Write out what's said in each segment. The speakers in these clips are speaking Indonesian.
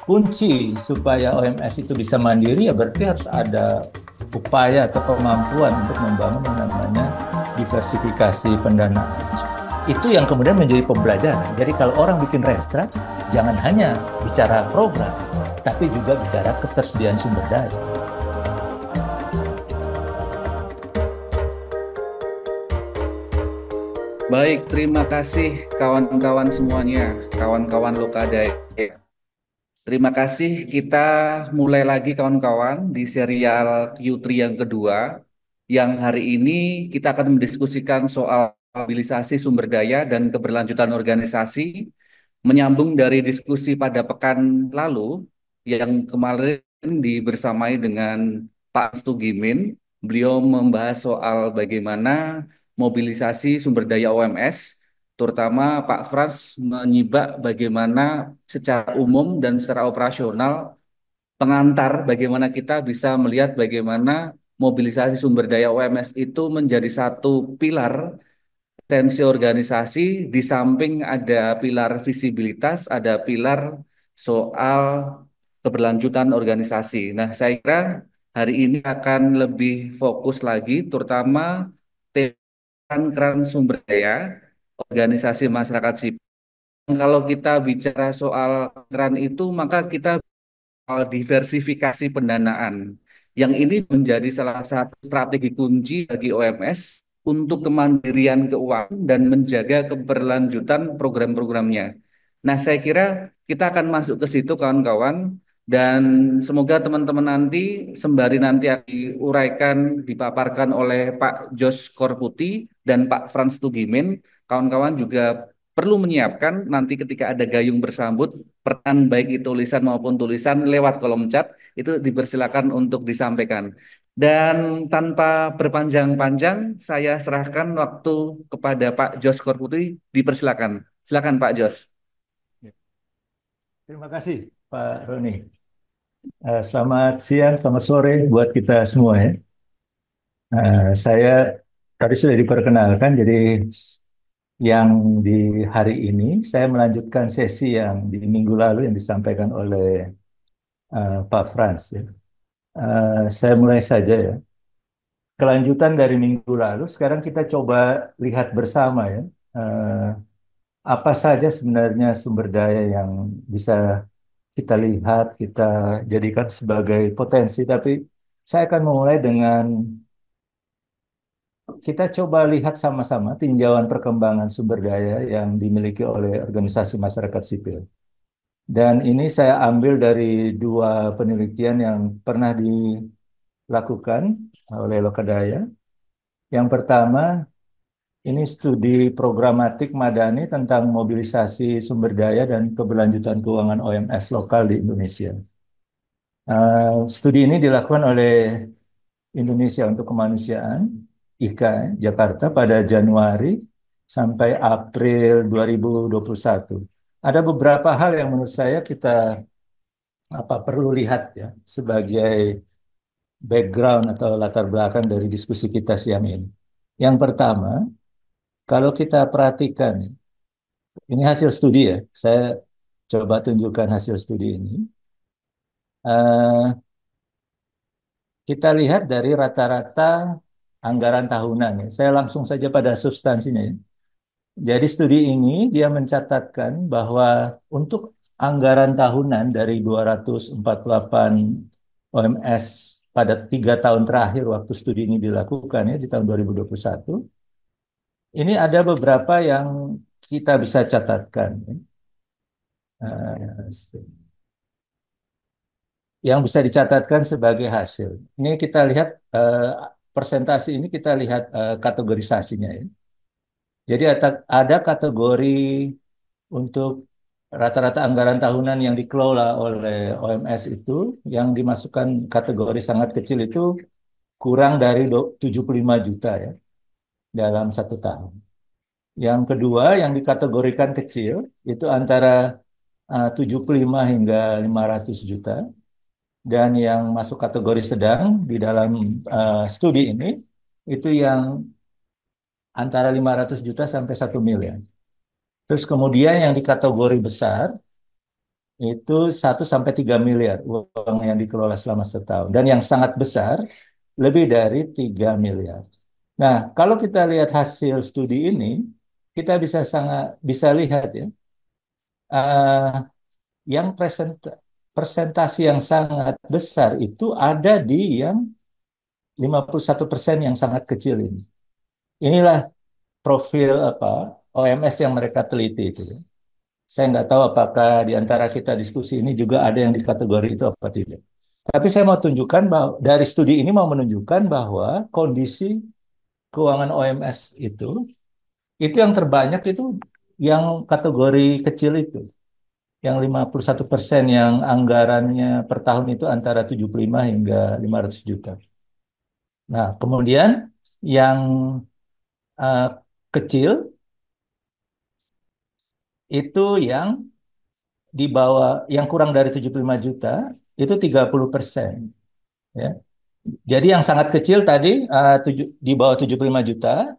kunci supaya OMS itu bisa mandiri ya berarti harus ada upaya atau kemampuan untuk membangun yang namanya diversifikasi pendanaan. Itu yang kemudian menjadi pembelajaran. Jadi kalau orang bikin restra, jangan hanya bicara program, tapi juga bicara ketersediaan sumber daya. Baik, terima kasih kawan-kawan semuanya, kawan-kawan Lokadaya. Terima kasih, kita mulai lagi kawan-kawan di serial Q3 yang kedua, yang hari ini kita akan mendiskusikan soal mobilisasi sumber daya dan keberlanjutan organisasi, menyambung dari diskusi pada pekan lalu, yang kemarin dibersamai dengan Pak Stugimin. Beliau membahas soal bagaimana mobilisasi sumber daya OMS, terutama Pak Frans menyibak bagaimana secara umum dan secara operasional pengantar bagaimana kita bisa melihat bagaimana mobilisasi sumber daya OMS itu menjadi satu pilar tensi organisasi di samping ada pilar visibilitas, ada pilar soal keberlanjutan organisasi. Nah, saya kira hari ini akan lebih fokus lagi terutama keran sumber daya organisasi masyarakat sipil. Kalau kita bicara soal keran itu, maka kita soal diversifikasi pendanaan. Yang ini menjadi salah satu strategi kunci bagi OMS untuk kemandirian keuangan dan menjaga keberlanjutan program-programnya. Nah, saya kira kita akan masuk ke situ kawan-kawan dan semoga teman-teman nanti sembari nanti akan diuraikan, dipaparkan oleh Pak Jos Korputi dan Pak Frans Tugimin, kawan-kawan juga perlu menyiapkan nanti ketika ada gayung bersambut pertanyaan baik itu tulisan maupun tulisan lewat kolom chat itu dipersilakan untuk disampaikan. Dan tanpa berpanjang-panjang, saya serahkan waktu kepada Pak Jos Korputi. Dipersilakan. Silakan Pak Jos. Terima kasih, Pak Roni. Selamat siang, selamat sore buat kita semua ya. Saya tadi sudah diperkenalkan, jadi yang di hari ini saya melanjutkan sesi yang di minggu lalu yang disampaikan oleh Pak Frans. Ya. Saya mulai saja ya. Kelanjutan dari minggu lalu, sekarang kita coba lihat bersama ya. eh, Apa saja sebenarnya sumber daya yang bisa kita lihat, kita jadikan sebagai potensi. Tapi saya akan memulai dengan kita coba lihat sama-sama tinjauan perkembangan sumber daya yang dimiliki oleh organisasi masyarakat sipil. Dan ini saya ambil dari dua penelitian yang pernah dilakukan oleh Lokadaya. Yang pertama, ini studi programatik Madani tentang mobilisasi sumber daya dan keberlanjutan keuangan OMS lokal di Indonesia. Studi ini dilakukan oleh Indonesia untuk Kemanusiaan, IKA, Jakarta pada Januari sampai April 2021. Ada beberapa hal yang menurut saya kita perlu lihat ya sebagai background atau latar belakang dari diskusi kita siang ini. Yang pertama, kalau kita perhatikan, ini hasil studi ya, saya coba tunjukkan hasil studi ini. Eh, kita lihat dari rata-rata anggaran tahunan ya. Saya langsung saja pada substansinya ya. Jadi studi ini dia mencatatkan bahwa untuk anggaran tahunan dari 248 OMS pada 3 tahun terakhir waktu studi ini dilakukan ya di tahun 2021, ini ada beberapa yang kita bisa catatkan, ya. Yang bisa dicatatkan sebagai hasil. Ini kita lihat persentase ini kita lihat kategorisasinya ya. Jadi ada kategori untuk rata-rata anggaran tahunan yang dikelola oleh OMS itu yang dimasukkan kategori sangat kecil itu kurang dari 75 juta ya dalam 1 tahun. Yang kedua yang dikategorikan kecil itu antara 75 hingga 500 juta. Dan yang masuk kategori sedang di dalam studi ini itu yang antara 500 juta sampai 1 miliar. Terus kemudian yang di kategori besar itu 1 sampai 3 miliar uang yang dikelola selama setahun. Dan yang sangat besar, lebih dari 3 miliar. Nah, kalau kita lihat hasil studi ini, kita bisa lihat ya, eh, yang presentasi yang sangat besar itu ada di yang 51% yang sangat kecil ini. Inilah profil apa OMS yang mereka teliti itu. Saya nggak tahu apakah di antara kita diskusi ini juga ada yang di kategori itu apa tidak. Tapi saya mau tunjukkan bahwa dari studi ini mau menunjukkan bahwa kondisi keuangan OMS itu yang terbanyak itu yang kategori kecil itu, yang 51% yang anggarannya per tahun itu antara 75 hingga 500 juta. Nah, kemudian yang eh, kecil itu yang di bawah, yang kurang dari 75 juta itu 30%. Ya. Jadi yang sangat kecil tadi di bawah 75 juta,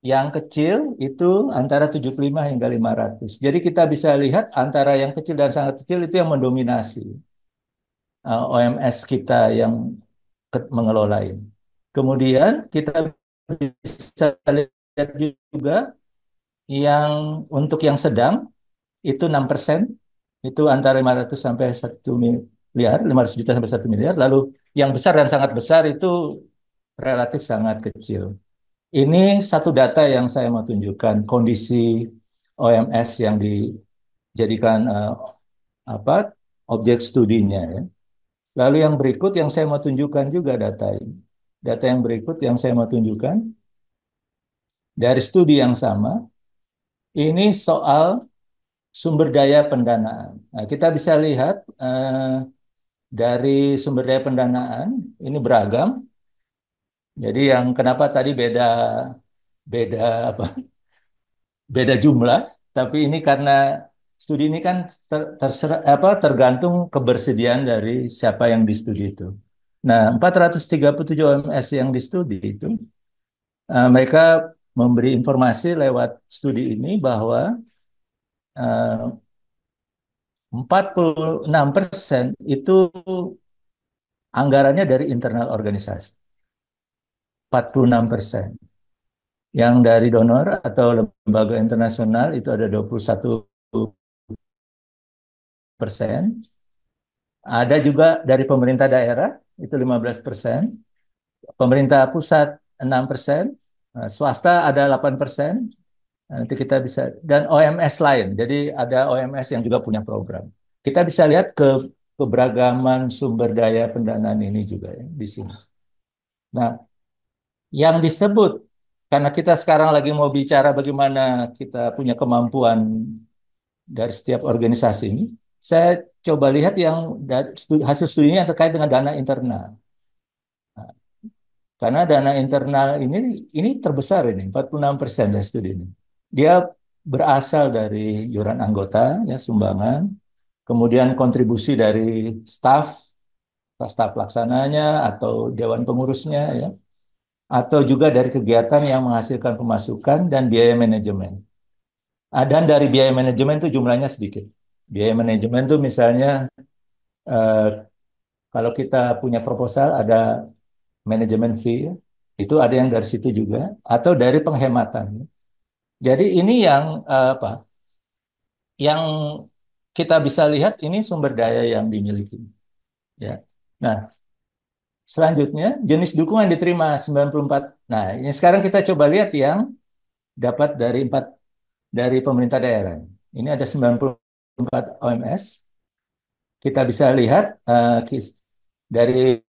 yang kecil itu antara 75 hingga 500. Jadi kita bisa lihat antara yang kecil dan sangat kecil itu yang mendominasi OMS kita yang mengelola ini. Kemudian kita bisa lihat juga yang untuk yang sedang itu 6%, itu antara 500 sampai 1 miliar, 500 juta sampai 1 miliar. Lalu yang besar dan sangat besar itu relatif sangat kecil. Ini satu data yang saya mau tunjukkan, kondisi OMS yang dijadikan apa objek studinya ya. Lalu yang berikut yang saya mau tunjukkan juga data ini. Data yang berikut yang saya mau tunjukkan dari studi yang sama, ini soal sumber daya pendanaan. Nah, kita bisa lihat dari sumber daya pendanaan ini beragam. Jadi yang kenapa tadi beda beda apa beda jumlah, tapi ini karena studi ini kan tergantung kebersediaan dari siapa yang di studi itu. Nah, 437 OMS yang di studi itu, mereka memberi informasi lewat studi ini bahwa 46% itu anggarannya dari internal organisasi. 46%. Yang dari donor atau lembaga internasional itu ada 21%. Ada juga dari pemerintah daerah, itu 15%. Pemerintah pusat 6%. Swasta ada 8%. Nanti kita bisa, dan OMS lain. Jadi ada OMS yang juga punya program. Kita bisa lihat keberagaman sumber daya pendanaan ini juga ya, di sini. Nah, yang disebut, karena kita sekarang lagi mau bicara bagaimana kita punya kemampuan dari setiap organisasi ini, saya coba lihat yang hasil studinya yang terkait dengan dana internal. Nah, karena dana internal ini terbesar ini, 46% dari studi ini. Dia berasal dari iuran anggota, ya, sumbangan, kemudian kontribusi dari staf, staf pelaksananya atau dewan pengurusnya, ya, atau juga dari kegiatan yang menghasilkan pemasukan dan biaya manajemen. Dan dari biaya manajemen itu jumlahnya sedikit. Biaya manajemen itu misalnya eh, kalau kita punya proposal ada manajemen fee, ya, itu ada yang dari situ juga, atau dari penghematan. Jadi ini yang apa? Yang kita bisa lihat ini sumber daya yang dimiliki. Ya. Nah, selanjutnya jenis dukungan yang diterima 94. Nah, ini sekarang kita coba lihat yang dapat dari pemerintah daerah. Ini ada 94 OMS. Kita bisa lihat dari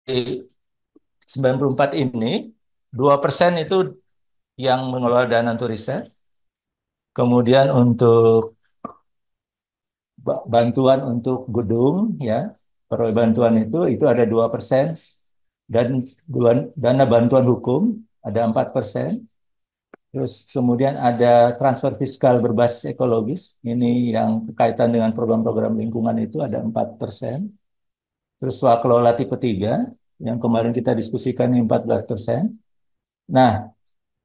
94 ini 2% itu yang mengelola dana untuk riset. Kemudian untuk bantuan untuk gedung, ya, peroleh bantuan itu ada 2%, dan dana bantuan hukum ada 4%. Terus kemudian ada transfer fiskal berbasis ekologis, ini yang berkaitan dengan program-program lingkungan itu ada 4%. Terus swakelola tipe 3, yang kemarin kita diskusikan ini 14%. Nah,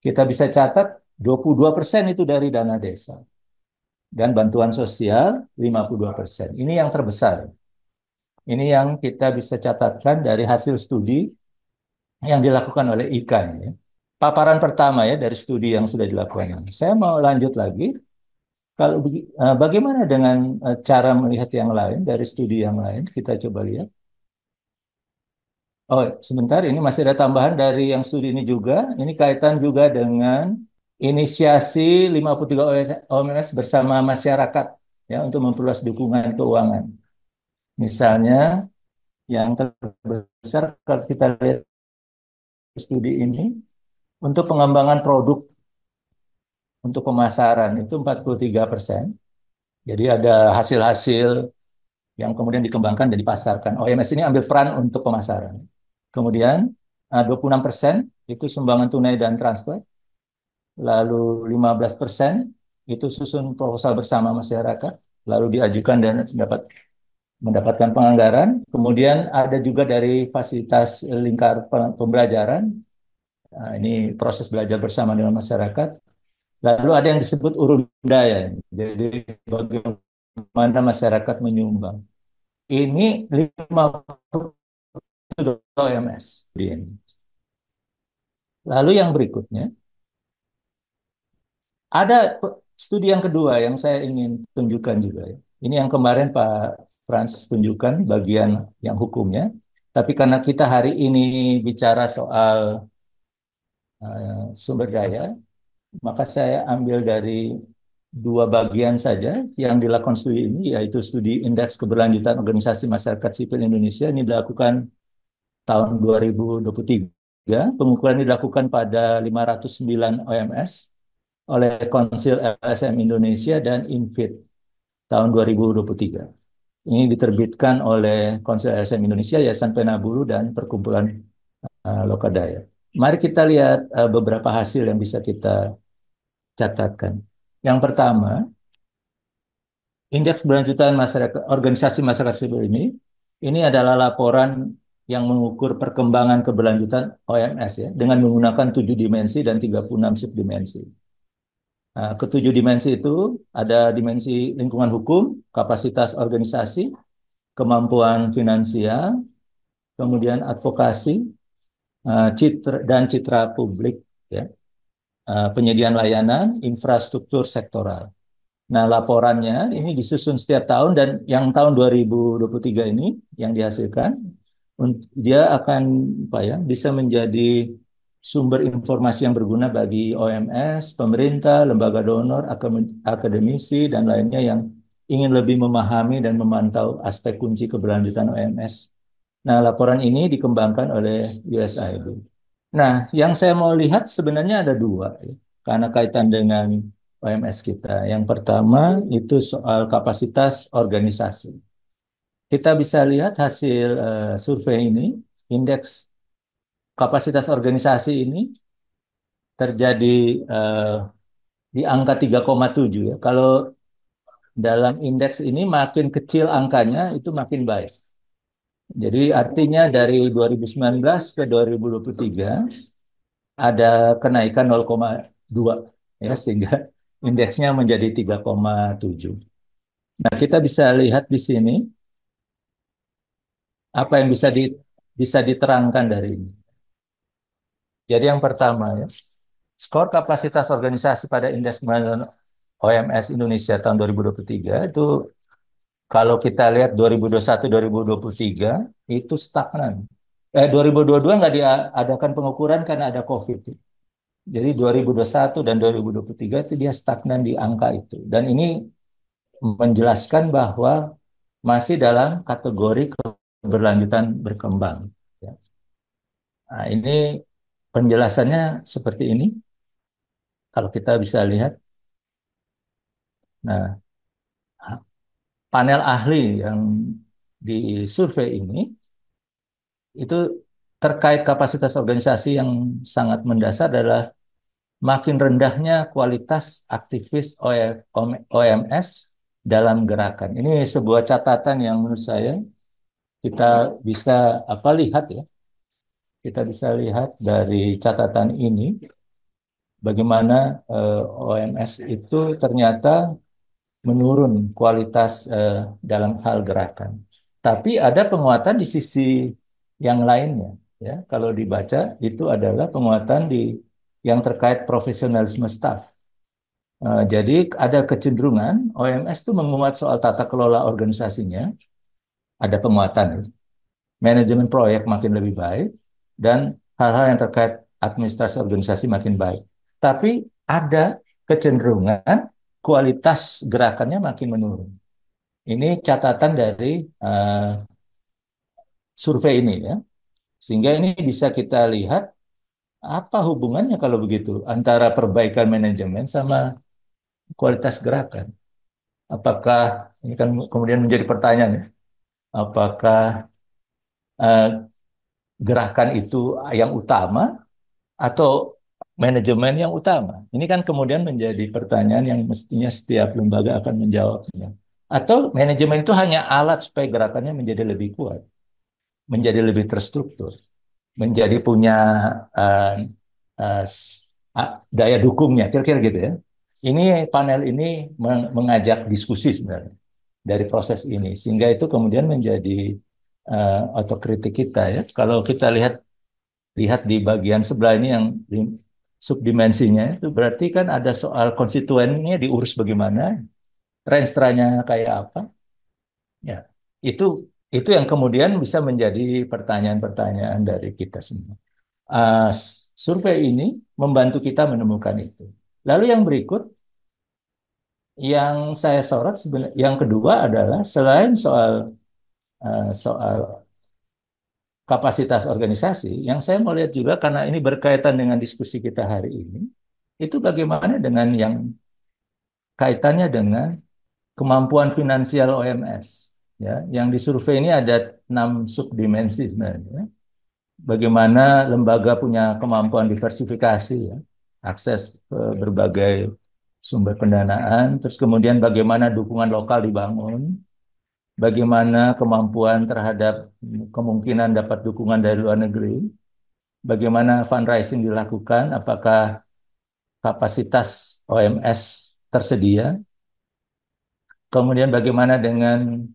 kita bisa catat 22% itu dari dana desa. dan bantuan sosial 52%. Ini yang terbesar. Ini yang kita bisa catatkan dari hasil studi yang dilakukan oleh IKA ini, ya. Paparan pertama ya dari studi yang sudah dilakukan. Saya mau lanjut lagi. Kalau bagaimana dengan cara melihat yang lain dari studi yang lain? Kita coba lihat. Oh, sebentar, ini masih ada tambahan dari yang studi ini juga. Ini kaitan juga dengan inisiasi 53 OMS bersama masyarakat ya untuk memperluas dukungan keuangan. Misalnya yang terbesar kalau kita lihat studi ini untuk pengembangan produk untuk pemasaran itu 43%. Jadi ada hasil-hasil yang kemudian dikembangkan dan dipasarkan. OMS ini ambil peran untuk pemasaran. Kemudian 26% itu sumbangan tunai dan transfer. Lalu 15% itu susun proposal bersama masyarakat. Lalu diajukan dan mendapatkan penganggaran. Kemudian ada juga dari fasilitas lingkar pembelajaran. Nah, ini proses belajar bersama dengan masyarakat. Lalu ada yang disebut urun daya. Jadi bagaimana masyarakat menyumbang. Ini 50 OMS. Lalu yang berikutnya, ada studi yang kedua yang saya ingin tunjukkan juga, ya. Ini yang kemarin Pak Frans tunjukkan bagian yang hukumnya. Tapi karena kita hari ini bicara soal sumber daya, maka saya ambil dari dua bagian saja yang dilakukan studi ini, yaitu studi Indeks Keberlanjutan Organisasi Masyarakat Sipil Indonesia. Ini dilakukan tahun 2023. Pengukuran ini dilakukan pada 509 OMS oleh Konsil LSM Indonesia dan Infit tahun 2023. Ini diterbitkan oleh Konsil LSM Indonesia, Yayasan Penabulu, dan Perkumpulan Lokadaya. Mari kita lihat beberapa hasil yang bisa kita catatkan. Yang pertama, Indeks Keberlanjutan Masyarakat Organisasi Masyarakat Sipil ini adalah laporan yang mengukur perkembangan keberlanjutan OMS ya dengan menggunakan 7 dimensi dan 36 subdimensi. Nah, ketujuh dimensi itu ada dimensi lingkungan hukum, kapasitas organisasi, kemampuan finansial, kemudian advokasi, citra dan citra publik, ya, penyediaan layanan, infrastruktur sektoral. Nah, laporannya ini disusun setiap tahun dan yang tahun 2023 ini yang dihasilkan dia akan apa ya bisa menjadi sumber informasi yang berguna bagi OMS, pemerintah, lembaga donor, akademisi dan lainnya yang ingin lebih memahami dan memantau aspek kunci keberlanjutan OMS. Nah, laporan ini dikembangkan oleh USAID. Nah, yang saya mau lihat sebenarnya ada dua, ya, karena kaitan dengan OMS kita. Yang pertama itu soal kapasitas organisasi. Kita bisa lihat hasil survei ini, indeks kapasitas organisasi ini terjadi eh, di angka 3,7 ya. Kalau dalam indeks ini makin kecil angkanya itu makin baik. Jadi artinya dari 2019 ke 2023 ada kenaikan 0,2 ya sehingga indeksnya menjadi 3,7. Nah, kita bisa lihat di sini apa yang bisa diterangkan dari ini. Jadi yang pertama ya, skor kapasitas organisasi pada indeks keberlanjutan OMS Indonesia tahun 2023 itu kalau kita lihat 2021 2023 itu stagnan. 2022 nggak diadakan pengukuran karena ada COVID. Jadi 2021 dan 2023 itu dia stagnan di angka itu. Dan ini menjelaskan bahwa masih dalam kategori keberlanjutan berkembang. Ya. Nah, ini penjelasannya seperti ini. Kalau kita bisa lihat, nah panel ahli yang di survei ini itu terkait kapasitas organisasi yang sangat mendasar adalah makin rendahnya kualitas aktivis OMS dalam gerakan. Ini sebuah catatan yang menurut saya kita bisa apa lihat ya. Kita bisa lihat dari catatan ini bagaimana OMS itu ternyata menurun kualitas dalam hal gerakan. Tapi ada penguatan di sisi yang lainnya. Ya, kalau dibaca itu adalah penguatan di yang terkait profesionalisme staf. Jadi ada kecenderungan OMS itu menguat soal tata kelola organisasinya, ada penguatan. Manajemen proyek makin lebih baik, dan hal-hal yang terkait administrasi organisasi makin baik. Tapi ada kecenderungan kualitas gerakannya makin menurun. Ini catatan dari uh, survei ini ya. Sehingga ini bisa kita lihat apa hubungannya kalau begitu antara perbaikan manajemen sama kualitas gerakan. Apakah ini kan kemudian menjadi pertanyaan ya, apakah uh, gerakan itu yang utama atau manajemen yang utama? Ini kan kemudian menjadi pertanyaan yang mestinya setiap lembaga akan menjawabnya. Atau manajemen itu hanya alat supaya gerakannya menjadi lebih kuat, menjadi lebih terstruktur, menjadi punya uh, uh, daya dukungnya, kira-kira gitu ya. Ini panel ini mengajak diskusi sebenarnya dari proses ini, sehingga itu kemudian menjadi otokritik kita ya. Kalau kita lihat lihat di bagian sebelah ini yang subdimensinya itu berarti kan ada soal konstituennya diurus bagaimana, renstranya kayak apa, ya. Itu itu yang kemudian bisa menjadi pertanyaan-pertanyaan dari kita semua. Uh, Survei ini membantu kita menemukan itu. Lalu yang berikut yang saya sorot sebenarnya yang kedua adalah selain soal soal kapasitas organisasi, yang saya mau lihat juga karena ini berkaitan dengan diskusi kita hari ini, itu bagaimana dengan yang kaitannya dengan kemampuan finansial OMS. Ya, yang disurvei ini ada 6 subdimensi sebenarnya. Bagaimana lembaga punya kemampuan diversifikasi, ya, akses ke berbagai sumber pendanaan, terus kemudian bagaimana dukungan lokal dibangun, bagaimana kemampuan terhadap kemungkinan dapat dukungan dari luar negeri, bagaimana fundraising dilakukan, apakah kapasitas OMS tersedia, kemudian bagaimana dengan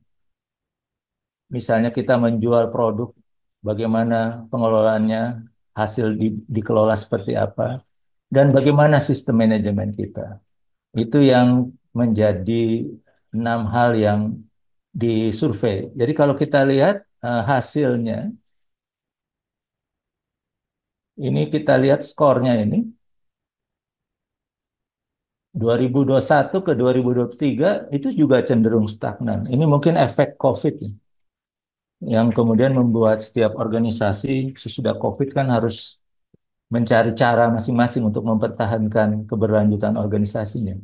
misalnya kita menjual produk, bagaimana pengelolaannya, hasil dikelola seperti apa, dan bagaimana sistem manajemen kita. Itu yang menjadi 6 hal yang disurvei. Jadi kalau kita lihat hasilnya, ini kita lihat skornya ini, 2021 ke 2023 itu juga cenderung stagnan. Ini mungkin efek COVID ya, yang kemudian membuat setiap organisasi sesudah COVID kan harus mencari cara masing-masing untuk mempertahankan keberlanjutan organisasinya.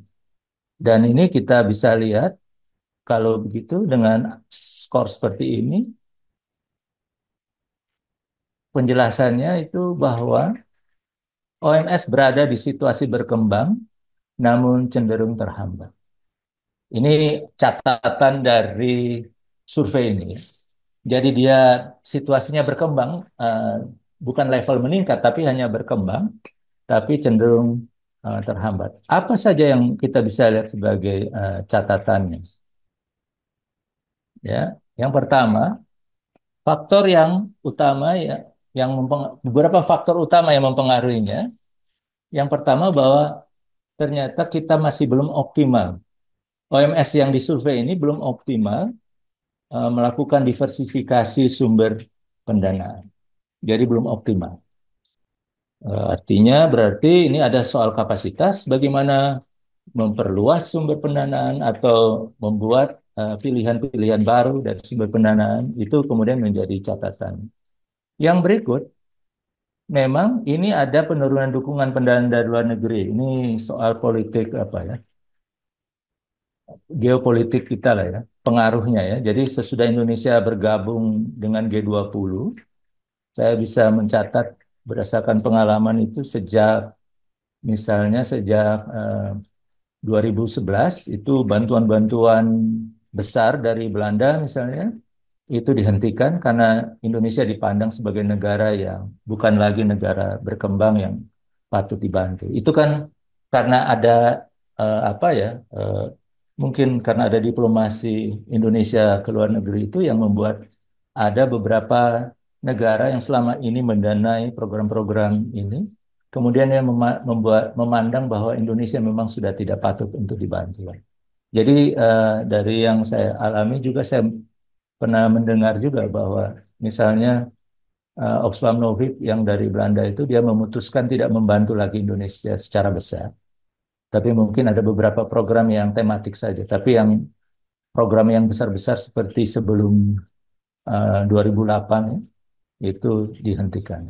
Dan ini kita bisa lihat kalau begitu dengan skor seperti ini, penjelasannya itu bahwa OMS berada di situasi berkembang namun cenderung terhambat. Ini catatan dari survei ini. Jadi dia situasinya berkembang, bukan level meningkat, tapi hanya berkembang, tapi cenderung terhambat. Apa saja yang kita bisa lihat sebagai catatannya? Ya, yang pertama, faktor yang utama ya, beberapa faktor utama yang mempengaruhinya. Yang pertama bahwa ternyata kita masih belum optimal. OMS yang disurvei ini belum optimal melakukan diversifikasi sumber pendanaan. Jadi belum optimal. Artinya berarti ini ada soal kapasitas, bagaimana memperluas sumber pendanaan atau membuat pilihan-pilihan baru dari sumber pendanaan, itu kemudian menjadi catatan. Yang berikut, memang ini ada penurunan dukungan pendanaan dari luar negeri. Ini soal politik apa ya, geopolitik kita lah ya, pengaruhnya ya. Jadi sesudah Indonesia bergabung dengan G20, saya bisa mencatat berdasarkan pengalaman itu sejak 2011 itu bantuan-bantuan besar dari Belanda misalnya itu dihentikan karena Indonesia dipandang sebagai negara yang bukan lagi negara berkembang yang patut dibantu. Itu kan karena ada apa ya, mungkin karena ada diplomasi Indonesia ke luar negeri itu yang membuat ada beberapa negara yang selama ini mendanai program-program ini, kemudian yang memandang bahwa Indonesia memang sudah tidak patut untuk dibantu. Jadi dari yang saya alami juga saya pernah mendengar juga bahwa misalnya Oxfam Novib yang dari Belanda itu dia memutuskan tidak membantu lagi Indonesia secara besar. Tapi mungkin ada beberapa program yang tematik saja. Tapi yang program yang besar-besar seperti sebelum 2008 ya, itu dihentikan.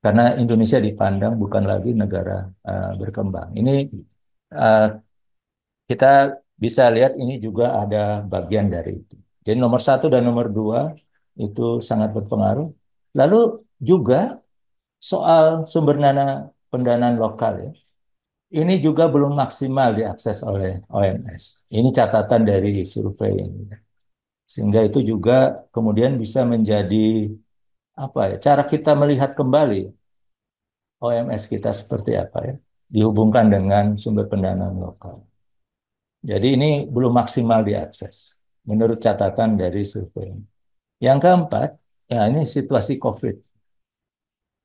Karena Indonesia dipandang bukan lagi negara berkembang. Ini uh, kita bisa lihat ini juga ada bagian dari itu. Jadi nomor satu dan nomor dua itu sangat berpengaruh. Lalu juga soal sumber dana pendanaan lokal ya. Ini juga belum maksimal diakses oleh OMS. Ini catatan dari survei ini. Sehingga itu juga kemudian bisa menjadi apa ya, cara kita melihat kembali OMS kita seperti apa ya, dihubungkan dengan sumber pendanaan lokal. Jadi ini belum maksimal diakses menurut catatan dari survei. Yang keempat, ya ini situasi COVID.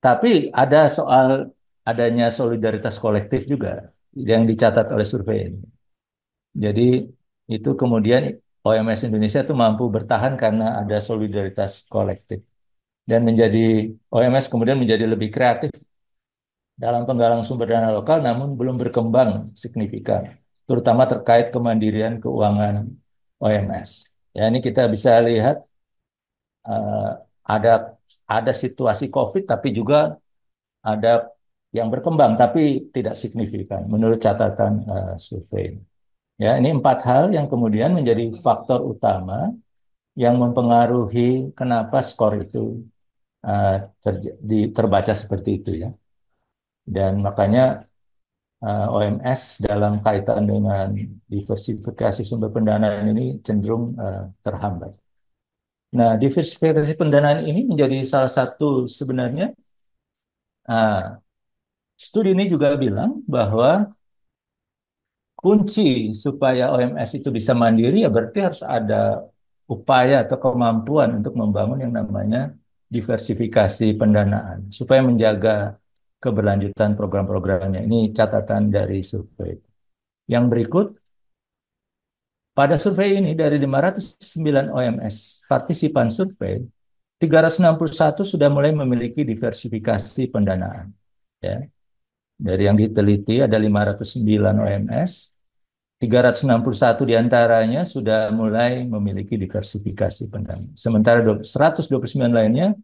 Tapi ada soal adanya solidaritas kolektif juga yang dicatat oleh survei ini. Jadi itu kemudian OMS Indonesia itu mampu bertahan karena ada solidaritas kolektif dan menjadi OMS kemudian menjadi lebih kreatif dalam penggalang sumber dana lokal namun belum berkembang signifikan, terutama terkait kemandirian keuangan OMS. Ya ini kita bisa lihat eh, ada ada situasi COVID tapi juga ada yang berkembang tapi tidak signifikan menurut catatan survei. Ya, ini empat hal yang kemudian menjadi faktor utama yang mempengaruhi kenapa skor itu uh, terbaca seperti itu ya. Dan makanya OMS dalam kaitan dengan diversifikasi sumber pendanaan ini cenderung terhambat. Nah, diversifikasi pendanaan ini menjadi salah satu sebenarnya uh, studi ini juga bilang bahwa kunci supaya OMS itu bisa mandiri ya berarti harus ada upaya atau kemampuan untuk membangun yang namanya diversifikasi pendanaan supaya menjaga keberlanjutan program-programnya. Ini catatan dari survei. Yang berikut, pada survei ini dari 509 OMS partisipan survei, 361 sudah mulai memiliki diversifikasi pendanaan. Ya. Dari yang diteliti ada 509 OMS, 361 diantaranya sudah mulai memiliki diversifikasi pendanaan. Sementara 129 lainnya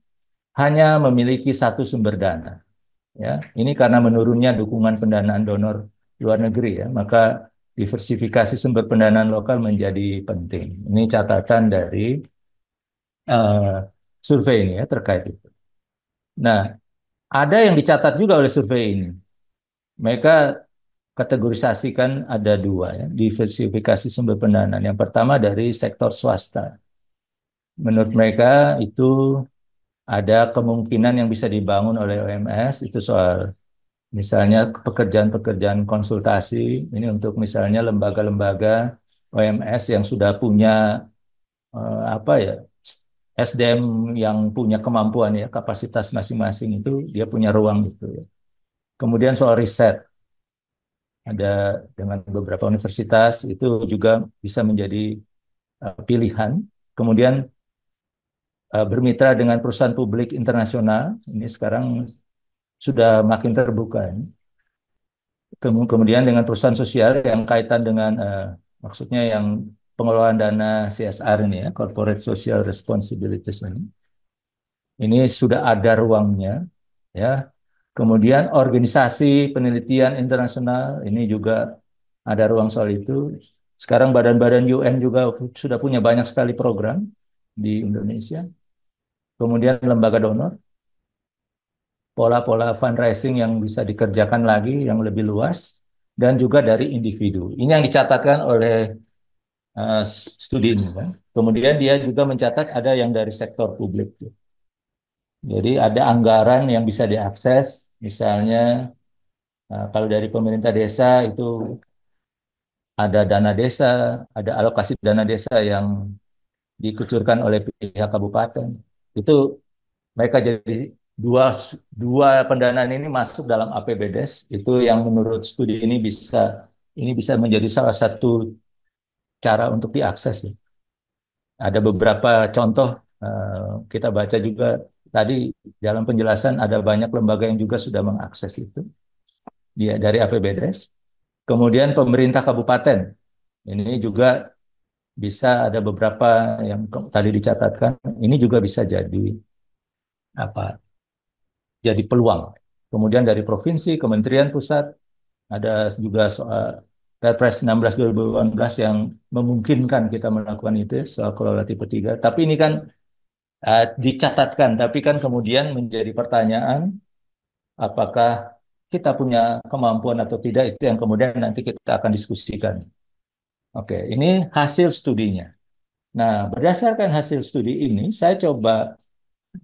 hanya memiliki satu sumber dana. Ya, ini karena menurunnya dukungan pendanaan donor luar negeri ya, maka diversifikasi sumber pendanaan lokal menjadi penting. Ini catatan dari uh, survei ini ya terkait itu. Nah, ada yang dicatat juga oleh survei ini. Mereka kategorisasikan ada dua ya, diversifikasi sumber pendanaan. Yang pertama dari sektor swasta. Menurut mereka itu ada kemungkinan yang bisa dibangun oleh OMS itu soal misalnya pekerjaan-pekerjaan konsultasi ini untuk misalnya lembaga-lembaga OMS yang sudah punya apa ya SDM yang punya kemampuan ya kapasitas masing-masing itu dia punya ruang gitu ya. Kemudian soal riset ada dengan beberapa universitas itu juga bisa menjadi pilihan. Kemudian bermitra dengan perusahaan publik internasional ini sekarang sudah makin terbuka. Ini. Kemudian dengan perusahaan sosial yang kaitan dengan maksudnya yang pengelolaan dana CSR ini ya, Corporate Social Responsibilities ini sudah ada ruangnya ya. Kemudian organisasi penelitian internasional ini juga ada ruang soal itu. Sekarang badan-badan UN juga sudah punya banyak sekali program di Indonesia. Kemudian lembaga donor, pola-pola fundraising yang bisa dikerjakan lagi yang lebih luas dan juga dari individu. Ini yang dicatatkan oleh uh, studi ini kan. Kemudian dia juga mencatat ada yang dari sektor publik. Jadi ada anggaran yang bisa diakses, misalnya kalau dari pemerintah desa itu ada dana desa, ada alokasi dana desa yang dikucurkan oleh pihak kabupaten. Itu mereka jadi dua dua pendanaan ini masuk dalam APBDes. Itu yang menurut studi ini bisa menjadi salah satu cara untuk diakses ya. Ada beberapa contoh eh, kita baca juga tadi dalam penjelasan ada banyak lembaga yang juga sudah mengakses itu dia dari APBDes. Kemudian pemerintah kabupaten ini juga bisa ada beberapa yang tadi dicatatkan. Ini juga bisa apa? Jadi peluang. Kemudian dari provinsi, kementerian pusat ada juga soal Perpres 16 2018 yang memungkinkan kita melakukan itu soal kelola tipe 3. Tapi ini kan dicatatkan, tapi kan kemudian menjadi pertanyaan apakah kita punya kemampuan atau tidak itu yang kemudian nanti kita akan diskusikan. Oke, ini hasil studinya. Nah, berdasarkan hasil studi ini, saya coba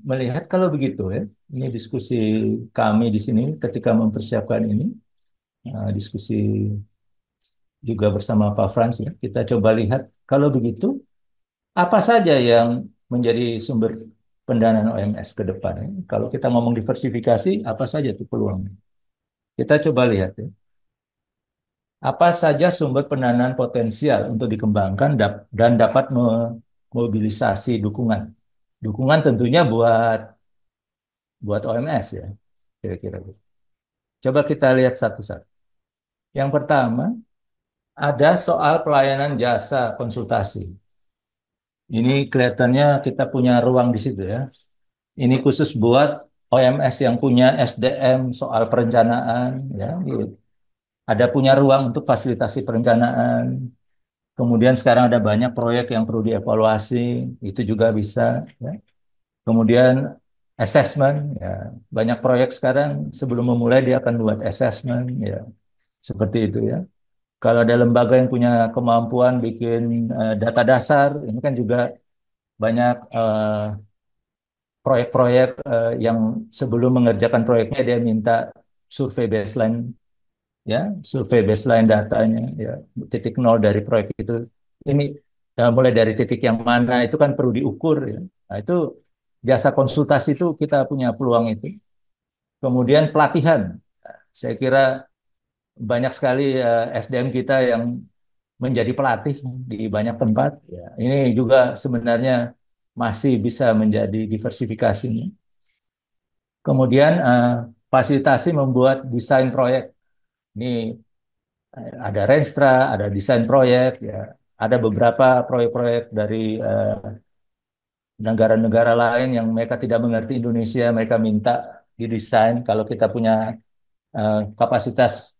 melihat kalau begitu ya. Ini diskusi kami di sini ketika mempersiapkan ini, diskusi juga bersama Pak Frans ya. Kita coba lihat kalau begitu apa saja yang menjadi sumber pendanaan OMS ke depan ya. Kalau kita ngomong diversifikasi, apa saja itu peluangnya? Kita coba lihat ya. Apa saja sumber pendanaan potensial untuk dikembangkan dan dapat memobilisasi dukungan. Dukungan tentunya buat buat OMS ya, kira-kira. Coba kita lihat satu-satu. Yang pertama, ada soal pelayanan jasa konsultasi. Ini kelihatannya kita punya ruang di situ ya. Ini khusus buat OMS yang punya SDM soal perencanaan, ya. Gitu. Ada punya ruang untuk fasilitasi perencanaan. Kemudian sekarang ada banyak proyek yang perlu dievaluasi, itu juga bisa. Ya. Kemudian assessment, ya. Banyak proyek sekarang sebelum memulai dia akan buat assessment, ya. Seperti itu ya. Kalau ada lembaga yang punya kemampuan bikin data dasar, ini kan juga banyak proyek-proyek yang sebelum mengerjakan proyeknya dia minta survei baseline, ya, survei baseline datanya, ya, titik nol dari proyek itu. Ini mulai dari titik yang mana itu kan perlu diukur, ya. Nah, itu jasa konsultasi itu kita punya peluang itu. Kemudian pelatihan, saya kira banyak sekali SDM kita yang menjadi pelatih di banyak tempat. Ya, ini juga sebenarnya masih bisa menjadi diversifikasinya. Kemudian fasilitasi membuat desain proyek. Ini ada Renstra, ada desain proyek, ya. Ada beberapa proyek-proyek dari negara-negara lain yang mereka tidak mengerti Indonesia, mereka minta didesain. Kalau kita punya kapasitas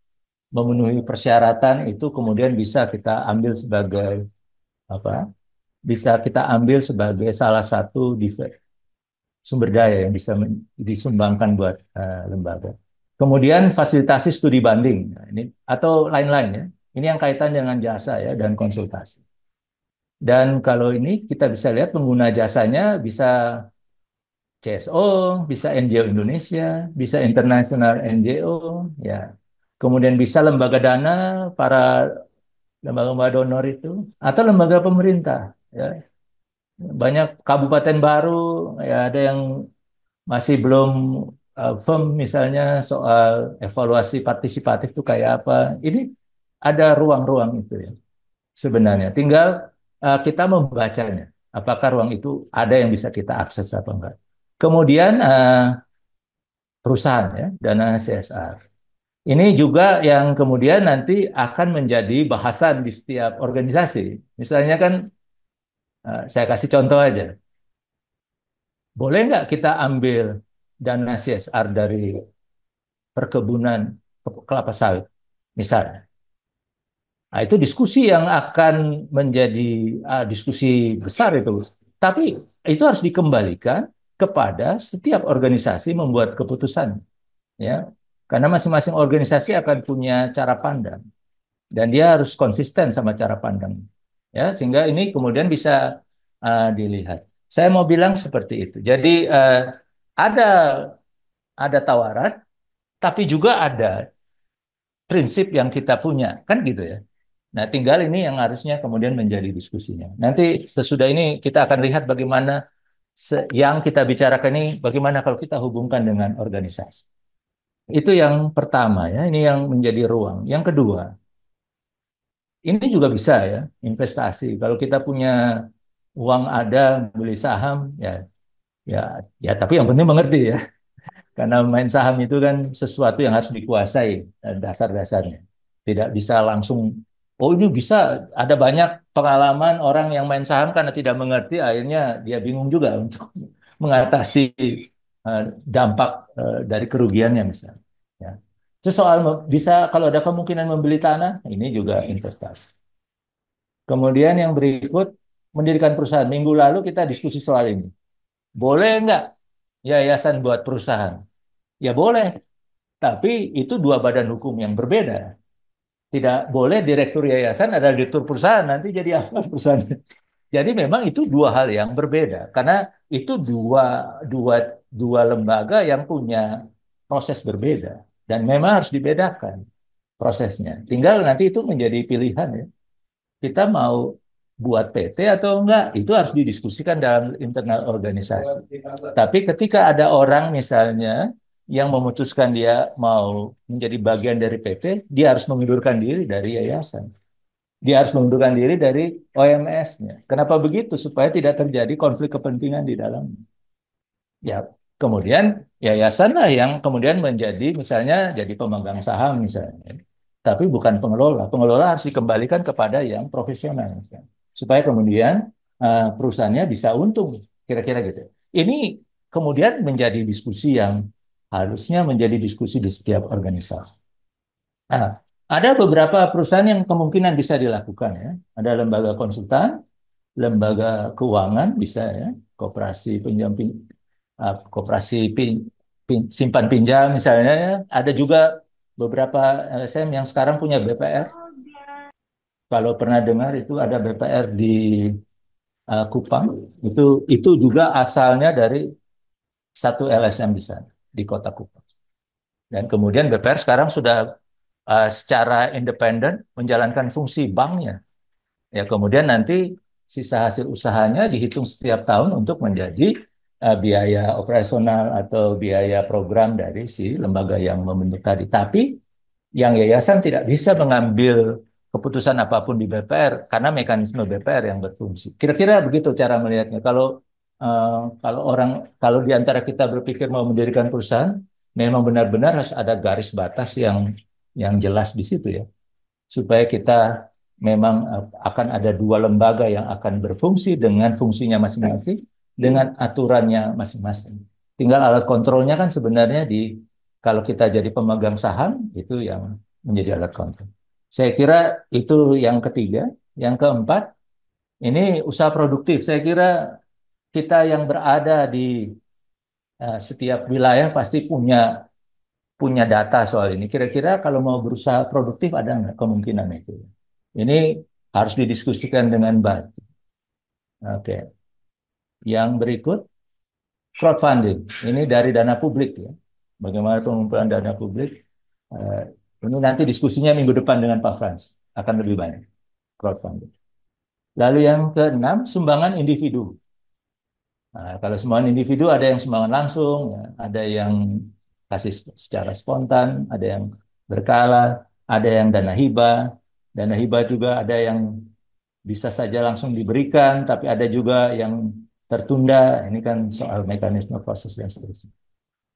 memenuhi persyaratan itu kemudian bisa kita ambil sebagai apa? Bisa kita ambil sebagai salah satu sumber daya yang bisa disumbangkan buat lembaga. Kemudian fasilitasi studi banding, nah, ini atau lain-lain ya. Ini yang kaitan dengan jasa ya dan konsultasi. Dan kalau ini kita bisa lihat pengguna jasanya bisa CSO, bisa NGO Indonesia, bisa internasional NGO, ya. Kemudian bisa lembaga dana, para lembaga-lembaga donor itu, atau lembaga pemerintah. Ya. Banyak kabupaten baru, ya ada yang masih belum firm misalnya soal evaluasi partisipatif itu kayak apa. Ini ada ruang-ruang itu ya sebenarnya. Tinggal kita membacanya. Apakah ruang itu ada yang bisa kita akses apa enggak. Kemudian perusahaan ya, dana CSR. Ini juga yang kemudian nanti akan menjadi bahasan di setiap organisasi. Misalnya kan saya kasih contoh aja. Boleh nggak kita ambil dana CSR dari perkebunan kelapa sawit, misalnya. Nah, itu diskusi yang akan menjadi diskusi besar itu. Tapi itu harus dikembalikan kepada setiap organisasi membuat keputusan, ya. Karena masing-masing organisasi akan punya cara pandang dan dia harus konsisten sama cara pandang, ya. Sehingga ini kemudian bisa dilihat. Saya mau bilang seperti itu. Jadi ada ada tawaran, tapi juga ada prinsip yang kita punya, kan gitu ya. Nah, tinggal ini yang harusnya kemudian menjadi diskusinya. Nanti sesudah ini kita akan lihat bagaimana yang kita bicarakan ini, bagaimana kalau kita hubungkan dengan organisasi. Itu yang pertama ya, ini yang menjadi ruang. Yang kedua, ini juga bisa ya, investasi. Kalau kita punya uang ada, beli saham, ya, ya, ya. Tapi yang penting mengerti ya, karena main saham itu kan sesuatu yang harus dikuasai dasar-dasarnya. Tidak bisa langsung, oh ini bisa. Ada banyak pengalaman orang yang main saham karena tidak mengerti, akhirnya dia bingung juga untuk mengatasi eh, dampak dari kerugiannya misalnya. Ya. Itu soal bisa kalau ada kemungkinan membeli tanah, ini juga investasi. Kemudian yang berikut, mendirikan perusahaan. Minggu lalu kita diskusi soal ini. Boleh nggak yayasan buat perusahaan? Ya boleh, tapi itu dua badan hukum yang berbeda. Tidak boleh direktur yayasan ada direktur perusahaan, nanti jadi apa perusahaan? Jadi memang itu dua hal yang berbeda, karena itu dua, dua lembaga yang punya proses berbeda. Dan memang harus dibedakan prosesnya. Tinggal nanti itu menjadi pilihan ya. Kita mau buat PT atau enggak, itu harus didiskusikan dalam internal organisasi. Tapi ketika ada orang misalnya yang memutuskan dia mau menjadi bagian dari PT, dia harus mengundurkan diri dari yayasan. Dia harus mengundurkan diri dari OMS-nya. Kenapa begitu? Supaya tidak terjadi konflik kepentingan di dalamnya. Ya, kemudian yayasan lah yang kemudian menjadi misalnya jadi pemegang saham misalnya. Tapi bukan pengelola. Pengelola harus dikembalikan kepada yang profesional misalnya. Supaya kemudian perusahaannya bisa untung. Kira-kira gitu. Ini kemudian menjadi diskusi yang harusnya menjadi diskusi di setiap organisasi. Nah, ada beberapa perusahaan yang kemungkinan bisa dilakukan ya. Ada lembaga konsultan, lembaga keuangan bisa ya, koperasi pinjam koperasi simpan pinjam misalnya ya. Ada juga beberapa LSM yang sekarang punya BPR. Kalau pernah dengar itu ada BPR di Kupang, itu juga asalnya dari satu LSM di sana di Kota Kupang. Dan kemudian BPR sekarang sudah secara independen menjalankan fungsi banknya. Ya, kemudian nanti sisa hasil usahanya dihitung setiap tahun untuk menjadi biaya operasional atau biaya program dari si lembaga yang membentuk tadi. Tapi yang yayasan tidak bisa mengambil keputusan apapun di BPR karena mekanisme BPR yang berfungsi. Kira-kira begitu cara melihatnya. Eh, kalau di antara kita berpikir mau mendirikan perusahaan, memang benar-benar harus ada garis batas yang jelas di situ ya supaya kita memang akan ada dua lembaga yang akan berfungsi dengan fungsinya masing-masing, dengan aturannya masing-masing. Tinggal alat kontrolnya kan sebenarnya kalau kita jadi pemegang saham itu yang menjadi alat kontrol. Saya kira itu yang ketiga. Yang keempat, ini usaha produktif. Saya kira kita yang berada di setiap wilayah pasti punya punya data soal ini. Kira-kira kalau mau berusaha produktif ada nggak kemungkinan itu? Ini harus didiskusikan dengan baik. Oke. Yang berikut, crowdfunding. Ini dari dana publik ya. Bagaimana pengumpulan dana publik? Eh, ini nanti diskusinya minggu depan dengan Pak Frans. Akan lebih banyak crowdfunding. Lalu yang keenam, sumbangan individu. Nah, kalau sumbangan individu ada yang sumbangan langsung, ya, ada yang kasih secara spontan, ada yang berkala, ada yang dana hibah. Dana hibah juga ada yang bisa saja langsung diberikan, tapi ada juga yang tertunda. Ini kan soal mekanisme proses dan seterusnya.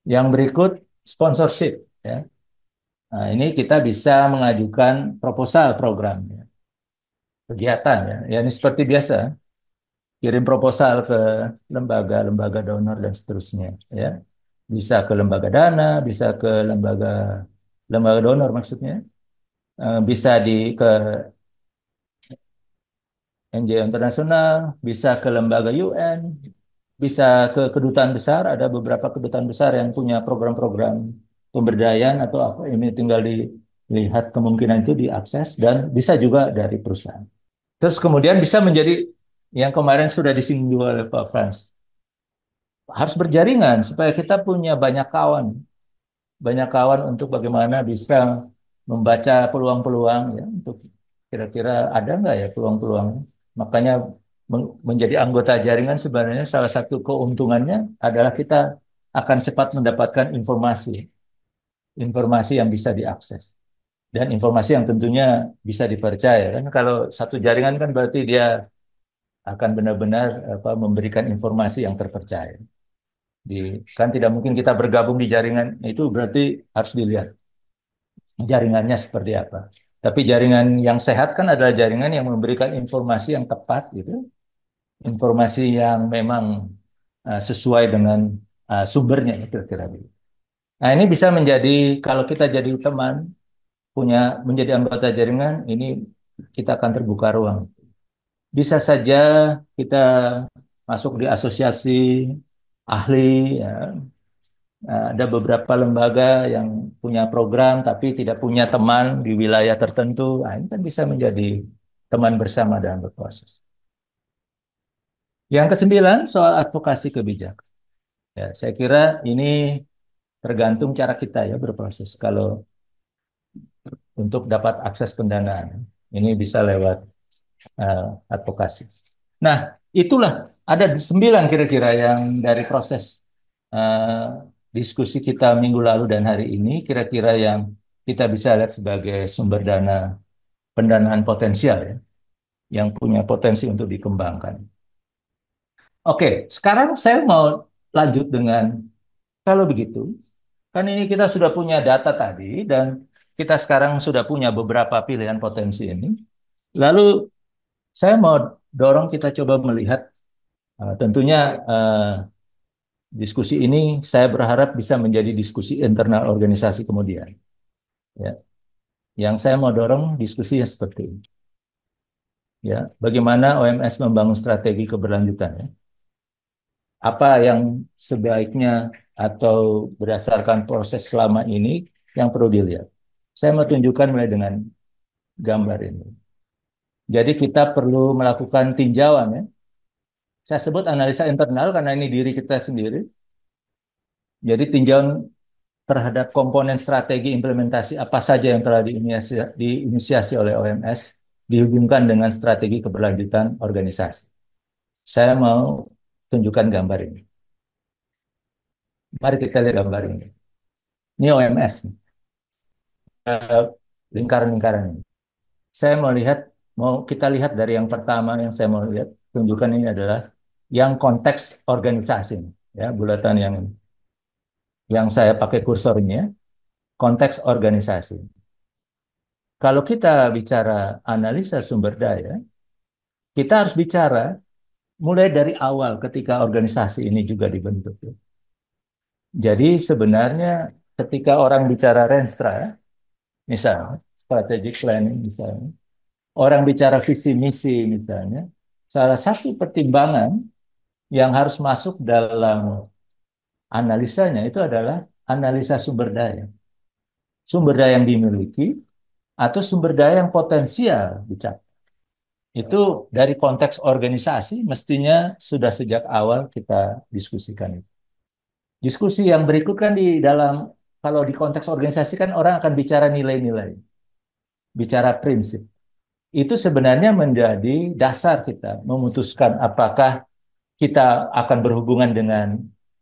Yang berikut sponsorship. Ya. Nah, ini kita bisa mengajukan proposal program, ya, kegiatan. Ya. Ya, ini seperti biasa, kirim proposal ke lembaga-lembaga donor dan seterusnya. Ya. Bisa ke lembaga dana, bisa ke lembaga lembaga donor maksudnya, bisa ke NGO internasional, bisa ke lembaga UN, bisa ke kedutaan besar. Ada beberapa kedutaan besar yang punya program-program pemberdayaan atau apa. Ini tinggal dilihat kemungkinan itu diakses dan bisa juga dari perusahaan. Terus kemudian bisa menjadi yang kemarin sudah disinggung oleh Pak Frans. Harus berjaringan supaya kita punya banyak kawan untuk bagaimana bisa membaca peluang-peluang ya untuk Kira-kira ada nggak ya peluang-peluang? Makanya menjadi anggota jaringan sebenarnya salah satu keuntungannya adalah kita akan cepat mendapatkan informasi yang bisa diakses dan informasi yang tentunya bisa dipercaya kan. Kalau satu jaringan kan berarti dia akan benar-benar memberikan informasi yang terpercaya. Di, kan tidak mungkin kita bergabung di jaringan itu berarti harus dilihat jaringannya seperti apa. Tapi jaringan yang sehat kan adalah jaringan yang memberikan informasi yang tepat gitu, informasi yang memang sesuai dengan sumbernya itu kira-kira begitu. Nah, ini bisa menjadi kalau kita jadi teman punya menjadi anggota jaringan ini kita akan terbuka ruang. Bisa saja kita masuk di asosiasi ahli ya. Ada beberapa lembaga yang punya program tapi tidak punya teman di wilayah tertentu. Nah, ini kan bisa menjadi teman bersama dalam berproses. Yang kesembilan, soal advokasi kebijakan. Ya, saya kira ini tergantung cara kita ya berproses. Kalau untuk dapat akses pendanaan, ini bisa lewat advokasi. Nah, itulah ada 9 kira-kira yang dari proses eh, diskusi kita minggu lalu dan hari ini kira-kira yang kita bisa lihat sebagai sumber dana pendanaan potensial ya, yang punya potensi untuk dikembangkan. Oke, sekarang saya mau lanjut dengan kalau begitu, kan ini kita sudah punya data tadi dan kita sekarang sudah punya beberapa pilihan potensi ini. Lalu saya mau dorong kita coba melihat tentunya eh, diskusi ini saya berharap bisa menjadi diskusi internal organisasi kemudian. Ya, yang saya mau dorong diskusinya seperti ini. Ya, bagaimana OMS membangun strategi keberlanjutan? Ya? Apa yang sebaiknya atau berdasarkan proses selama ini yang perlu dilihat? Saya mau tunjukkan mulai dengan gambar ini. Jadi kita perlu melakukan tinjauan ya. Saya sebut analisa internal karena ini diri kita sendiri. Jadi tinjauan terhadap komponen strategi implementasi apa saja yang telah diinisiasi oleh OMS dihubungkan dengan strategi keberlanjutan organisasi. Saya mau tunjukkan gambar ini. Mari kita lihat gambar ini. Ini OMS, eh, lingkaran-lingkaran ini. Saya mau lihat, mau kita lihat dari yang pertama yang saya mau lihat, tunjukkan ini adalah yang konteks organisasi, ya bulatan yang saya pakai kursornya, konteks organisasi. Kalau kita bicara analisa sumber daya, kita harus bicara mulai dari awal ketika organisasi ini juga dibentuk. Jadi sebenarnya ketika orang bicara Renstra, misalnya strategic planning misalnya, orang bicara visi misi misalnya, salah satu pertimbangan yang harus masuk dalam analisanya itu adalah analisa sumber daya. Sumber daya yang dimiliki atau sumber daya yang potensial dicapai. Itu dari konteks organisasi mestinya sudah sejak awal kita diskusikan itu. Diskusi yang berikut kan di dalam kalau di konteks organisasi kan orang akan bicara nilai-nilai, bicara prinsip. Itu sebenarnya menjadi dasar kita memutuskan apakah kita akan berhubungan dengan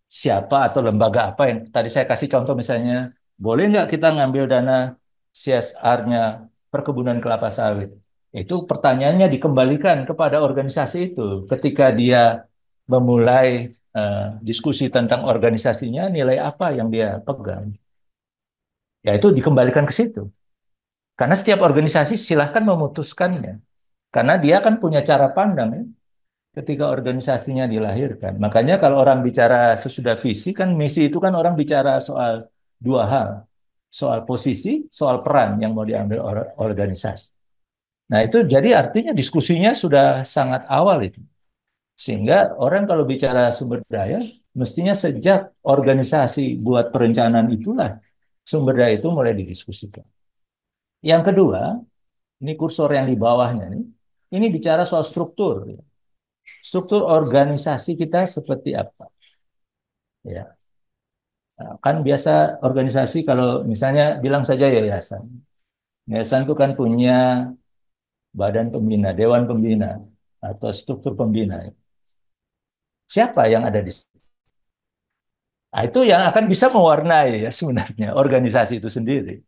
siapa atau lembaga apa yang tadi saya kasih contoh misalnya, boleh nggak kita ngambil dana CSR-nya perkebunan kelapa sawit? Itu pertanyaannya dikembalikan kepada organisasi itu. Ketika dia memulai eh, diskusi tentang organisasinya, nilai apa yang dia pegang? Ya itu dikembalikan ke situ. Karena setiap organisasi silahkan memutuskannya. Karena dia kan punya cara pandang ya, ketika organisasinya dilahirkan. Makanya kalau orang bicara sesudah visi kan misi itu kan orang bicara soal dua hal. Soal posisi, soal peran yang mau diambil organisasi. Nah itu jadi artinya diskusinya sudah sangat awal itu. Sehingga orang kalau bicara sumber daya, mestinya sejak organisasi buat perencanaan itulah sumber daya itu mulai didiskusikan. Yang kedua, ini kursor yang di bawahnya nih, ini bicara soal struktur. Struktur organisasi kita seperti apa? Ya, kan biasa organisasi kalau misalnya bilang saja yayasan. Yayasan itu kan punya badan pembina, dewan pembina, atau struktur pembina. Siapa yang ada di situ? Nah, itu yang akan bisa mewarnai ya sebenarnya organisasi itu sendiri.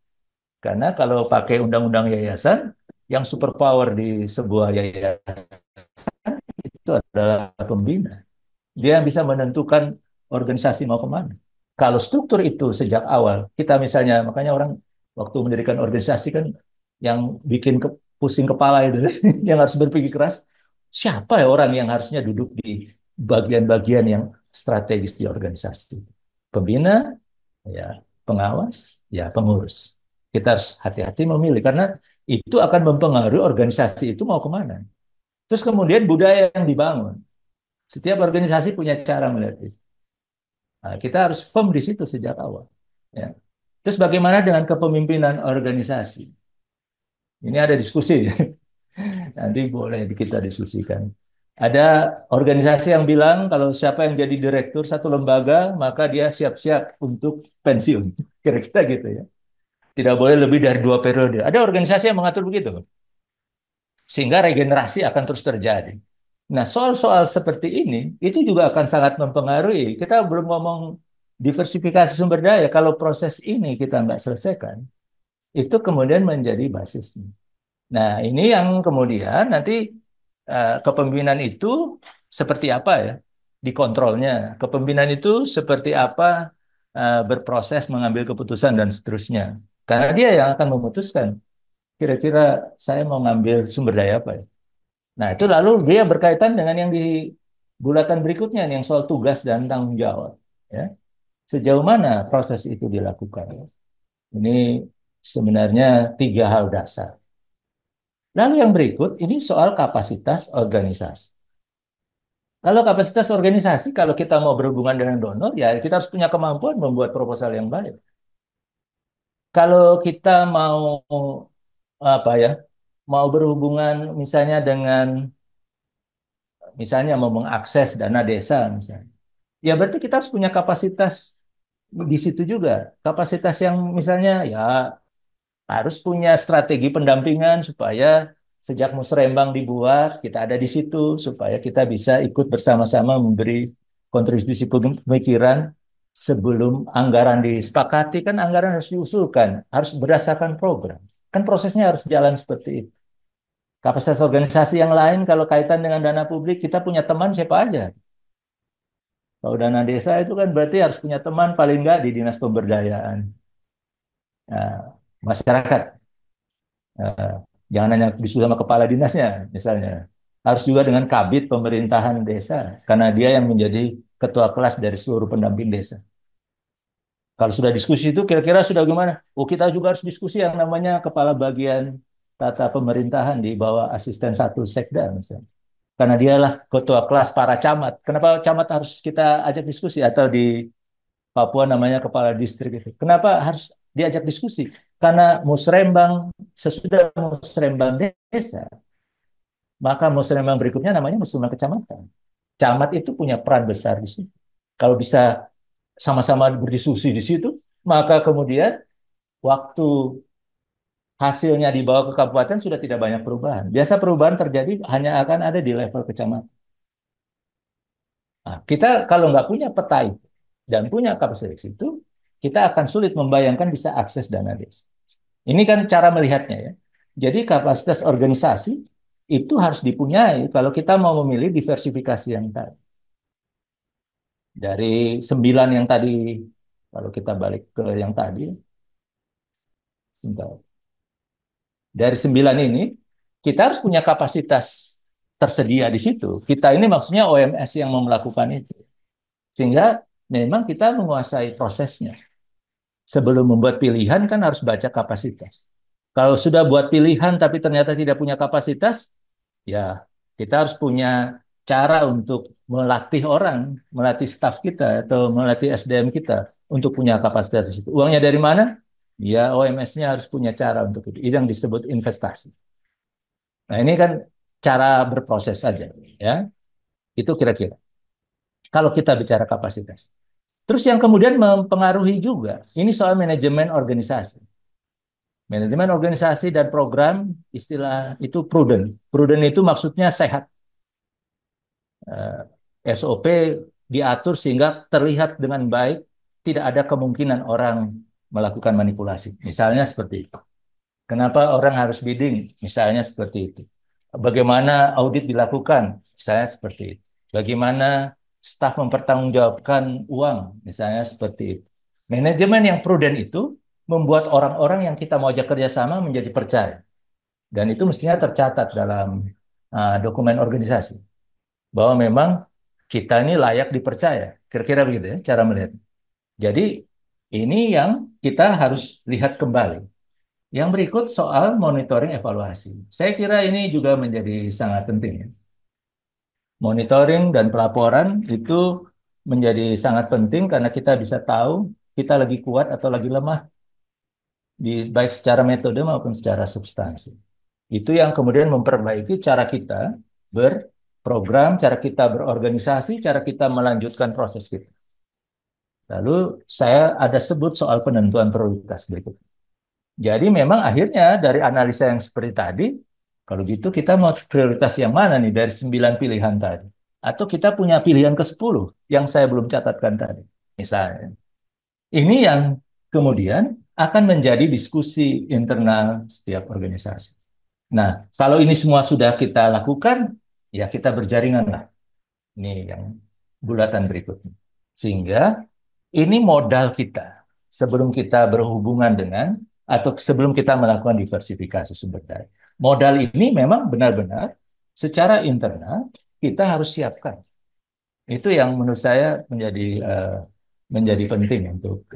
Karena kalau pakai undang-undang yayasan, yang superpower di sebuah yayasan itu adalah pembina. Dia yang bisa menentukan organisasi mau kemana. Kalau struktur itu sejak awal, kita misalnya, makanya orang waktu mendirikan organisasi kan yang bikin pusing kepala itu, yang harus berpikir keras, siapa ya orang yang harusnya duduk di bagian-bagian yang strategis di organisasi? Pembina, ya pengawas, ya pengurus. Kita harus hati-hati memilih, karena itu akan mempengaruhi organisasi itu mau kemana. Terus kemudian budaya yang dibangun. Setiap organisasi punya cara melihat itu. Nah, kita harus firm di situ sejak awal. Ya. Terus bagaimana dengan kepemimpinan organisasi? Ini ada diskusi, nanti boleh kita diskusikan. Ada organisasi yang bilang kalau siapa yang jadi direktur satu lembaga, maka dia siap-siap untuk pensiun. Kira-kira gitu ya. Tidak boleh lebih dari 2 periode. Ada organisasi yang mengatur begitu, sehingga regenerasi akan terus terjadi. Nah, soal-soal seperti ini itu juga akan sangat mempengaruhi. Kita belum ngomong diversifikasi sumber daya. Kalau proses ini kita nggak selesaikan, itu kemudian menjadi basisnya. Nah, ini yang kemudian nanti kepemimpinan itu seperti apa ya dikontrolnya. Kepemimpinan itu seperti apa berproses mengambil keputusan dan seterusnya. Karena dia yang akan memutuskan kira-kira saya mau ngambil sumber daya apa ya. Nah, itu lalu dia berkaitan dengan yang di bulatan berikutnya, yang soal tugas dan tanggung jawab. Ya. Sejauh mana proses itu dilakukan? Ini sebenarnya 3 hal dasar. Lalu yang berikut, ini soal kapasitas organisasi. Kalau kapasitas organisasi, kalau kita mau berhubungan dengan donor, ya kita harus punya kemampuan membuat proposal yang baik. Kalau kita mau apa ya, mau berhubungan misalnya dengan misalnya mau mengakses dana desa misalnya. Ya berarti kita harus punya kapasitas di situ juga. Kapasitas yang misalnya ya harus punya strategi pendampingan supaya sejak musrembang dibuat, kita ada di situ supaya kita bisa ikut bersama-sama memberi kontribusi pemikiran sebelum anggaran disepakati. Kan anggaran harus diusulkan, harus berdasarkan program. Kan prosesnya harus jalan seperti itu. Kapasitas organisasi yang lain kalau kaitan dengan dana publik, kita punya teman siapa aja. Kalau dana desa itu kan berarti harus punya teman paling nggak di dinas pemberdayaan. Nah, masyarakat. Eh, jangan hanya disuruh sama kepala dinasnya, misalnya. Harus juga dengan kabit pemerintahan desa, karena dia yang menjadi ketua kelas dari seluruh pendamping desa. Kalau sudah diskusi itu, kira-kira sudah gimana? Oh, kita juga harus diskusi yang namanya kepala bagian tata pemerintahan di bawah asisten satu sekda, misalnya. Karena dialah ketua kelas para camat. Kenapa camat harus kita ajak diskusi? Atau di Papua namanya kepala distrik itu. Kenapa harus diajak diskusi? Karena musrembang, sesudah musrembang desa, maka musrembang berikutnya namanya musrembang kecamatan. Camat itu punya peran besar di situ. Kalau bisa sama-sama berdiskusi di situ, maka kemudian waktu hasilnya dibawa ke kabupaten sudah tidak banyak perubahan. Biasa perubahan terjadi hanya akan ada di level kecamatan. Nah, kita kalau nggak punya peta itu dan punya kapasitas itu, kita akan sulit membayangkan bisa akses dana desa. Ini kan cara melihatnya ya. Jadi kapasitas organisasi itu harus dipunyai kalau kita mau memilih diversifikasi yang tadi. Dari 9 yang tadi, kalau kita balik ke yang tadi, sebentar. Dari 9 ini, kita harus punya kapasitas tersedia di situ. Kita ini maksudnya OMS yang mau melakukan itu. Sehingga memang kita menguasai prosesnya. Sebelum membuat pilihan kan harus baca kapasitas. Kalau sudah buat pilihan tapi ternyata tidak punya kapasitas, ya kita harus punya cara untuk melatih orang, melatih staf kita atau melatih SDM kita untuk punya kapasitas itu. Uangnya dari mana? Ya OMS-nya harus punya cara untuk itu. Itu yang disebut investasi. Nah ini kan cara berproses saja, ya. Itu kira-kira. Kalau kita bicara kapasitas. Terus yang kemudian mempengaruhi juga, ini soal manajemen organisasi. Manajemen organisasi dan program istilah itu prudent. Prudent itu maksudnya sehat. SOP diatur sehingga terlihat dengan baik, tidak ada kemungkinan orang melakukan manipulasi. Misalnya seperti itu. Kenapa orang harus bidding? Misalnya seperti itu. Bagaimana audit dilakukan? Misalnya seperti itu. Bagaimana staf mempertanggungjawabkan uang? Misalnya seperti itu. Manajemen yang prudent itu membuat orang-orang yang kita mau ajak kerjasama menjadi percaya. Dan itu mestinya tercatat dalam dokumen organisasi. Bahwa memang kita ini layak dipercaya. Kira-kira begitu ya cara melihat. Jadi ini yang kita harus lihat kembali. Yang berikut soal monitoring evaluasi. Saya kira ini juga menjadi sangat penting, ya. Monitoring dan pelaporan itu menjadi sangat penting karena kita bisa tahu kita lagi kuat atau lagi lemah baik secara metode maupun secara substansi. Itu yang kemudian memperbaiki cara kita berprogram, cara kita berorganisasi, cara kita melanjutkan proses kita. Lalu saya ada sebut soal penentuan prioritas berikut. Jadi memang akhirnya dari analisa yang seperti tadi, kalau gitu kita mau prioritas yang mana nih dari 9 pilihan tadi? Atau kita punya pilihan ke-10 yang saya belum catatkan tadi. Misalnya. Ini yang kemudian akan menjadi diskusi internal setiap organisasi. Nah, kalau ini semua sudah kita lakukan, ya kita berjaringan lah. Ini yang bulatan berikutnya. Sehingga ini modal kita sebelum kita berhubungan dengan atau sebelum kita melakukan diversifikasi sumber daya. Modal ini memang benar-benar secara internal kita harus siapkan. Itu yang menurut saya menjadi penting untuk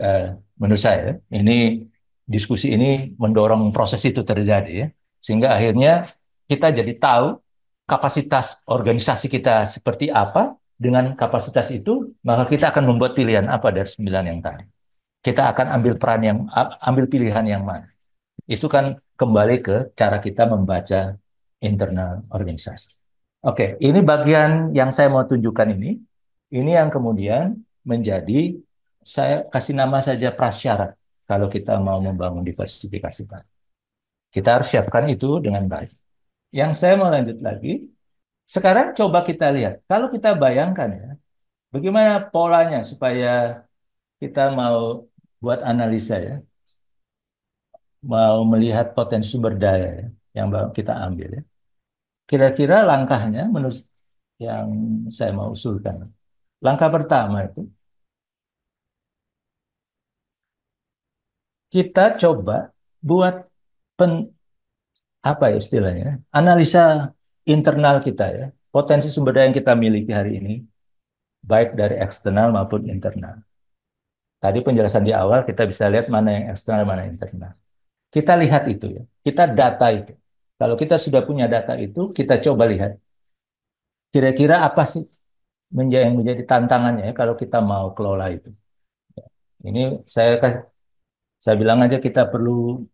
menurut saya. Ini diskusi ini mendorong proses itu terjadi ya. Sehingga akhirnya kita jadi tahu kapasitas organisasi kita seperti apa. Dengan kapasitas itu, maka kita akan membuat pilihan apa dari 9 yang tadi. Kita akan ambil peran yang ambil pilihan yang mana. Itu kan kembali ke cara kita membaca internal organisasi. Oke, ini bagian yang saya mau tunjukkan ini. Ini yang kemudian menjadi saya kasih nama saja prasyarat kalau kita mau membangun diversifikasi Pak. Kita harus siapkan itu dengan baik. Yang saya mau lanjut lagi, sekarang coba kita lihat. Kalau kita bayangkan ya, bagaimana polanya supaya kita mau buat analisa ya, mau melihat potensi sumber daya ya, yang kita ambil ya. Kira-kira langkahnya menurut yang saya mau usulkan. Langkah pertama itu kita coba buat pen, apa ya istilahnya? Analisa internal kita ya. Potensi sumber daya yang kita miliki hari ini baik dari eksternal maupun internal. Tadi penjelasan di awal kita bisa lihat mana yang eksternal mana yang internal. Kita lihat itu ya. Kita data itu. Kalau kita sudah punya data itu, kita coba lihat kira-kira apa sih yang menjadi tantangannya ya kalau kita mau kelola itu. Ini saya bilang aja kita perlu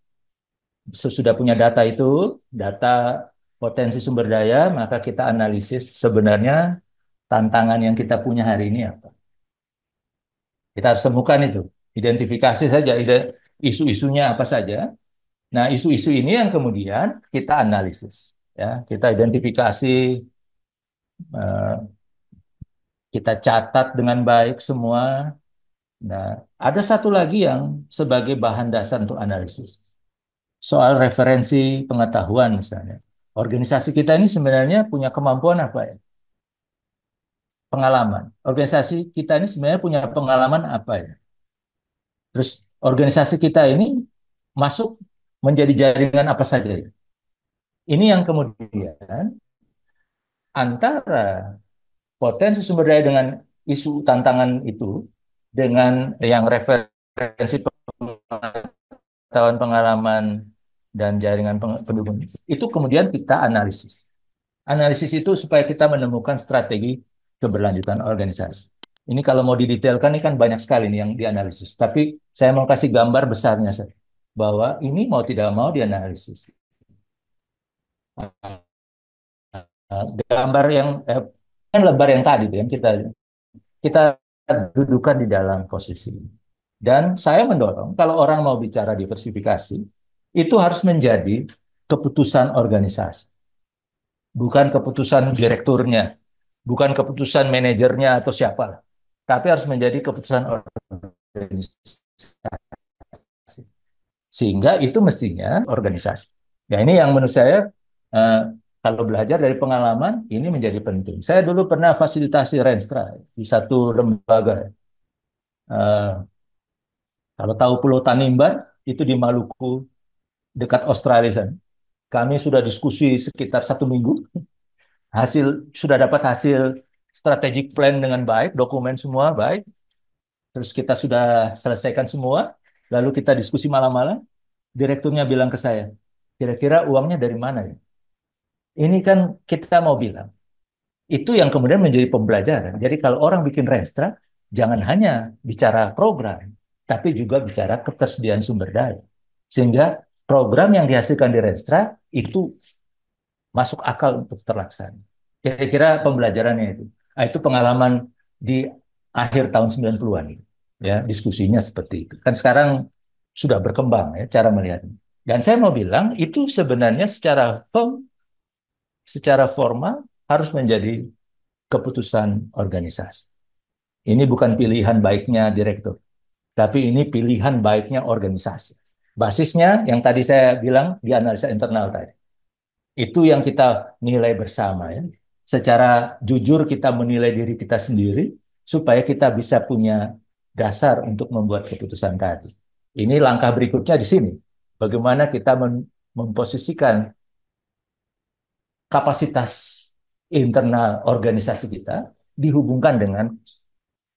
sesudah punya data itu, data potensi sumber daya, maka kita analisis sebenarnya tantangan yang kita punya hari ini apa. Kita harus temukan itu, identifikasi saja isu-isunya apa saja. Nah, isu-isu ini yang kemudian kita analisis, ya, kita identifikasi, eh, kita catat dengan baik semua. Nah, ada satu lagi yang sebagai bahan dasar untuk analisis. Soal referensi pengetahuan misalnya. Organisasi kita ini sebenarnya punya kemampuan apa ya? Pengalaman. Organisasi kita ini sebenarnya punya pengalaman apa ya? Terus organisasi kita ini masuk menjadi jaringan apa saja ya? Ini yang kemudian antara potensi sumber daya dengan isu tantangan itu dengan yang referensi pengetahuan pengalaman dan jaringan pendukung itu kemudian kita analisis. Analisis itu supaya kita menemukan strategi keberlanjutan organisasi. Ini kalau mau didetailkan ini kan banyak sekali nih yang dianalisis. Tapi saya mau kasih gambar besarnya saja bahwa ini mau tidak mau dianalisis. Gambar yang lebar yang tadi yang kita dudukan di dalam posisi. Dan saya mendorong kalau orang mau bicara diversifikasi, itu harus menjadi keputusan organisasi, bukan keputusan direkturnya, bukan keputusan manajernya atau siapa, tapi harus menjadi keputusan organisasi. Sehingga itu mestinya organisasi. Ya ini yang menurut saya eh, kalau belajar dari pengalaman ini menjadi penting. Saya dulu pernah fasilitasi Renstra di satu lembaga. Eh, Kalau tahu Pulau Tanimbar itu di Maluku dekat Australia sana. Kami sudah diskusi sekitar 1 minggu. Hasil sudah dapat hasil strategic plan dengan baik, dokumen semua baik. Terus kita sudah selesaikan semua. Lalu kita diskusi malam-malam. Direkturnya bilang ke saya, kira-kira uangnya dari mana ya? Ini kan kita mau bilang, itu yang kemudian menjadi pembelajaran. Jadi kalau orang bikin Renstra, jangan hanya bicara program, tapi juga bicara ketersediaan sumber daya. Sehingga program yang dihasilkan di Renstra itu masuk akal untuk terlaksana. Kira-kira pembelajarannya itu. Nah, itu pengalaman di akhir tahun 90-an itu. Ya, diskusinya seperti itu. Kan sekarang sudah berkembang ya cara melihatnya. Dan saya mau bilang itu sebenarnya secara formal harus menjadi keputusan organisasi. Ini bukan pilihan baiknya direktur, tapi ini pilihan baiknya organisasi. Basisnya yang tadi saya bilang di analisa internal tadi. Itu yang kita nilai bersama ya. Secara jujur kita menilai diri kita sendiri supaya kita bisa punya dasar untuk membuat keputusan tadi. Ini langkah berikutnya di sini. Bagaimana kita memposisikan kapasitas internal organisasi kita dihubungkan dengan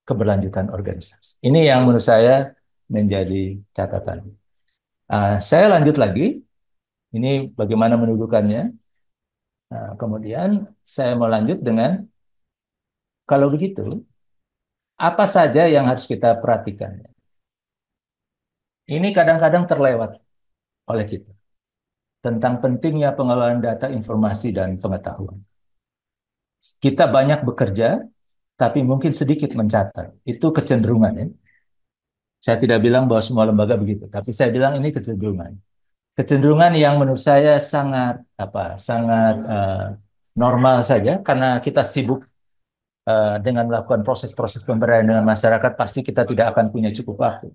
keberlanjutan organisasi. Ini yang menurut saya menjadi catatan. Saya lanjut lagi. Ini bagaimana mendudukannya. Kemudian saya mau lanjut dengan kalau begitu, apa saja yang harus kita perhatikan? Ini kadang-kadang terlewat oleh kita tentang pentingnya pengelolaan data, informasi, dan pengetahuan. Kita banyak bekerja, tapi mungkin sedikit mencatat. Itu kecenderungan ya. Saya tidak bilang bahwa semua lembaga begitu, tapi saya bilang ini kecenderungan. Kecenderungan yang menurut saya sangat normal saja karena kita sibuk dengan melakukan proses-proses pemberdayaan dengan masyarakat, pasti kita tidak akan punya cukup waktu.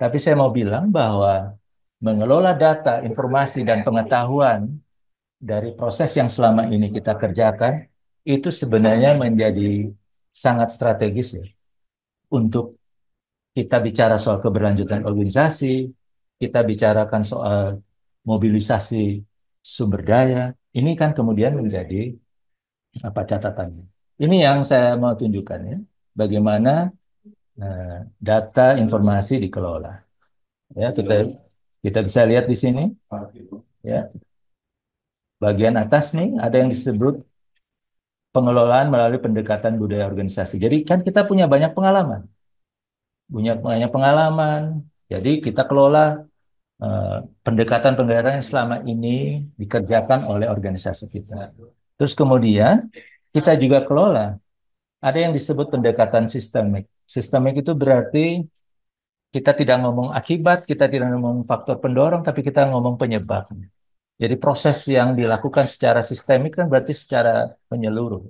Tapi saya mau bilang bahwa mengelola data, informasi, dan pengetahuan dari proses yang selama ini kita kerjakan, itu sebenarnya menjadi sangat strategis ya, untuk kita bicara soal keberlanjutan organisasi, kita bicarakan soal mobilisasi sumber daya, ini kan kemudian menjadi apa catatannya. Ini yang saya mau tunjukkan ya, bagaimana eh, data informasi dikelola. Ya, kita bisa lihat di sini, ya, bagian atas nih ada yang disebut pengelolaan melalui pendekatan budaya organisasi. Jadi kan kita punya banyak pengalaman. Jadi kita kelola eh, pendekatan-pendekatan yang selama ini dikerjakan oleh organisasi kita. Terus kemudian kita juga kelola. Ada yang disebut pendekatan sistemik. Sistemik itu berarti kita tidak ngomong akibat, kita tidak ngomong faktor pendorong, tapi kita ngomong penyebab. Jadi proses yang dilakukan secara sistemik kan berarti secara menyeluruh.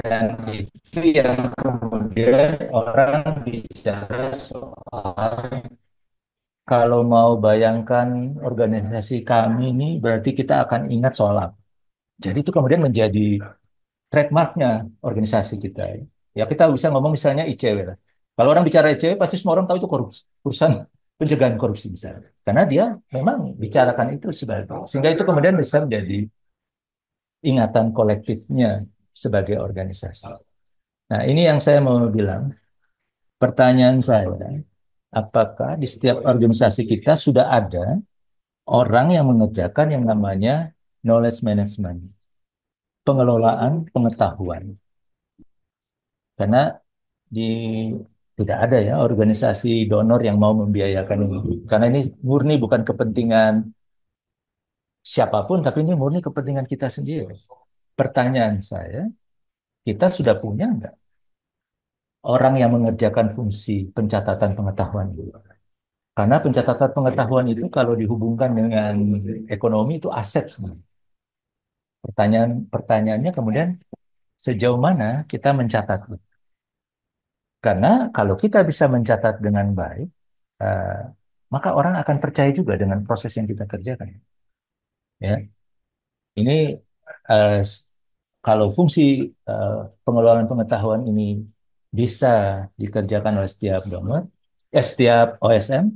Dan itu yang kemudian orang bicara soal kalau mau bayangkan organisasi kami ini berarti kita akan ingat soal apa. Jadi itu kemudian menjadi trademarknya organisasi kita. Ya kita bisa ngomong misalnya ICW lah. Kalau orang bicara ICW pasti semua orang tahu itu korupsi, urusan pencegahan korupsi misalnya. Karena dia memang bicarakan itu sebagai sehingga itu kemudian bisa menjadi ingatan kolektifnya sebagai organisasi. Nah, ini yang saya mau bilang. Pertanyaan saya, apakah di setiap organisasi kita sudah ada orang yang mengerjakan yang namanya knowledge management, pengelolaan pengetahuan? Karena di tidak ada ya organisasi donor yang mau membiayakan ini. Karena ini murni bukan kepentingan siapapun, tapi ini murni kepentingan kita sendiri. Pertanyaan saya, kita sudah punya nggak orang yang mengerjakan fungsi pencatatan pengetahuan dulu? Karena pencatatan pengetahuan itu kalau dihubungkan dengan ekonomi itu aset sebenarnya. Pertanyaannya kemudian sejauh mana kita mencatat. Karena kalau kita bisa mencatat dengan baik, eh, maka orang akan percaya juga dengan proses yang kita kerjakan. Ya, ini eh, s- kalau fungsi eh, pengelolaan pengetahuan ini bisa dikerjakan oleh setiap donor, setiap OSM,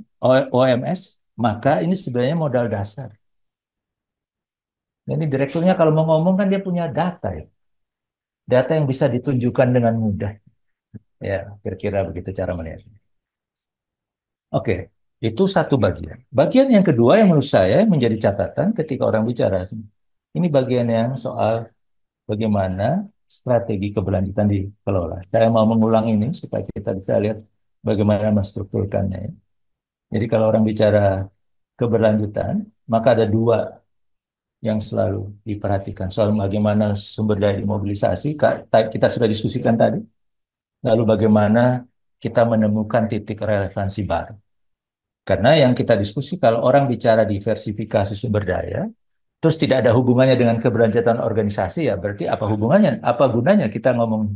OMS, maka ini sebenarnya modal dasar. Ini direkturnya kalau mau ngomong kan dia punya data ya, data yang bisa ditunjukkan dengan mudah. Ya, kira-kira begitu cara melihatnya. Oke, itu satu bagian. Bagian yang kedua yang menurut saya menjadi catatan ketika orang bicara. Ini bagian yang soal bagaimana strategi keberlanjutan dikelola. Saya mau mengulang ini supaya kita bisa lihat bagaimana menstrukturkannya, ya. Jadi kalau orang bicara keberlanjutan, maka ada dua yang selalu diperhatikan. Soal bagaimana sumber daya dimobilisasi, kita sudah diskusikan tadi. Lalu bagaimana kita menemukan titik relevansi baru. Karena yang kita diskusi, kalau orang bicara diversifikasi sumber daya, terus tidak ada hubungannya dengan keberlanjutan organisasi, ya berarti apa hubungannya? Apa gunanya kita ngomong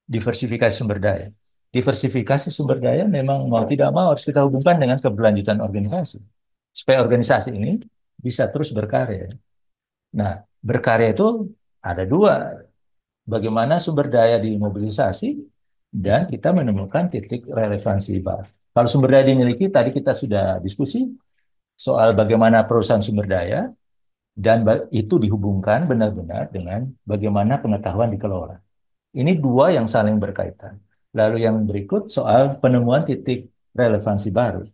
diversifikasi sumber daya? Diversifikasi sumber daya memang mau tidak mau harus kita hubungkan dengan keberlanjutan organisasi. Supaya organisasi ini bisa terus berkarya. Nah, berkarya itu ada dua. Bagaimana sumber daya dimobilisasi dan kita menemukan titik relevansi baru. Kalau sumber daya dimiliki, tadi kita sudah diskusi soal bagaimana perusahaan sumber daya dan itu dihubungkan benar-benar dengan bagaimana pengetahuan dikelola. Ini dua yang saling berkaitan. Lalu yang berikut soal penemuan titik relevansi baru.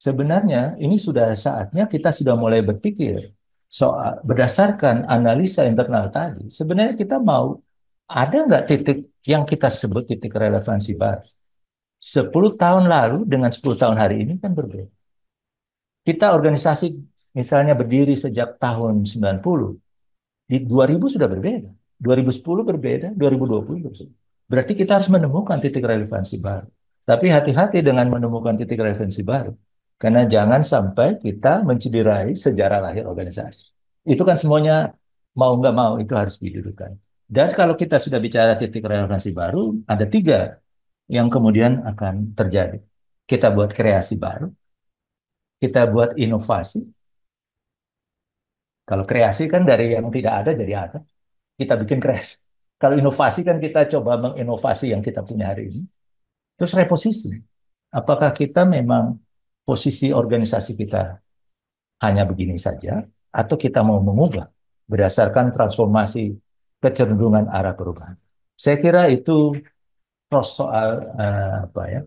Sebenarnya ini sudah saatnya kita sudah mulai berpikir soal berdasarkan analisa internal tadi. Sebenarnya kita mau ada nggak titik yang kita sebut titik relevansi baru? 10 tahun lalu dengan 10 tahun hari ini kan berbeda. Kita organisasi misalnya berdiri sejak tahun 90, di 2000 sudah berbeda. 2010 berbeda, 2020 berbeda. Berarti kita harus menemukan titik relevansi baru. Tapi hati-hati dengan menemukan titik relevansi baru. Karena jangan sampai kita mencederai sejarah lahir organisasi. Itu kan semuanya mau nggak mau itu harus didudukan. Dan kalau kita sudah bicara titik relevansi baru, ada tiga yang kemudian akan terjadi. Kita buat kreasi baru, kita buat inovasi. Kalau kreasi kan dari yang tidak ada jadi ada. Kita bikin kreasi. Kalau inovasi kan kita coba menginovasi yang kita punya hari ini. Terus reposisi. Apakah kita memang posisi organisasi kita hanya begini saja, atau kita mau mengubah berdasarkan transformasi kecenderungan arah perubahan. Saya kira itu soal apa ya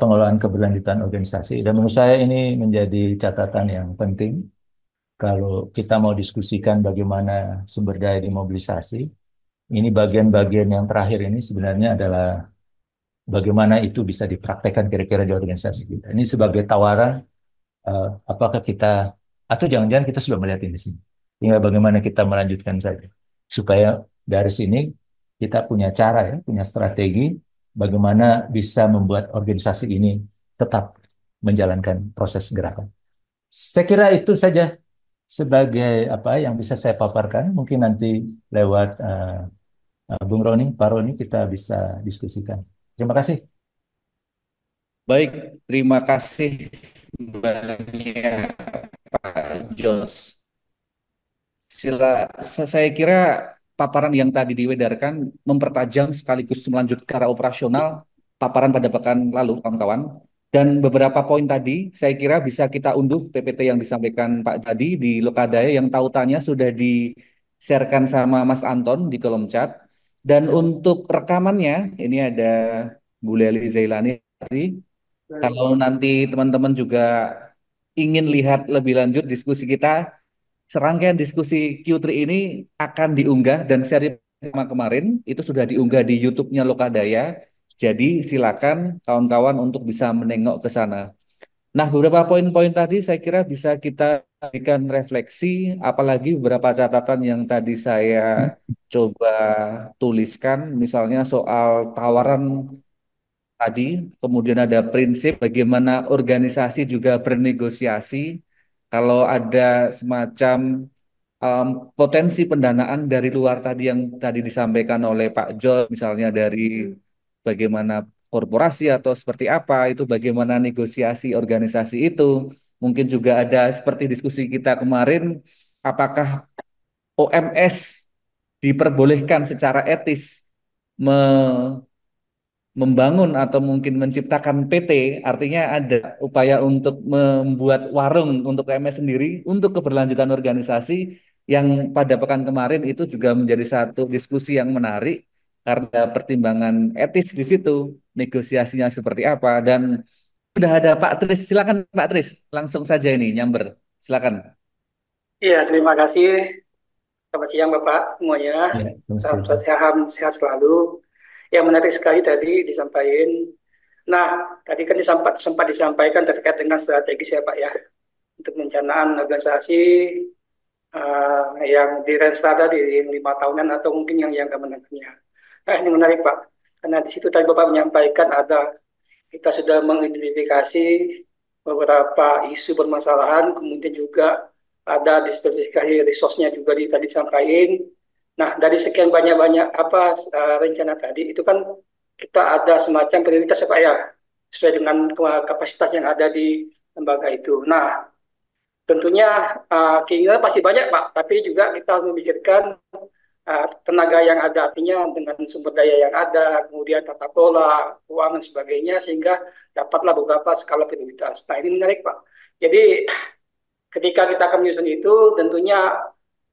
pengelolaan keberlanjutan organisasi. Dan menurut saya ini menjadi catatan yang penting kalau kita mau diskusikan bagaimana sumber daya dimobilisasi. Ini bagian-bagian yang terakhir ini sebenarnya adalah bagaimana itu bisa dipraktekkan kira-kira di organisasi kita. Ini sebagai tawaran, apakah kita, atau jangan-jangan kita sudah melihat ini di sini. Tinggal bagaimana kita melanjutkan saja. Supaya dari sini kita punya cara ya, punya strategi bagaimana bisa membuat organisasi ini tetap menjalankan proses gerakan. Saya kira itu saja sebagai apa yang bisa saya paparkan. Mungkin nanti lewat Bung Roni, Pak Roni kita bisa diskusikan. Terima kasih. Baik, terima kasih banyak Pak Jos. Saya kira paparan yang tadi diwedarkan mempertajam sekaligus melanjut ke arah operasional paparan pada pekan lalu, kawan-kawan. Dan beberapa poin tadi saya kira bisa kita unduh PPT yang disampaikan Pak tadi di Lokadaya yang tautannya sudah di-sharekan sama Mas Anton di kolom chat. Dan untuk rekamannya ini ada Bu Leli Zailani. Kalau nanti teman-teman juga ingin lihat lebih lanjut diskusi kita, serangkaian diskusi Q3 ini akan diunggah dan seri pertama kemarin itu sudah diunggah di YouTube-nya Lokadaya. Jadi silakan kawan-kawan untuk bisa menengok ke sana. Nah, beberapa poin-poin tadi saya kira bisa kita berikan refleksi, apalagi beberapa catatan yang tadi saya coba tuliskan, misalnya soal tawaran tadi, kemudian ada prinsip bagaimana organisasi juga bernegosiasi. Kalau ada semacam um, potensi pendanaan dari luar tadi yang tadi disampaikan oleh Pak Jo, misalnya dari bagaimana korporasi atau seperti apa, itu bagaimana negosiasi organisasi itu. Mungkin juga ada seperti diskusi kita kemarin, apakah OMS diperbolehkan secara etis membangun atau mungkin menciptakan PT, artinya ada upaya untuk membuat warung untuk PMS sendiri untuk keberlanjutan organisasi yang pada pekan kemarin itu juga menjadi satu diskusi yang menarik karena pertimbangan etis di situ, negosiasinya seperti apa dan sudah ada Pak Tris, silakan Pak Tris, langsung saja ini nyamber, silakan. Iya, terima kasih. Selamat siang Bapak semuanya. Ya, terima Salam kasih. sehat, sehat selalu. Yang menarik sekali tadi disampaikan. Nah, tadi kan sempat disampaikan terkait dengan strategi ya Pak ya untuk perencanaan organisasi yang di Renstra di 5 tahunan atau mungkin yang kemenangannya. Nah, ini menarik Pak. Karena di situ tadi Bapak menyampaikan ada kita sudah mengidentifikasi beberapa isu permasalahan, kemudian juga ada diversifikasi resource-nya juga tadi disampaikan. Nah, dari sekian banyak-banyak rencana tadi itu kan kita ada semacam prioritas ya Pak ya, sesuai dengan kapasitas yang ada di lembaga itu. Nah, tentunya keinginan pasti banyak Pak, tapi juga kita harus memikirkan tenaga yang ada, artinya dengan sumber daya yang ada, kemudian tata kelola, keuangan sebagainya, sehingga dapatlah beberapa skala prioritas. Nah, ini menarik Pak. Jadi ketika kita akan menyusun itu, tentunya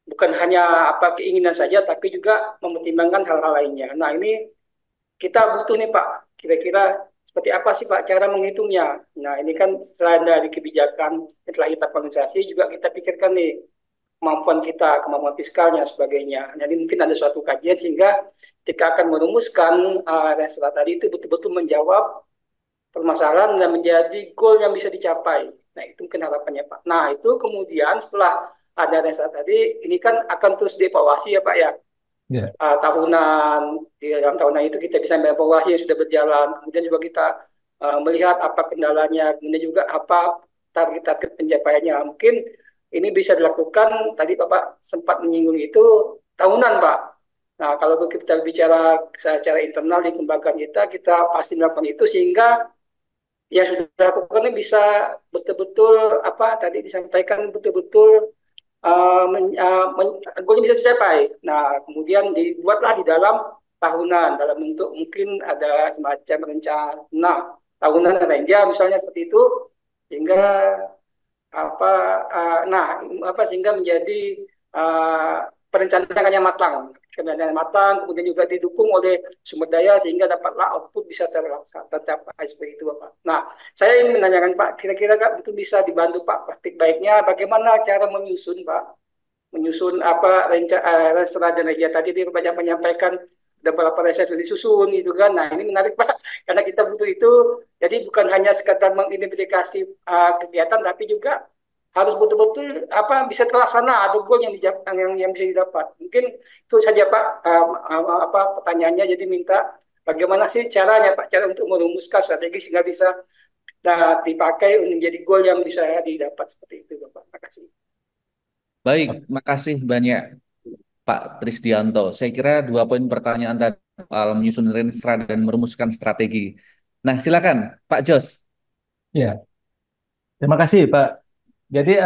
bukan hanya keinginan saja, tapi juga mempertimbangkan hal-hal lainnya. Nah, ini kita butuh nih Pak, kira-kira seperti apa sih Pak cara menghitungnya? Nah, ini kan selain dari kebijakan setelah kita organisasi, juga kita pikirkan nih kemampuan kita, kemampuan fiskalnya, sebagainya. Jadi mungkin ada suatu kajian sehingga kita akan merumuskan restoran tadi itu betul-betul menjawab permasalahan dan menjadi goal yang bisa dicapai. Nah, itu mungkin harapannya Pak. Nah, itu kemudian setelah ada restoran tadi, ini kan akan terus dievaluasi ya Pak ya. Ya, Tahunan, di dalam tahunan itu kita bisa mengevaluasi yang sudah berjalan. Kemudian juga kita melihat apa kendalanya, kemudian juga apa target-target pencapaiannya. Mungkin ini bisa dilakukan, tadi Bapak sempat menyinggung itu, tahunan Pak. Nah, kalau kita bicara secara internal di lembaga kita pasti melakukan itu sehingga yang sudah dilakukan ini bisa betul-betul apa tadi disampaikan betul-betul goalnya bisa dicapai. Nah, kemudian dibuatlah di dalam tahunan dalam bentuk mungkin ada semacam rencana tahunan ranger misalnya seperti itu sehingga apa nah apa sehingga menjadi perencanaan yang matang, kemudian matang, kemudian juga didukung oleh sumber daya sehingga dapatlah output bisa terlaksana tercapai seperti itu Pak. Nah, saya ingin menanyakan Pak, kira-kira Kak itu bisa dibantu Pak praktik baiknya bagaimana cara menyusun Pak, menyusun apa rencana dan rencana tadi dia banyak menyampaikan ada beberapa rencana sudah disusun gitu kan. Nah, ini menarik Pak karena kita butuh itu. Jadi bukan hanya sekadar mengidentifikasi kegiatan tapi juga harus betul-betul apa bisa terlaksana ada goal yang bisa didapat. Mungkin itu saja Pak pertanyaannya. Jadi minta bagaimana sih caranya Pak cara untuk merumuskan strategi sehingga bisa dipakai untuk menjadi goal yang bisa didapat seperti itu Bapak. Terima kasih. Baik, makasih banyak Pak Trisdianto. Saya kira dua poin pertanyaan tadi soal menyusun renstra dan merumuskan strategi. Nah, silakan Pak Jos. ya. Terima kasih, Pak. Jadi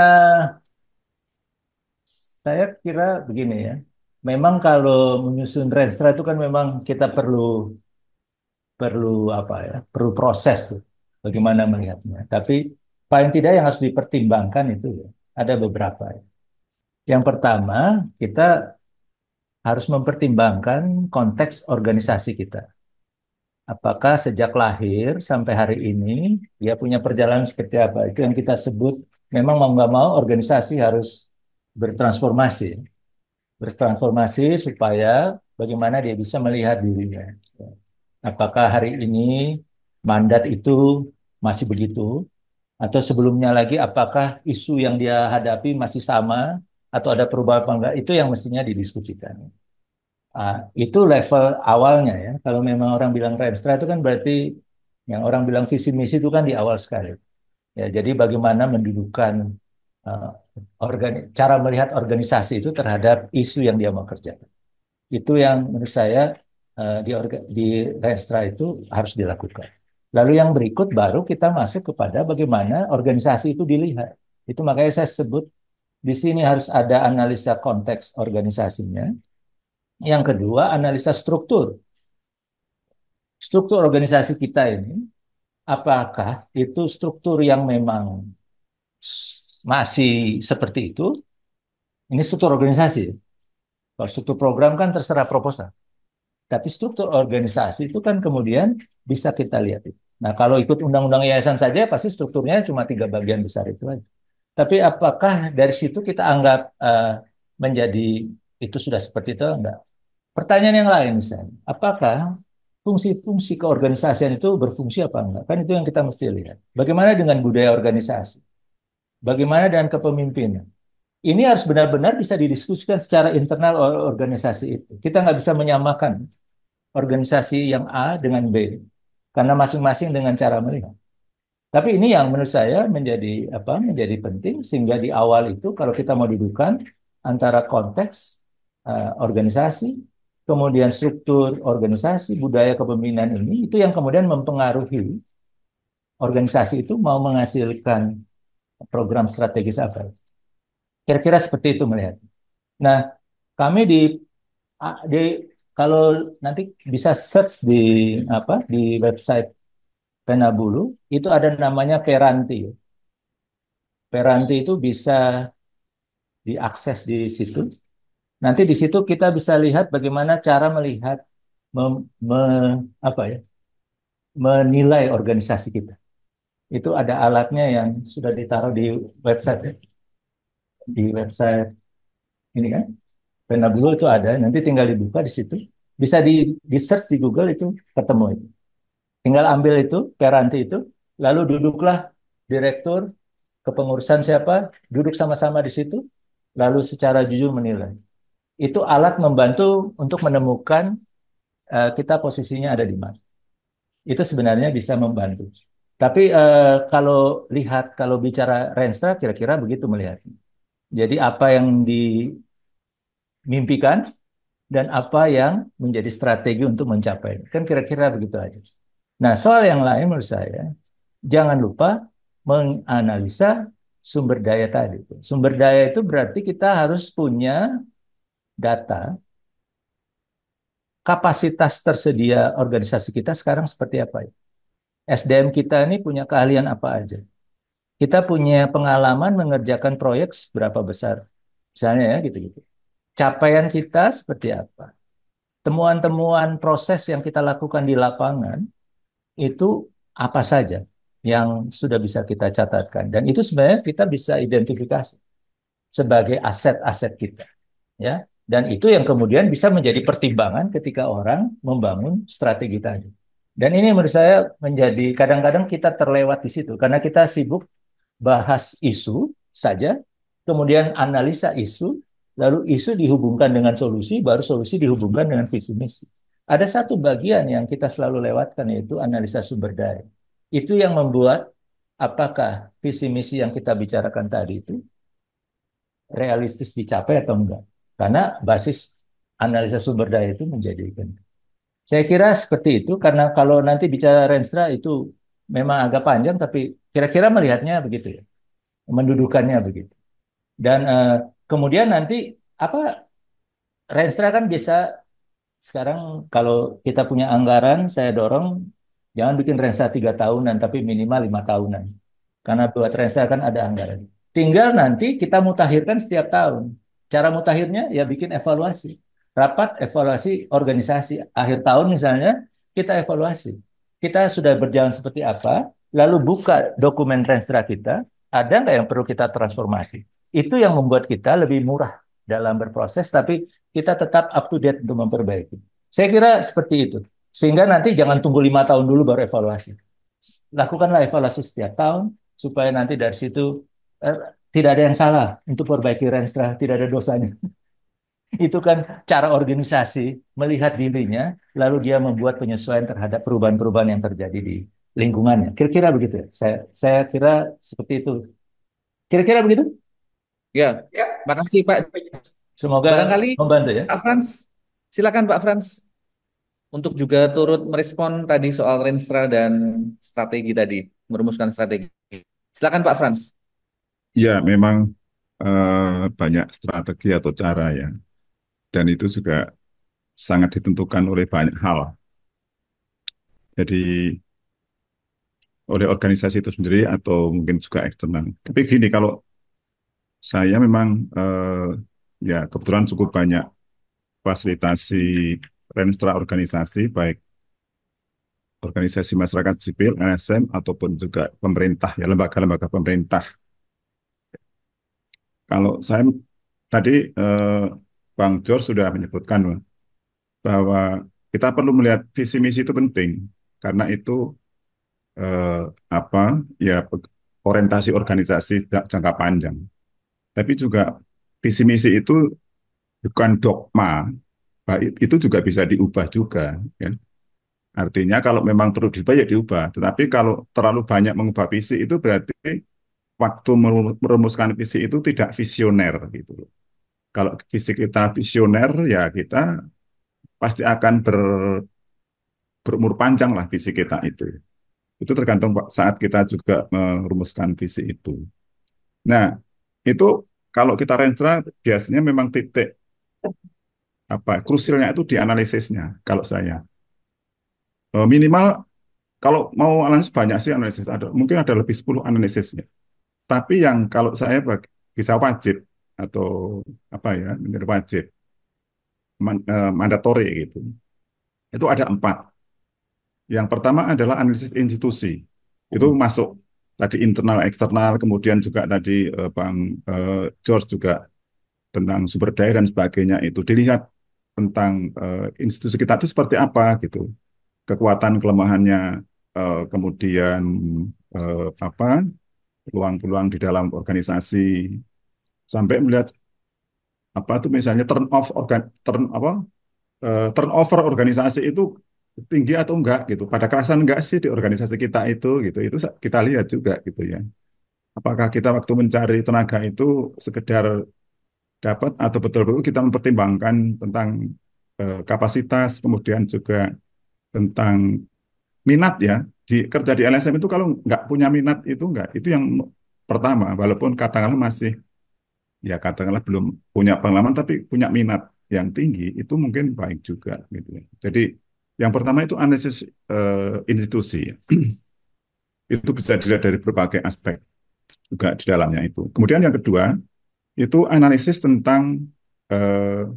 saya kira begini ya. Memang kalau menyusun renstra itu kan memang kita perlu perlu apa ya? Perlu proses tuh, bagaimana melihatnya. Tapi paling tidak yang harus dipertimbangkan itu ya, ada beberapa. Ya. Yang pertama, kita harus mempertimbangkan konteks organisasi kita. Apakah sejak lahir sampai hari ini dia punya perjalanan seperti apa? Itu yang kita sebut memang mau nggak mau organisasi harus bertransformasi. Bertransformasi supaya bagaimana dia bisa melihat dirinya. Apakah hari ini mandat itu masih begitu? Atau sebelumnya lagi apakah isu yang dia hadapi masih sama? Atau ada perubahan apa enggak? Itu yang mestinya didiskusikan. Ah, itu level awalnya ya. Kalau memang orang bilang Renstra itu kan berarti Yang orang bilang visi misi itu kan di awal sekali. Ya, jadi bagaimana mendudukan eh, cara melihat organisasi itu terhadap isu yang dia mau kerjakan. Itu yang menurut saya di Renstra itu harus dilakukan. Lalu yang berikut baru kita masuk kepada bagaimana organisasi itu dilihat. Itu makanya saya sebut di sini harus ada analisa konteks organisasinya. Yang kedua, analisa struktur. Struktur organisasi kita ini, apakah itu struktur yang memang masih seperti itu? Ini struktur organisasi. Kalau struktur program kan terserah proposal. Tapi struktur organisasi itu kan kemudian bisa kita lihat. Nah, kalau ikut undang-undang yayasan saja, pasti strukturnya cuma 3 bagian besar itu aja. Tapi apakah dari situ kita anggap menjadi itu sudah seperti itu? Enggak. Pertanyaan yang lain misalnya, apakah fungsi-fungsi keorganisasian itu berfungsi apa enggak? Kan itu yang kita mesti lihat. Bagaimana dengan budaya organisasi? Bagaimana dengan kepemimpinan? Ini harus benar-benar bisa didiskusikan secara internal organisasi itu. Kita nggak bisa menyamakan organisasi yang A dengan B, karena masing-masing dengan cara melihat. Tapi ini yang menurut saya menjadi penting sehingga di awal itu kalau kita mau dudukan antara konteks organisasi, kemudian struktur organisasi, budaya kepemimpinan ini itu yang kemudian mempengaruhi organisasi itu mau menghasilkan program strategis apa. Kira-kira seperti itu melihat. Nah, kami di kalau nanti bisa search di website Penabulu itu ada namanya Peranti. Peranti itu bisa diakses di situ. Nanti di situ kita bisa lihat bagaimana cara melihat mem- me- apa ya menilai organisasi kita. Itu ada alatnya yang sudah ditaruh website ya. Di website ini kan Penabulu itu ada. Nanti tinggal dibuka di situ. Bisa di search di Google itu ketemu itu. Tinggal ambil itu Peranti itu, lalu duduklah direktur kepengurusan siapa, duduk sama-sama di situ, lalu secara jujur menilai. Itu alat membantu untuk menemukan kita posisinya ada di mana. Itu sebenarnya bisa membantu. Tapi kalau bicara Renstra, kira-kira begitu melihat. Jadi apa yang dimimpikan dan apa yang menjadi strategi untuk mencapai. Kan kira-kira begitu aja. Nah, soal yang lain menurut saya, jangan lupa menganalisa sumber daya tadi. Sumber daya itu berarti kita harus punya data kapasitas tersedia organisasi kita sekarang seperti apa ya. SDM kita ini punya keahlian apa aja. Kita punya pengalaman mengerjakan proyek berapa besar. Misalnya ya gitu-gitu. Capaian kita seperti apa. Temuan-temuan proses yang kita lakukan di lapangan itu apa saja yang sudah bisa kita catatkan. Dan itu sebenarnya kita bisa identifikasi sebagai aset-aset kita. Ya. Dan itu yang kemudian bisa menjadi pertimbangan ketika orang membangun strategi tadi. Dan ini menurut saya menjadi kadang-kadang kita terlewat di situ karena kita sibuk bahas isu saja, kemudian analisa isu, lalu isu dihubungkan dengan solusi, baru solusi dihubungkan dengan visi misi. Ada satu bagian yang kita selalu lewatkan yaitu analisa sumber daya. Itu yang membuat apakah visi misi yang kita bicarakan tadi itu realistis dicapai atau enggak. Karena basis analisa sumber daya itu menjadi penting. Saya kira seperti itu, karena kalau nanti bicara Renstra itu memang agak panjang, tapi kira-kira melihatnya begitu ya, mendudukannya begitu. Dan kemudian nanti apa Renstra kan bisa sekarang kalau kita punya anggaran, saya dorong jangan bikin Renstra 3 tahunan, tapi minimal 5 tahunan. Karena buat Renstra kan ada anggaran. Tinggal nanti kita mutakhirkan setiap tahun. Cara mutakhirnya ya bikin evaluasi. Rapat evaluasi organisasi. Akhir tahun misalnya kita evaluasi. Kita sudah berjalan seperti apa, lalu buka dokumen Renstra kita, ada nggak yang perlu kita transformasi. Itu yang membuat kita lebih murah dalam berproses, tapi kita tetap up to date untuk memperbaiki. Saya kira seperti itu. Sehingga nanti jangan tunggu 5 tahun dulu baru evaluasi. Lakukanlah evaluasi setiap tahun, supaya nanti dari situ eh, tidak ada yang salah untuk perbaiki Renstra, tidak ada dosanya. Itu kan cara organisasi melihat dirinya, lalu dia membuat penyesuaian terhadap perubahan-perubahan yang terjadi di lingkungannya. Kira-kira begitu ya. Saya kira seperti itu. Kira-kira begitu. Ya, Ya, makasih Pak. Semoga Barangkali membantu ya. Pak Frans, silakan Pak Frans untuk juga turut merespon tadi soal Renstra dan strategi tadi, merumuskan strategi. Silakan Pak Frans. Ya, memang banyak strategi atau cara ya, dan itu juga sangat ditentukan oleh banyak hal. Jadi oleh organisasi itu sendiri atau mungkin juga eksternal. Tapi gini, kalau saya memang ya kebetulan cukup banyak fasilitasi renstra organisasi, baik organisasi masyarakat sipil, LSM, ataupun juga pemerintah, ya lembaga-lembaga pemerintah. Kalau saya tadi Bang Jor sudah menyebutkan bahwa kita perlu melihat visi misi itu penting karena itu eh, apa ya orientasi organisasi jangka panjang. Tapi juga visi misi itu bukan dogma, itu juga bisa diubah juga, ya. Artinya kalau memang perlu diubah ya diubah. Tetapi kalau terlalu banyak mengubah visi itu berarti waktu merumuskan visi itu tidak visioner gitu loh. Kalau visi kita visioner ya kita pasti akan berumur panjang lah visi kita itu. Itu tergantung saat kita juga merumuskan visi itu. Nah, itu kalau kita renstra biasanya memang titik apa krusialnya itu di analisisnya kalau saya. Minimal kalau mau analisis banyak sih analisis ada mungkin ada lebih 10 analisisnya. Tapi yang kalau saya bisa wajib atau apa ya menjadi wajib mandatori gitu. Itu ada 4. Yang pertama adalah analisis institusi. Itu masuk tadi internal, eksternal, kemudian juga tadi Bang George juga tentang sumber daya dan sebagainya itu dilihat tentang institusi kita itu seperti apa gitu, kekuatan kelemahannya, kemudian apa peluang-peluang di dalam organisasi sampai melihat apa tuh misalnya turnover organisasi itu tinggi atau enggak gitu. Pada kerasan enggak sih di organisasi kita itu gitu. Itu kita lihat juga gitu ya. Apakah kita waktu mencari tenaga itu sekedar dapat atau betul-betul kita mempertimbangkan tentang kapasitas, kemudian juga tentang minat ya. Kerja di LSM itu kalau nggak punya minat itu enggak. Itu yang pertama, walaupun katakanlah masih ya katakanlah belum punya pengalaman tapi punya minat yang tinggi itu mungkin baik juga gitu ya. Jadi yang pertama itu analisis institusi ya. Itu bisa dilihat dari berbagai aspek juga di dalamnya itu. Kemudian yang kedua itu analisis tentang eh,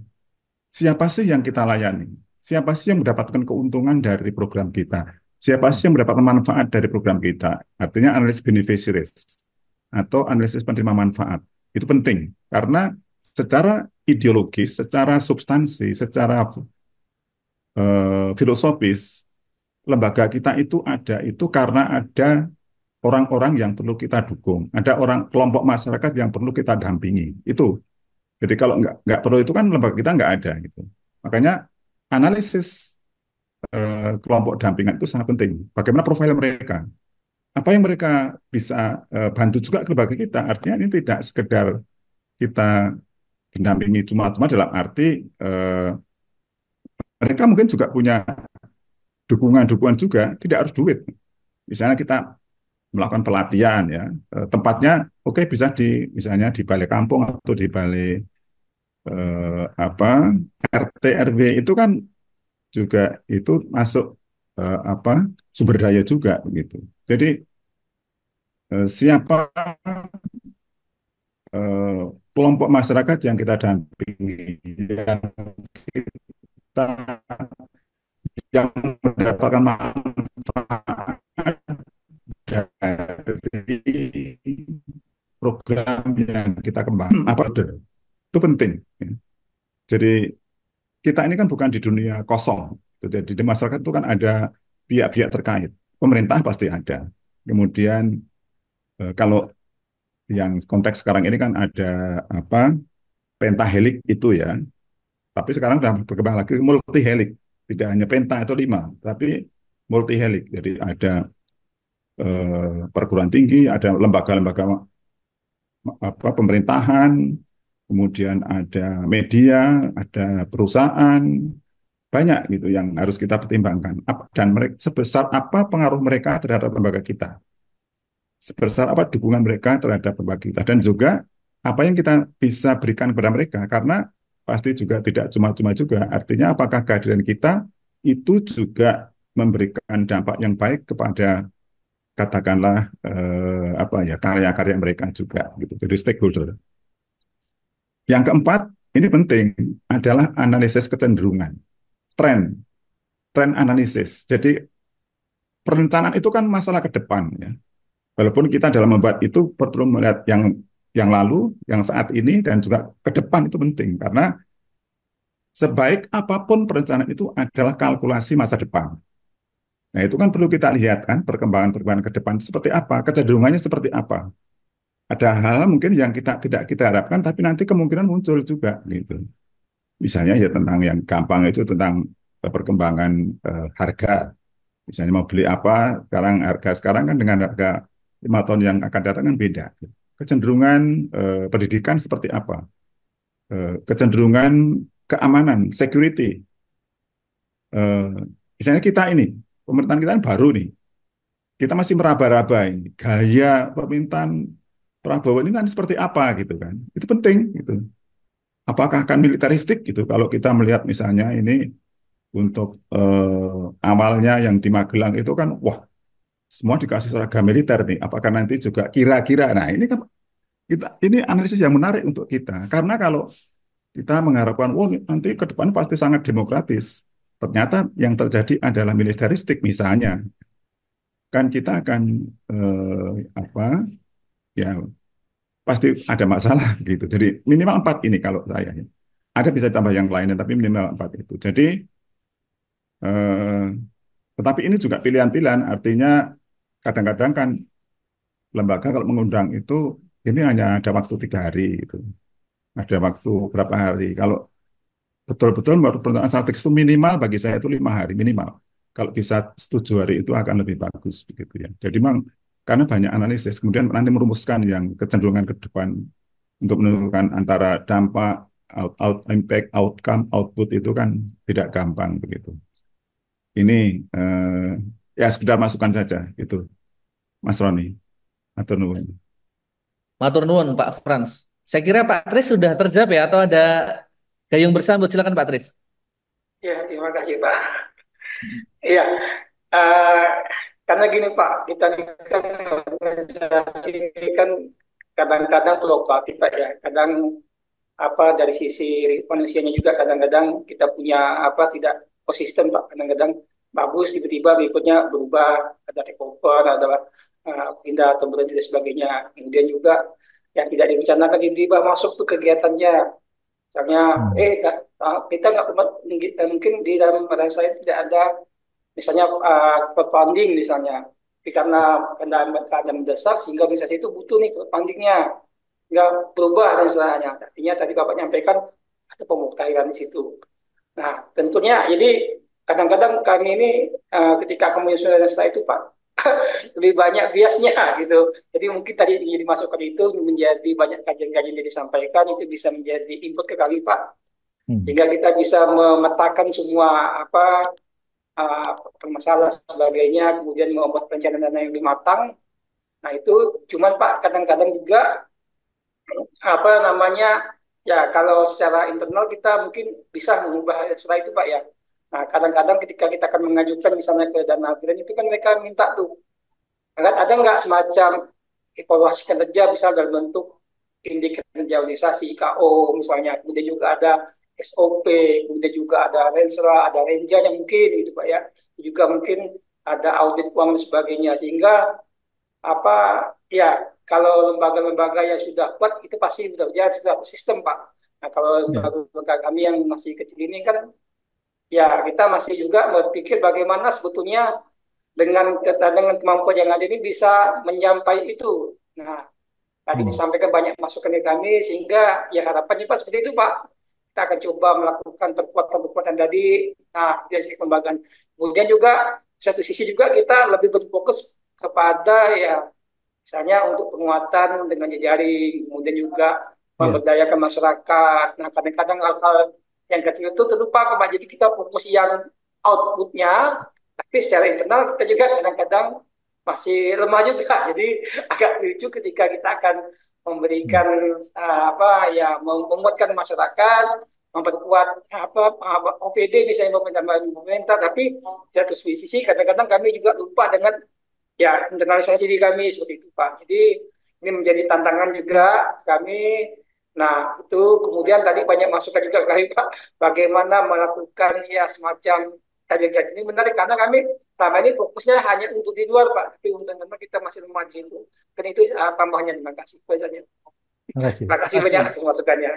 siapa sih yang kita layani, siapa sih yang mendapatkan keuntungan dari program kita, siapa sih yang mendapatkan manfaat dari program kita. Artinya analisis beneficiaries atau analisis penerima manfaat. Itu penting karena secara ideologis, secara substansi, secara filosofis, lembaga kita itu ada itu karena ada orang-orang yang perlu kita dukung, ada orang kelompok masyarakat yang perlu kita dampingi. Itu. Jadi kalau nggak perlu itu kan lembaga kita nggak ada gitu. Makanya analisis kelompok dampingan itu sangat penting. Bagaimana profil mereka? Apa yang mereka bisa bantu juga ke lembaga kita? Artinya ini tidak sekedar kita mendampingi cuma-cuma dalam arti eh, mereka mungkin juga punya dukungan-dukungan juga, tidak harus duit. Misalnya kita melakukan pelatihan ya, tempatnya oke bisa di misalnya di balai kampung atau di balai apa RT RW itu kan juga itu masuk apa sumber daya juga begitu. Jadi siapa eh, kelompok masyarakat yang kita dampingi, yang kita yang mendapatkan manfaat dari program yang kita kembangkan apa itu penting. Ya. Jadi kita ini kan bukan di dunia kosong. Jadi di masyarakat itu kan ada pihak-pihak terkait. Pemerintah pasti ada. Kemudian kalau yang konteks sekarang ini kan ada apa pentahelik itu ya. Tapi sekarang sudah berkembang lagi multihelik. Tidak hanya penta atau 5, tapi multihelik. Jadi ada perguruan tinggi, ada lembaga-lembaga pemerintahan, kemudian ada media, ada perusahaan, banyak gitu yang harus kita pertimbangkan. Dan mereka, sebesar apa pengaruh mereka terhadap lembaga kita, sebesar apa dukungan mereka terhadap lembaga kita, dan juga apa yang kita bisa berikan kepada mereka, karena pasti juga tidak cuma-cuma juga. Artinya apakah kehadiran kita itu juga memberikan dampak yang baik kepada katakanlah apa ya karya-karya mereka juga gitu. Jadi stakeholder. Yang keempat, ini penting adalah analisis kecenderungan, tren, tren analisis. Jadi perencanaan itu kan masalah ke depan ya. Walaupun kita dalam membuat itu perlu melihat yang lalu, yang saat ini dan juga ke depan itu penting karena sebaik apapun perencanaan itu adalah kalkulasi masa depan. Nah, itu kan perlu kita lihat kan perkembangan-perkembangan ke depan seperti apa, kecenderungannya seperti apa. Ada hal mungkin yang kita tidak kita harapkan tapi nanti kemungkinan muncul juga gitu. Misalnya ya tentang yang gampang itu tentang perkembangan harga. Misalnya mau beli apa, sekarang harga sekarang kan dengan harga 5 tahun yang akan datang kan beda. Kecenderungan pendidikan seperti apa? Kecenderungan keamanan, security. Eh, Misalnya kita ini, pemerintahan kita kan baru nih. Kita masih meraba-raba ini. Gaya pemerintahan Prabowo ini kan seperti apa gitu kan. Itu penting gitu. Apakah akan militeristik gitu? Kalau kita melihat misalnya ini untuk awalnya yang di Magelang itu kan, wah semua dikasih seragam militer nih. Apakah nanti juga kira-kira? Nah ini kan ini analisis yang menarik untuk kita. Karena kalau kita mengharapkan, oh nanti ke depan pasti sangat demokratis. Ternyata yang terjadi adalah militeristik misalnya. Kan kita akan apa ya pasti ada masalah gitu. Jadi minimal 4 ini kalau saya. Ada bisa tambah yang lainnya, tapi minimal 4 itu. Jadi eh, tetapi ini juga pilihan-pilihan. Artinya kadang-kadang kan lembaga kalau mengundang itu ini hanya ada waktu 3 hari gitu. Ada waktu berapa hari. Kalau betul-betul baru pertanyaan strategis itu minimal bagi saya itu 5 hari minimal. Kalau bisa 7 hari itu akan lebih bagus begitu ya. Jadi memang karena banyak analisis, kemudian nanti merumuskan yang kecenderungan ke depan untuk menentukan antara dampak, impact, outcome, output itu kan tidak gampang begitu. Ini ya sekedar masukan saja itu, Mas Roni. Atur nuwun. Matur nuwun Pak Frans. Saya kira Pak Tris sudah terjawab ya atau ada gayung bersambut, silakan Pak Tris. Ya, terima kasih Pak. Iya, eh, karena gini Pak, kita ini kan organisasi ini kan kadang-kadang fluktuatif Pak ya. Kadang apa dari sisi manusianya juga kadang-kadang kita punya apa tidak konsisten Pak. Kadang-kadang bagus tiba-tiba berikutnya berubah, ada takeover, ada pindah atau berhenti dan sebagainya. Kemudian juga yang tidak direncanakan tiba-tiba masuk tuh kegiatannya. Misalnya, Hmm. kita nggak mungkin di dalam pada saya tidak ada misalnya crowdfunding misalnya. Tapi karena mendesak sehingga organisasi itu butuh nih crowdfundingnya nggak berubah dan sebagainya. Artinya tadi Bapak nyampaikan ada pemuktahiran di situ. Nah, tentunya jadi kadang-kadang kami ini ketika kami menyusun dan setelah itu Pak lebih banyak biasnya gitu. Jadi mungkin tadi yang dimasukkan itu menjadi banyak kajian-kajian yang disampaikan itu bisa menjadi input ke kami Pak. Hmm. Sehingga kita bisa memetakan semua apa uh, permasalahan sebagainya, kemudian membuat perencanaan dana yang lebih matang. Nah itu cuman Pak kadang-kadang juga apa namanya ya kalau secara internal kita mungkin bisa mengubah setelah itu Pak ya. Nah kadang-kadang ketika kita akan mengajukan misalnya ke dana grant itu kan mereka minta tuh ada nggak semacam evaluasi kinerja misalnya dalam bentuk indikator kinerja organisasi IKO misalnya, kemudian juga ada SOP, kemudian juga ada Rensra, ada Renjanya mungkin gitu Pak ya, juga mungkin ada audit keuangan dan sebagainya sehingga apa ya kalau lembaga-lembaga yang sudah kuat itu pasti sudah berjalan secara sistem Pak. Nah kalau Ya. lembaga kami yang masih kecil ini kan ya kita masih juga berpikir bagaimana sebetulnya dengan kemampuan yang ada ini bisa menyampaikan itu. Nah, tadi Hmm. disampaikan banyak masukan dari kami sehingga ya harapannya Pak seperti itu Pak. Kita akan coba melakukan perkuatan-perkuatan tadi. Nah, dari sisi kelembagaan. Kemudian juga satu sisi juga kita lebih berfokus kepada ya misalnya untuk penguatan dengan jejaring, kemudian juga Ya, memberdayakan masyarakat. Nah, kadang-kadang hal-hal yang kecil itu terlupa, Pak. Jadi kita fokus yang outputnya, tapi secara internal kita juga kadang-kadang masih lemah juga. Jadi agak lucu ketika kita akan hmm, memberikan apa ya memuatkan masyarakat, memperkuat OPD misalnya pemerintah, tapi satu sisi kadang-kadang kami juga lupa dengan ya internalisasi diri kami seperti itu Pak. Jadi ini menjadi tantangan juga kami. Nah itu kemudian tadi banyak masukan juga kami Pak, bagaimana melakukan ya semacam kajian-kajian ini menarik karena kami selama ini fokusnya hanya untuk di luar Pak, tapi untuk memang kita masih lemah di situ. Dan itu tambahnya terima kasih. terima kasih. Terima kasih banyak Makasih. atas masukannya.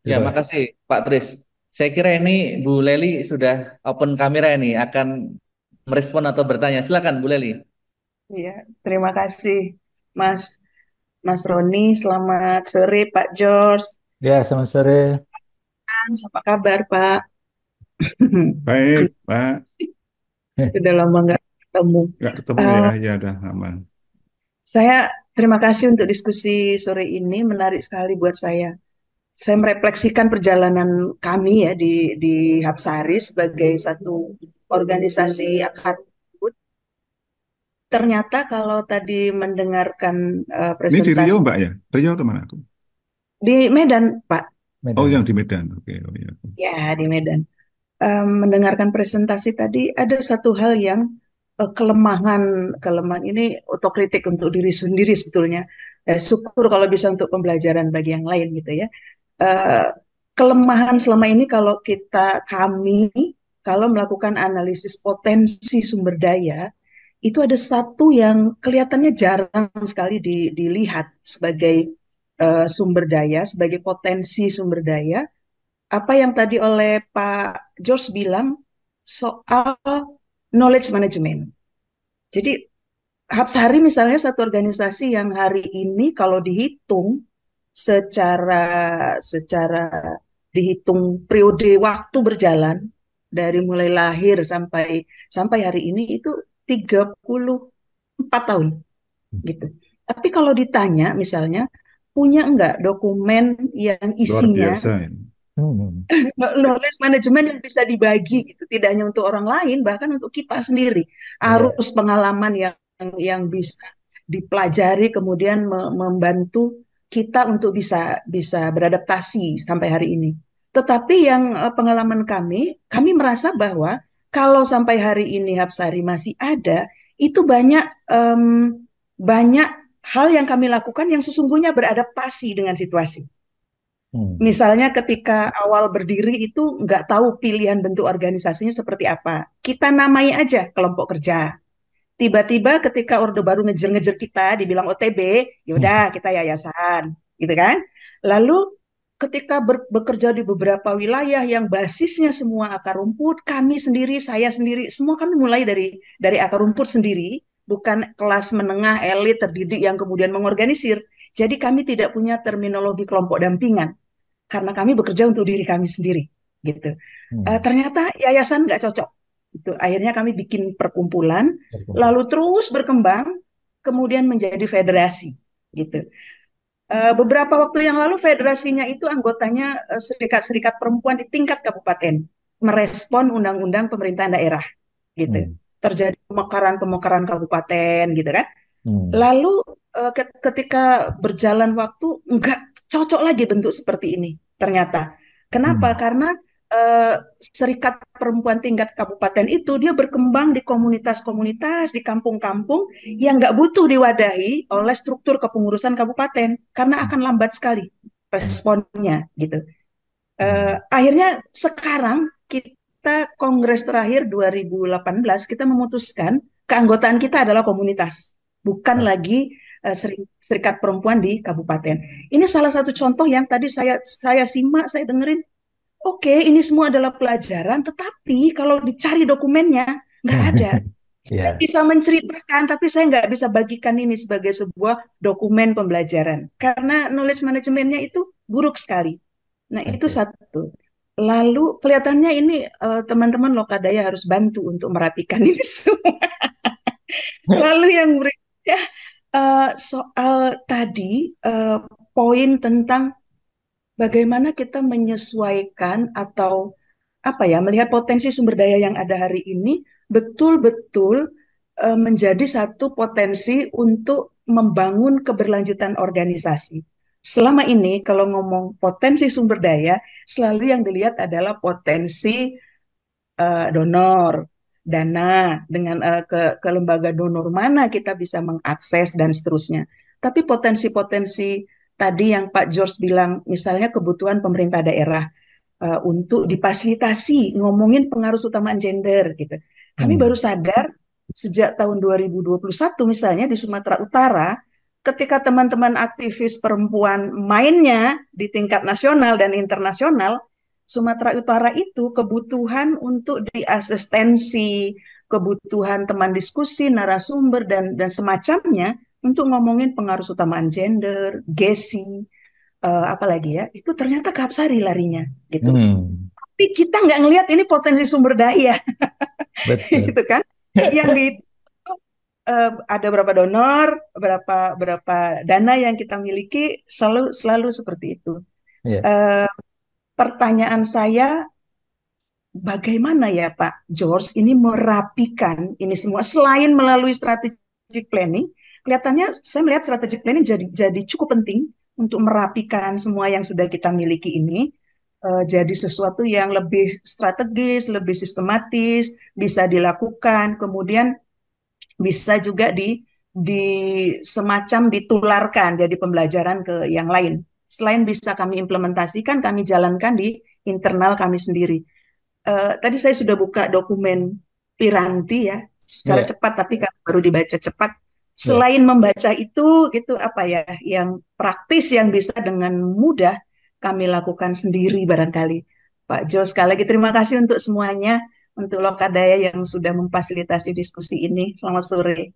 Ya, Coba. makasih Pak Tris. Saya kira ini Bu Leli sudah open kamera ini akan merespon atau bertanya. Silakan Bu Leli. Iya, terima kasih Mas Mas Roni. Selamat sore Pak George. Ya, selamat sore. Apa kabar Pak? Baik, Pak. Sudah lama nggak ketemu. Nggak ketemu ya, Eh, ya udah aman. saya terima kasih untuk diskusi sore ini. Menarik sekali buat saya. Saya merefleksikan perjalanan kami ya di Hapsari sebagai satu organisasi akademik. Ternyata kalau tadi mendengarkan Ini di Riau, presentasi Mbak ya? Riau teman aku. di Medan, Pak. Oh, yang Medan. di Medan. Oke, oh ya. Ya, di Medan. Mendengarkan presentasi tadi ada satu hal yang kelemahan kelemahan ini otokritik untuk diri sendiri sebetulnya. Syukur kalau bisa untuk pembelajaran bagi yang lain gitu ya. Eh, Kelemahan selama ini kalau kami kalau melakukan analisis potensi sumber daya itu ada satu yang kelihatannya jarang sekali dilihat sebagai sumber daya, sebagai potensi sumber daya. Apa yang tadi oleh Pak George bilang soal knowledge management. Jadi Hapsari misalnya satu organisasi yang hari ini kalau dihitung secara secara dihitung periode waktu berjalan dari mulai lahir sampai sampai hari ini itu 34 tahun gitu. Tapi kalau ditanya misalnya punya enggak dokumen yang Luar isinya biasa ini. Hmm. knowledge management yang bisa dibagi gitu, tidak hanya untuk orang lain, bahkan untuk kita sendiri. Ya, Arus pengalaman yang bisa dipelajari kemudian membantu kita untuk bisa bisa beradaptasi sampai hari ini. Tetapi yang pengalaman kami merasa bahwa kalau sampai hari ini Hapsari masih ada, itu banyak hal yang kami lakukan yang sesungguhnya beradaptasi dengan situasi. hmm. Misalnya ketika awal berdiri itu nggak tahu pilihan bentuk organisasinya seperti apa. Kita namai aja kelompok kerja. Tiba-tiba ketika Orde Baru ngejer-ngejer kita, dibilang OTB, yaudah kita yayasan, gitu kan? Lalu ketika bekerja di beberapa wilayah yang basisnya semua akar rumput, kami sendiri, saya sendiri, semua kami mulai dari akar rumput sendiri, bukan kelas menengah elit terdidik yang kemudian mengorganisir. Jadi kami tidak punya terminologi kelompok dampingan karena kami bekerja untuk diri kami sendiri gitu. Hmm. Ternyata yayasan nggak cocok. Itu akhirnya kami bikin perkumpulan, Berkumpul. lalu terus berkembang, kemudian menjadi federasi gitu. Beberapa waktu yang lalu federasinya itu anggotanya serikat-serikat perempuan di tingkat kabupaten merespon undang-undang pemerintahan daerah gitu. Hmm. Terjadi pemekaran-pemekaran kabupaten gitu kan. Hmm. Lalu ketika berjalan waktu nggak cocok lagi bentuk seperti ini ternyata. Kenapa? Hmm. Karena serikat perempuan tingkat kabupaten itu dia berkembang di komunitas-komunitas, di kampung-kampung yang nggak butuh diwadahi oleh struktur kepengurusan kabupaten karena akan lambat sekali Hmm. responnya gitu. Hmm. Akhirnya sekarang kita kongres terakhir 2018 kita memutuskan keanggotaan kita adalah komunitas, bukan Oh. lagi serikat perempuan di kabupaten. Ini salah satu contoh yang tadi saya simak, saya dengerin. Oke, ini semua adalah pelajaran, tetapi kalau dicari dokumennya nggak ada. Saya Ya, bisa menceritakan, tapi saya nggak bisa bagikan ini sebagai sebuah dokumen pembelajaran karena knowledge manajemennya itu buruk sekali. Nah, itu oke. satu. Lalu kelihatannya ini teman-teman Lokadaya harus bantu untuk merapikan ini semua. Lalu yang berikutnya soal tadi poin tentang bagaimana kita menyesuaikan atau apa ya, melihat potensi sumber daya yang ada hari ini betul-betul menjadi satu potensi untuk membangun keberlanjutan organisasi. Selama ini kalau ngomong potensi sumber daya, selalu yang dilihat adalah potensi donor, dana, dengan ke lembaga donor mana kita bisa mengakses dan seterusnya. Tapi potensi-potensi tadi yang Pak George bilang, misalnya kebutuhan pemerintah daerah untuk difasilitasi, ngomongin pengaruh utamaan gender gitu. Kami baru Hmm. sadar sejak tahun 2021 misalnya di Sumatera Utara, ketika teman-teman aktivis perempuan mainnya di tingkat nasional dan internasional, Sumatera Utara itu kebutuhan untuk diasistensi, kebutuhan teman diskusi, narasumber dan semacamnya untuk ngomongin pengaruh utamaan gender, GESI, apalagi ya, itu ternyata ke Hapsari larinya gitu. Hmm. Tapi kita nggak ngelihat ini potensi sumber daya, Betul. gitu kan? Yang di ada berapa donor, berapa dana yang kita miliki, selalu selalu seperti itu. Ya. Eh, Pertanyaan saya, bagaimana ya Pak George ini merapikan ini semua selain melalui strategic planning? Kelihatannya saya melihat strategic planning jadi cukup penting untuk merapikan semua yang sudah kita miliki ini jadi sesuatu yang lebih strategis, lebih sistematis, bisa dilakukan, kemudian bisa juga di semacam ditularkan jadi pembelajaran ke yang lain. Selain bisa kami implementasikan, kami jalankan di internal kami sendiri. Tadi saya sudah buka dokumen Piranti ya, secara Ya. cepat, tapi kan baru dibaca cepat. Ya. Selain membaca itu, gitu apa ya, yang praktis yang bisa dengan mudah kami lakukan sendiri barangkali. Pak Jo, sekali lagi terima kasih untuk semuanya, untuk Lokadaya yang sudah memfasilitasi diskusi ini. Selamat sore.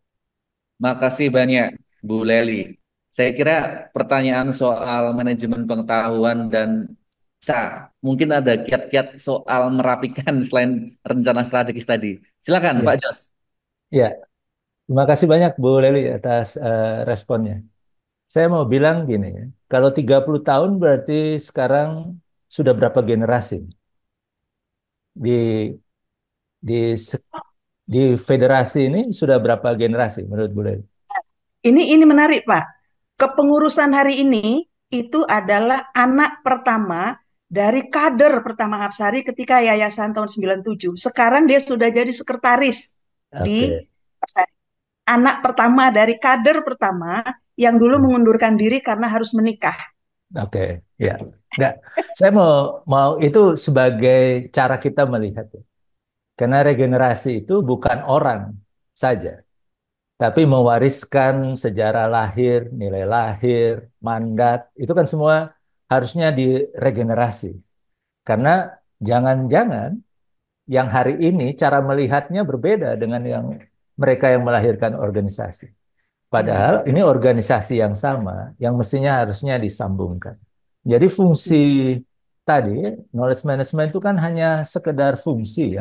Makasih banyak, Bu Leli. Saya kira pertanyaan soal manajemen pengetahuan dan bisa mungkin ada kiat-kiat soal merapikan selain rencana strategis tadi. Silakan, Pak Ya. Jos. Ya. Terima kasih banyak Bu Leli atas responnya. Saya mau bilang gini ya, kalau 30 tahun berarti sekarang sudah berapa generasi di di se- di federasi ini sudah berapa generasi menurut Bu Leli? Ini menarik, Pak. Kepengurusan hari ini itu adalah anak pertama dari kader pertama Hapsari ketika Yayasan tahun 97. Sekarang dia sudah jadi sekretaris di Oke, Hapsari. Anak pertama dari kader pertama yang dulu mengundurkan diri karena harus menikah. oke, ya. Nggak, saya mau mau itu sebagai cara kita melihat ya. Karena regenerasi itu bukan orang saja, tapi mewariskan sejarah lahir, nilai lahir, mandat, itu kan semua harusnya diregenerasi. Karena jangan-jangan yang hari ini cara melihatnya berbeda dengan yang mereka yang melahirkan organisasi. Padahal ini organisasi yang sama, yang mestinya harusnya disambungkan. Jadi fungsi tadi, knowledge management itu kan hanya sekedar fungsi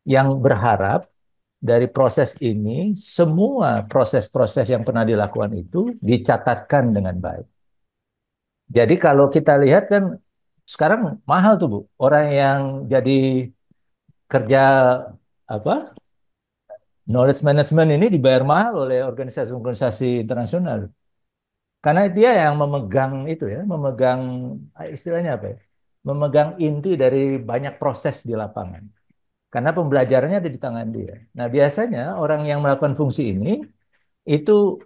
yang berharap dari proses ini, semua proses-proses yang pernah dilakukan itu dicatatkan dengan baik. Jadi kalau kita lihat kan sekarang mahal tuh Bu, orang yang jadi kerja apa knowledge management ini dibayar mahal oleh organisasi-organisasi internasional. Karena dia yang memegang itu ya, memegang istilahnya apa ya? Memegang inti dari banyak proses di lapangan. Karena pembelajarannya ada di tangan dia. Nah, biasanya orang yang melakukan fungsi ini itu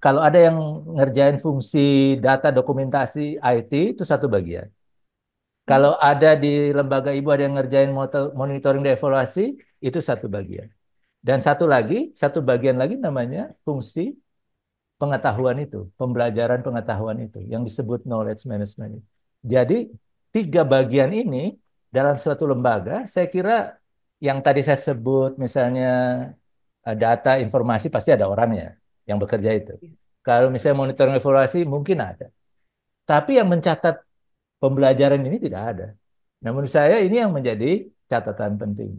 kalau ada yang ngerjain fungsi data dokumentasi IT itu satu bagian. Kalau ada di lembaga ibu ada yang ngerjain monitoring dan evaluasi itu satu bagian. Dan satu bagian lagi namanya fungsi pengetahuan itu, pembelajaran pengetahuan itu, yang disebut knowledge management. Jadi, tiga bagian ini dalam suatu lembaga, saya kira yang tadi saya sebut, misalnya data, informasi, pasti ada orangnya yang bekerja itu. Kalau misalnya monitoring evaluasi, mungkin ada. Tapi yang mencatat pembelajaran ini tidak ada. Nah, menurut saya ini yang menjadi catatan penting.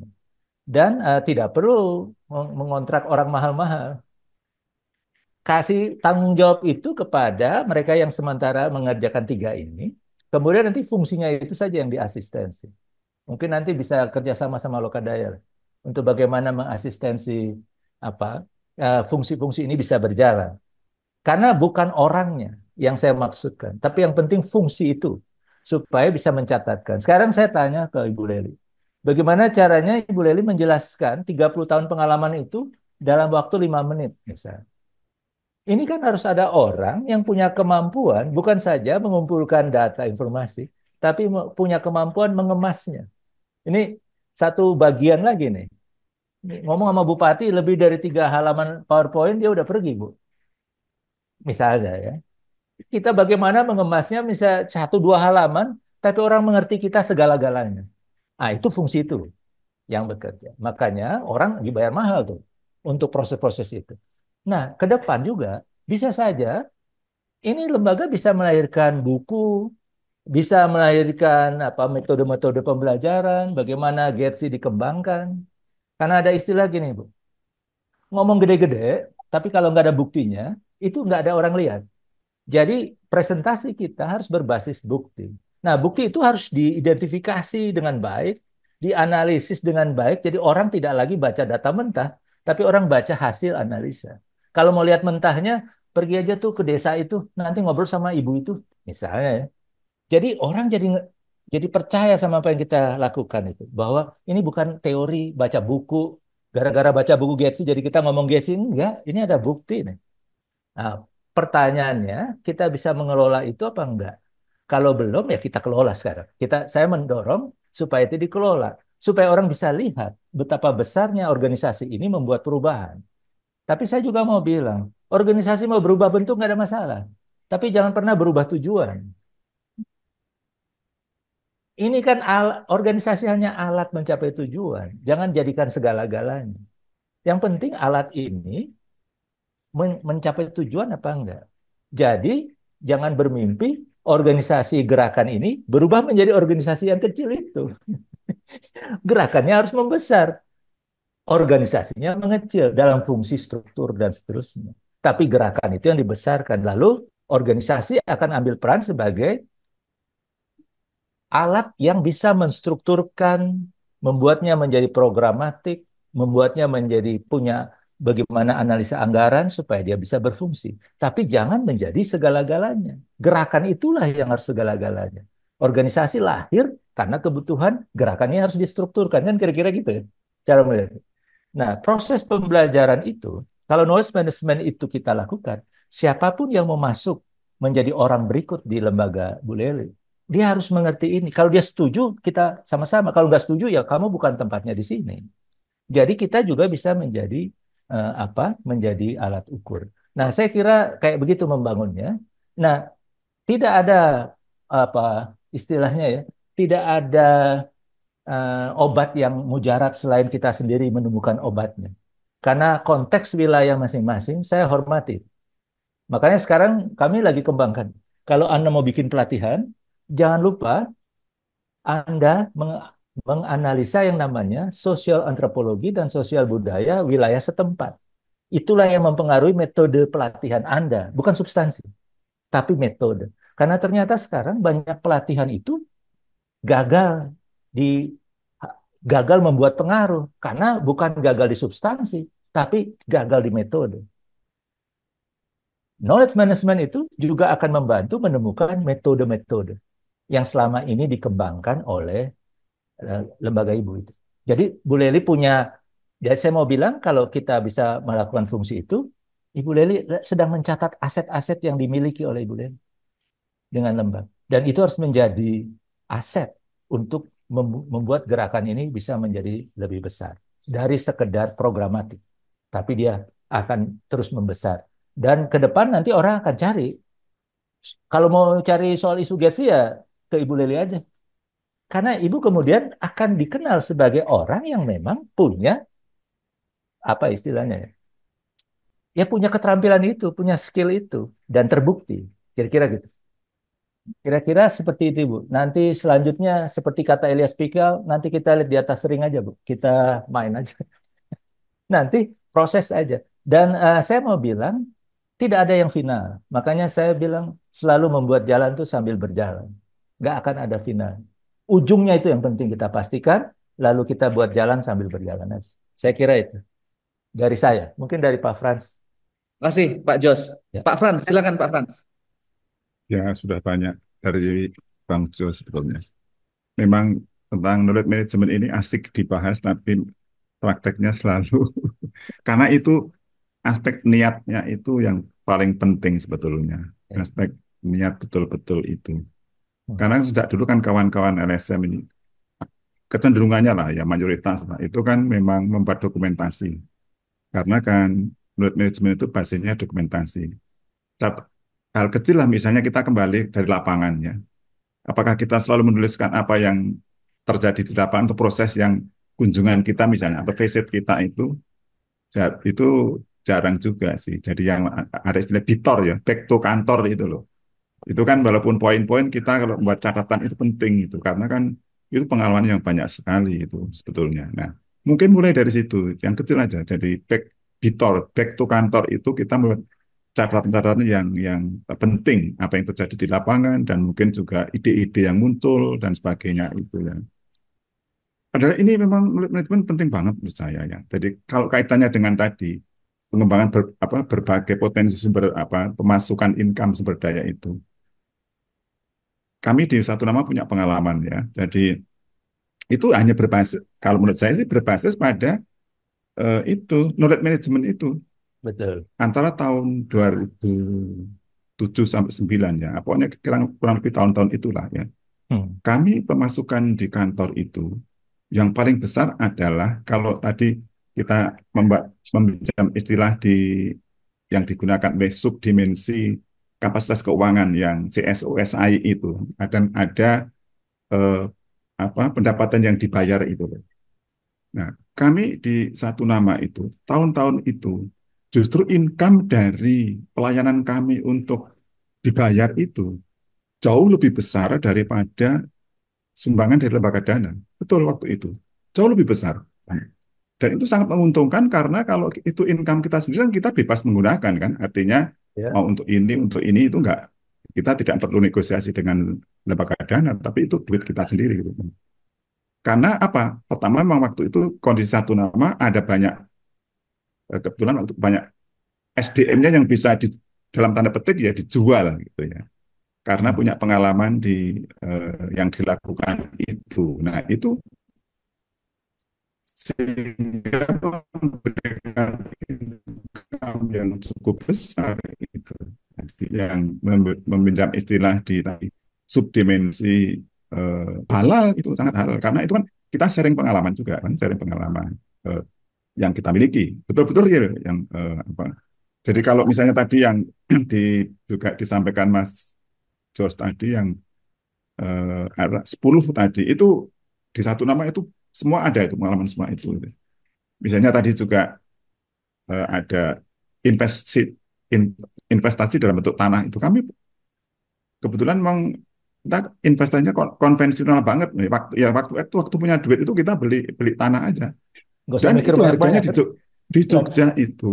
dan tidak perlu mengontrak orang mahal-mahal. Kasih tanggung jawab itu kepada mereka yang sementara mengerjakan tiga ini. Kemudian nanti fungsinya itu saja yang diasistensi. Mungkin nanti bisa kerjasama sama Lokadaya lah, untuk bagaimana mengasistensi apa fungsi-fungsi ini bisa berjalan. Karena bukan orangnya yang saya maksudkan, tapi yang penting fungsi itu supaya bisa mencatatkan. Sekarang saya tanya ke Ibu Leli, bagaimana caranya Ibu Leli menjelaskan 30 tahun pengalaman itu dalam waktu 5 menit misalnya. Ini kan harus ada orang yang punya kemampuan bukan saja mengumpulkan data informasi, tapi punya kemampuan mengemasnya. Ini satu bagian lagi nih. Ngomong sama Bupati lebih dari 3 halaman PowerPoint dia udah pergi, Bu. Misalnya ya. Kita bagaimana mengemasnya bisa 1 2 halaman, tapi orang mengerti kita segala-galanya. Ah, itu fungsi itu yang bekerja. Makanya orang dibayar mahal tuh untuk proses-proses itu. Nah, ke depan juga bisa saja ini lembaga bisa melahirkan buku, bisa melahirkan apa metode-metode pembelajaran, bagaimana Getsi dikembangkan. Karena ada istilah gini, Bu. Ngomong gede-gede, tapi kalau nggak ada buktinya, itu nggak ada orang lihat. Jadi presentasi kita harus berbasis bukti. Nah, bukti itu harus diidentifikasi dengan baik, dianalisis dengan baik. Jadi orang tidak lagi baca data mentah, tapi orang baca hasil analisa. Kalau mau lihat mentahnya, pergi aja tuh ke desa itu, nanti ngobrol sama ibu itu, misalnya ya. Jadi orang jadi percaya sama apa yang kita lakukan itu, bahwa ini bukan teori baca buku, gara-gara baca buku Getsi jadi kita ngomong Getsi, enggak, ini ada bukti nih. Nah, pertanyaannya, kita bisa mengelola itu apa enggak? Kalau belum, ya kita kelola sekarang. Saya mendorong supaya itu dikelola, supaya orang bisa lihat betapa besarnya organisasi ini membuat perubahan. Tapi saya juga mau bilang, organisasi mau berubah bentuk nggak ada masalah. Tapi jangan pernah berubah tujuan. Ini kan organisasi hanya alat mencapai tujuan. Jangan jadikan segala-galanya. Yang penting alat ini mencapai tujuan apa enggak. Jadi jangan bermimpi organisasi gerakan ini berubah menjadi organisasi yang kecil itu. Gerakannya harus membesar, organisasinya mengecil dalam fungsi struktur dan seterusnya. Tapi gerakan itu yang dibesarkan. Lalu organisasi akan ambil peran sebagai alat yang bisa menstrukturkan, membuatnya menjadi programatik, membuatnya menjadi punya bagaimana analisa anggaran supaya dia bisa berfungsi. Tapi jangan menjadi segala-galanya. Gerakan itulah yang harus segala-galanya. Organisasi lahir karena kebutuhan gerakannya harus distrukturkan. Kan kira-kira gitu ya cara melihat. Nah, proses pembelajaran itu, kalau knowledge management itu kita lakukan, siapapun yang mau masuk menjadi orang berikut di lembaga Bu Leli, dia harus mengerti ini. Kalau dia setuju, kita sama-sama. Kalau nggak setuju, ya kamu bukan tempatnya di sini. Jadi kita juga bisa menjadi apa? Menjadi alat ukur. Nah, saya kira kayak begitu membangunnya. Nah, tidak ada apa istilahnya ya, tidak ada obat yang mujarab selain kita sendiri menemukan obatnya. Karena konteks wilayah masing-masing saya hormati. Makanya sekarang kami lagi kembangkan. Kalau Anda mau bikin pelatihan, jangan lupa Anda menganalisa yang namanya sosial antropologi dan sosial budaya wilayah setempat. Itulah yang mempengaruhi metode pelatihan Anda, bukan substansi, tapi metode. Karena ternyata sekarang banyak pelatihan itu gagal di gagal membuat pengaruh karena bukan gagal di substansi, tapi gagal di metode. Knowledge management itu juga akan membantu menemukan metode-metode yang selama ini dikembangkan oleh lembaga ibu itu. Jadi Bu Leli punya, jadi saya mau bilang kalau kita bisa melakukan fungsi itu, Ibu Leli sedang mencatat aset-aset yang dimiliki oleh Ibu Leli dengan lembaga. Dan itu harus menjadi aset untuk membuat gerakan ini bisa menjadi lebih besar dari sekedar programatik. Tapi dia akan terus membesar. Dan ke depan nanti orang akan cari. Kalau mau cari soal isu Getsi ya ke Ibu Leli aja. Karena Ibu kemudian akan dikenal sebagai orang yang memang punya apa istilahnya ya. Ya punya keterampilan itu, punya skill itu dan terbukti. Kira-kira gitu. Kira-kira seperti itu, Bu. Nanti selanjutnya seperti kata Elias Pikal, nanti kita lihat di atas ring aja, Bu. Kita main aja. Nanti proses aja. Dan saya mau bilang, tidak ada yang final. Makanya saya bilang selalu membuat jalan itu sambil berjalan. Nggak akan ada final. Ujungnya itu yang penting kita pastikan, lalu kita buat jalan sambil berjalan aja. Saya kira itu. Dari saya. Mungkin dari Pak Frans. Terima kasih Pak Jos. Ya. Pak Frans, silakan Pak Frans. Ya, sudah banyak dari Bang Jo sebetulnya. Memang tentang knowledge management ini asik dibahas, tapi prakteknya selalu karena itu aspek niatnya itu yang paling penting sebetulnya. Ya. Aspek niat betul-betul itu. Hmm. Karena sejak dulu kan kawan-kawan LSM ini kecenderungannya lah ya mayoritas lah itu kan memang membuat dokumentasi. Karena kan knowledge management itu basisnya dokumentasi. Hal kecil lah misalnya kita kembali dari lapangannya. Apakah kita selalu menuliskan apa yang terjadi di lapangan atau proses yang kunjungan kita misalnya atau visit kita itu jarang juga sih. Jadi yang ada istilah bitor ya, back to kantor itu loh. Itu kan walaupun poin-poin kita kalau membuat catatan itu penting itu karena kan itu pengalaman yang banyak sekali itu sebetulnya. Nah, mungkin mulai dari situ yang kecil aja. Jadi back to kantor itu kita membuat catatan-catatan yang penting apa yang terjadi di lapangan dan mungkin juga ide-ide yang muncul dan sebagainya itu ya. Padahal ini memang manajemen penting banget menurut saya ya. Jadi kalau kaitannya dengan tadi pengembangan berbagai potensi sumber pemasukan income sumber daya itu. Kami di satu nama punya pengalaman ya. Jadi itu hanya berbasis kalau menurut saya sih berbasis pada itu knowledge management itu Betul. antara tahun 2007 sampai 9 ya. Pokoknya kurang lebih tahun-tahun itulah ya. Hmm. Kami pemasukan di kantor itu yang paling besar adalah kalau tadi kita meminjam istilah yang digunakan oleh subdimensi kapasitas keuangan yang CSOSI itu dan ada eh, pendapatan yang dibayar itu. Nah, kami di satu nama itu tahun-tahun itu justru income dari pelayanan kami untuk dibayar itu jauh lebih besar daripada sumbangan dari lembaga dana. Betul waktu itu. Jauh lebih besar. Dan itu sangat menguntungkan karena kalau itu income kita sendiri kan kita bebas menggunakan kan. Artinya Ya. mau untuk ini itu enggak. Kita tidak perlu negosiasi dengan lembaga dana, tapi itu duit kita sendiri gitu. Karena apa? Pertama memang waktu itu kondisi satu nama ada banyak kebetulan waktu banyak SDM-nya yang bisa dalam tanda petik ya dijual gitu ya. Karena Hmm. punya pengalaman yang dilakukan itu. Nah, itu sehingga memberikan income yang cukup besar itu. Jadi yang meminjam istilah di tadi subdimensi halal itu sangat halal karena itu kan kita sharing pengalaman juga kan sharing pengalaman eh, yang kita miliki betul-betul real yang apa. Jadi kalau misalnya tadi yang juga disampaikan Mas Jos tadi yang ada 10 tadi itu di satu nama itu semua ada itu pengalaman semua itu. Misalnya tadi juga ada investasi investasi dalam bentuk tanah itu kami kebetulan memang kita investasinya konvensional banget nih. Waktu punya duit itu kita beli beli tanah aja Nggak usah dan mikir itu harganya banyak-banyak kan? Di Jogja itu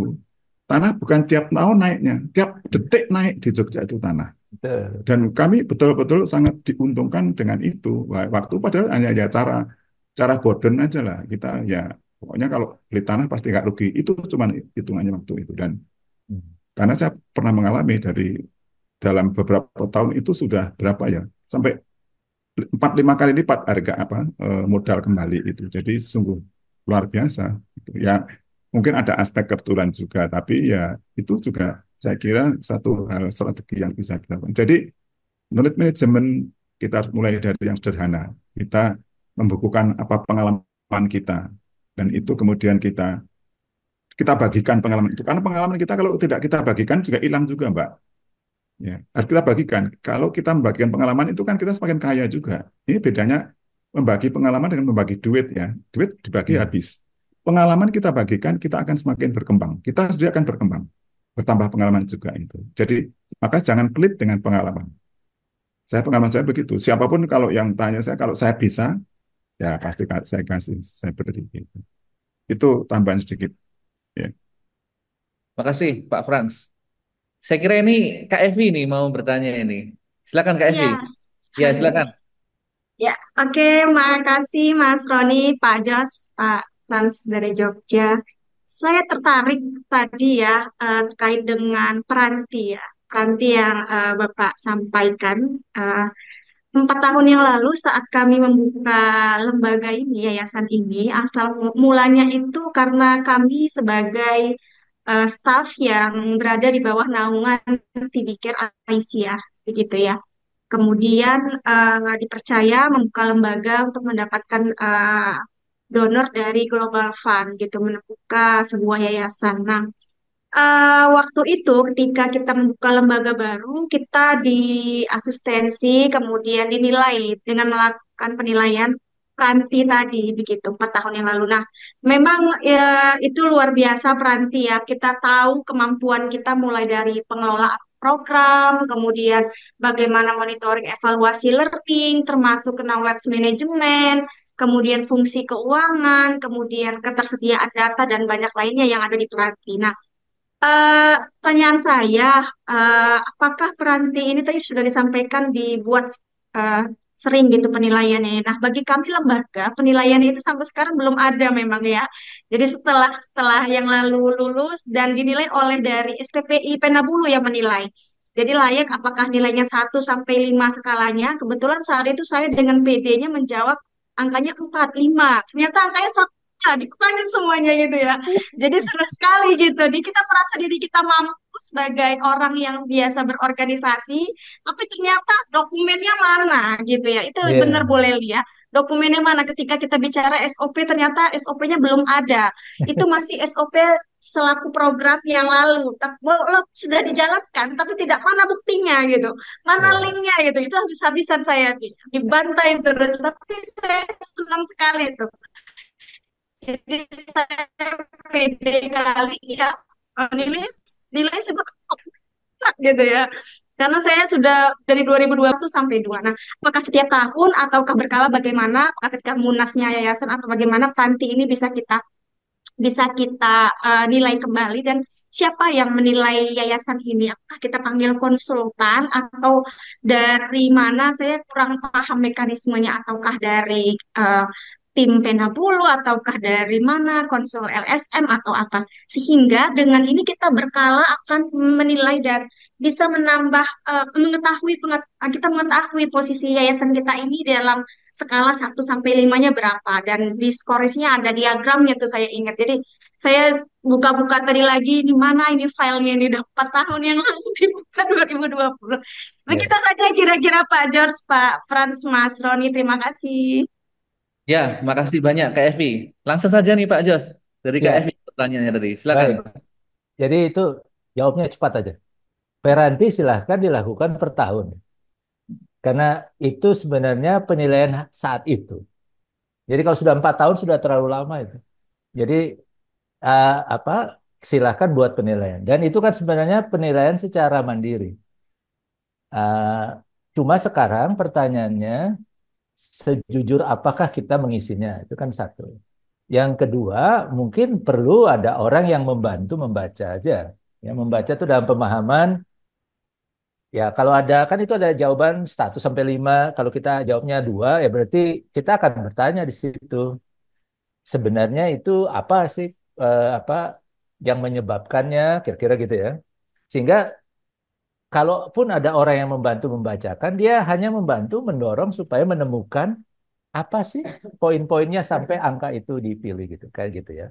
tanah bukan tiap tahun naiknya, tiap detik naik di Jogja itu tanah. Betul. Dan kami betul-betul sangat diuntungkan dengan itu. Waktu padahal hanya ya cara bodoh aja lah. Kita ya pokoknya kalau beli tanah pasti nggak rugi. Itu cuma hitungannya waktu itu. Dan Hmm. karena saya pernah mengalami dalam beberapa tahun itu sudah berapa ya sampai 4-5 kali lipat harga modal kembali itu. Jadi sungguh luar biasa. Gitu. Ya mungkin ada aspek kebetulan juga, tapi ya itu juga saya kira satu hal strategi yang bisa dilakukan. Jadi knowledge management kita harus mulai dari yang sederhana. Kita membukukan apa pengalaman kita dan itu kemudian kita bagikan pengalaman itu karena pengalaman kita kalau tidak kita bagikan juga hilang juga, Mbak. Ya, harus kita bagikan. Kalau kita membagikan pengalaman itu kan kita semakin kaya juga. Ini bedanya membagi pengalaman dengan membagi duit ya. Duit dibagi Hmm. habis. Pengalaman kita bagikan, kita akan semakin berkembang. Kita sendiri akan berkembang. Bertambah pengalaman juga itu. Jadi, maka jangan pelit dengan pengalaman. Saya pengalaman saya begitu. Siapapun kalau yang tanya saya, kalau saya bisa, ya pasti saya kasih, saya beri. Gitu. Itu tambahan sedikit. Ya. Makasih Pak Frans. Saya kira ini Kak Evi nih mau bertanya ini. Silakan Kak Evi. Iya, Ya, halo. silakan. Ya, oke, makasih Mas Roni, Pak Jos, Pak Frans dari Jogja. Saya tertarik tadi ya terkait dengan peranti ya, peranti yang Bapak sampaikan. Eh, 4 tahun yang lalu saat kami membuka lembaga ini, yayasan ini, asal mulanya itu karena kami sebagai staf yang berada di bawah naungan Tidikir Aisyah, begitu ya. Kemudian dipercaya membuka lembaga untuk mendapatkan donor dari Global Fund gitu, membuka sebuah yayasan. Nah, waktu itu ketika kita membuka lembaga baru, kita diasistensi, kemudian dinilai dengan melakukan penilaian Peranti tadi, begitu, 4 tahun yang lalu. Nah, memang itu luar biasa Peranti ya. Kita tahu kemampuan kita mulai dari pengelolaan program, kemudian bagaimana monitoring evaluasi learning, termasuk knowledge management, kemudian fungsi keuangan, kemudian ketersediaan data, dan banyak lainnya yang ada di Peranti. Nah, Eh, pertanyaan saya, apakah peranti ini tadi sudah disampaikan dibuat eh, sering gitu penilaiannya? Nah, bagi kami lembaga penilaian itu sampai sekarang belum ada memang ya. Jadi setelah setelah yang lalu lulus dan dinilai oleh dari SPPI Penabulu yang menilai. Jadi layak apakah nilainya 1 sampai 5 skalanya? Kebetulan saat itu saya dengan PD-nya menjawab angkanya 4 5. Ternyata angkanya 1, dikurangin semuanya gitu ya. Jadi seru sekali gitu. Di kita merasa diri kita mampu sebagai orang yang biasa berorganisasi, tapi ternyata dokumennya mana gitu ya. Itu benar Iya, boleh lihat. Dokumennya mana ketika kita bicara SOP ternyata SOP-nya belum ada. Itu masih SOP selaku program yang lalu. Tapi walau sudah dijalankan, tapi tidak mana buktinya gitu. Mana iya, linknya gitu. Itu habis-habisan saya dibantai terus. Tapi saya senang sekali itu. Jadi saya pede kali ya nilai nilai saya berkelas gitu ya. Karena saya sudah dari 2020 sampai 2. Nah, apakah setiap tahun ataukah berkala bagaimana? Apakah ketika munasnya yayasan atau bagaimana Tanti ini bisa kita nilai kembali, dan siapa yang menilai yayasan ini? Apakah kita panggil konsultan atau dari mana? Saya kurang paham mekanismenya, ataukah dari tim Penabulu ataukah dari mana konsul LSM atau apa? Sehingga dengan ini kita berkala akan menilai dan bisa menambah kita mengetahui posisi yayasan kita ini dalam skala 1 sampai 5-nya berapa, dan di skornya ada diagramnya tuh saya ingat. Jadi saya buka-buka tadi lagi, di mana ini filenya, ini udah 4 tahun yang lalu dibuka 2020. Begitu iya. saja kira-kira Pak George, Pak Frans, Mas Roni, terima kasih. Ya, makasih banyak Kak Evi. Langsung saja nih Pak Jos. Dari Kak Evi Ya, pertanyaannya tadi. Silakan. baik. Jadi itu jawabnya cepat aja. Peranti silahkan dilakukan per tahun. Karena itu sebenarnya penilaian saat itu. Jadi kalau sudah 4 tahun sudah terlalu lama itu. Jadi apa silahkan buat penilaian. Dan itu kan sebenarnya penilaian secara mandiri. Ah, cuma sekarang pertanyaannya sejujur apakah kita mengisinya? Itu kan satu. Yang kedua, mungkin perlu ada orang yang membantu membaca aja. Ya, membaca itu dalam pemahaman, ya kalau ada, kan itu ada jawaban 1 sampai 5. Kalau kita jawabnya 2, ya berarti kita akan bertanya di situ. Sebenarnya itu apa sih, apa yang menyebabkannya, kira-kira gitu ya. Sehingga kalaupun ada orang yang membantu membacakan, dia hanya membantu mendorong supaya menemukan apa sih poin-poinnya sampai angka itu dipilih gitu, kayak gitu ya.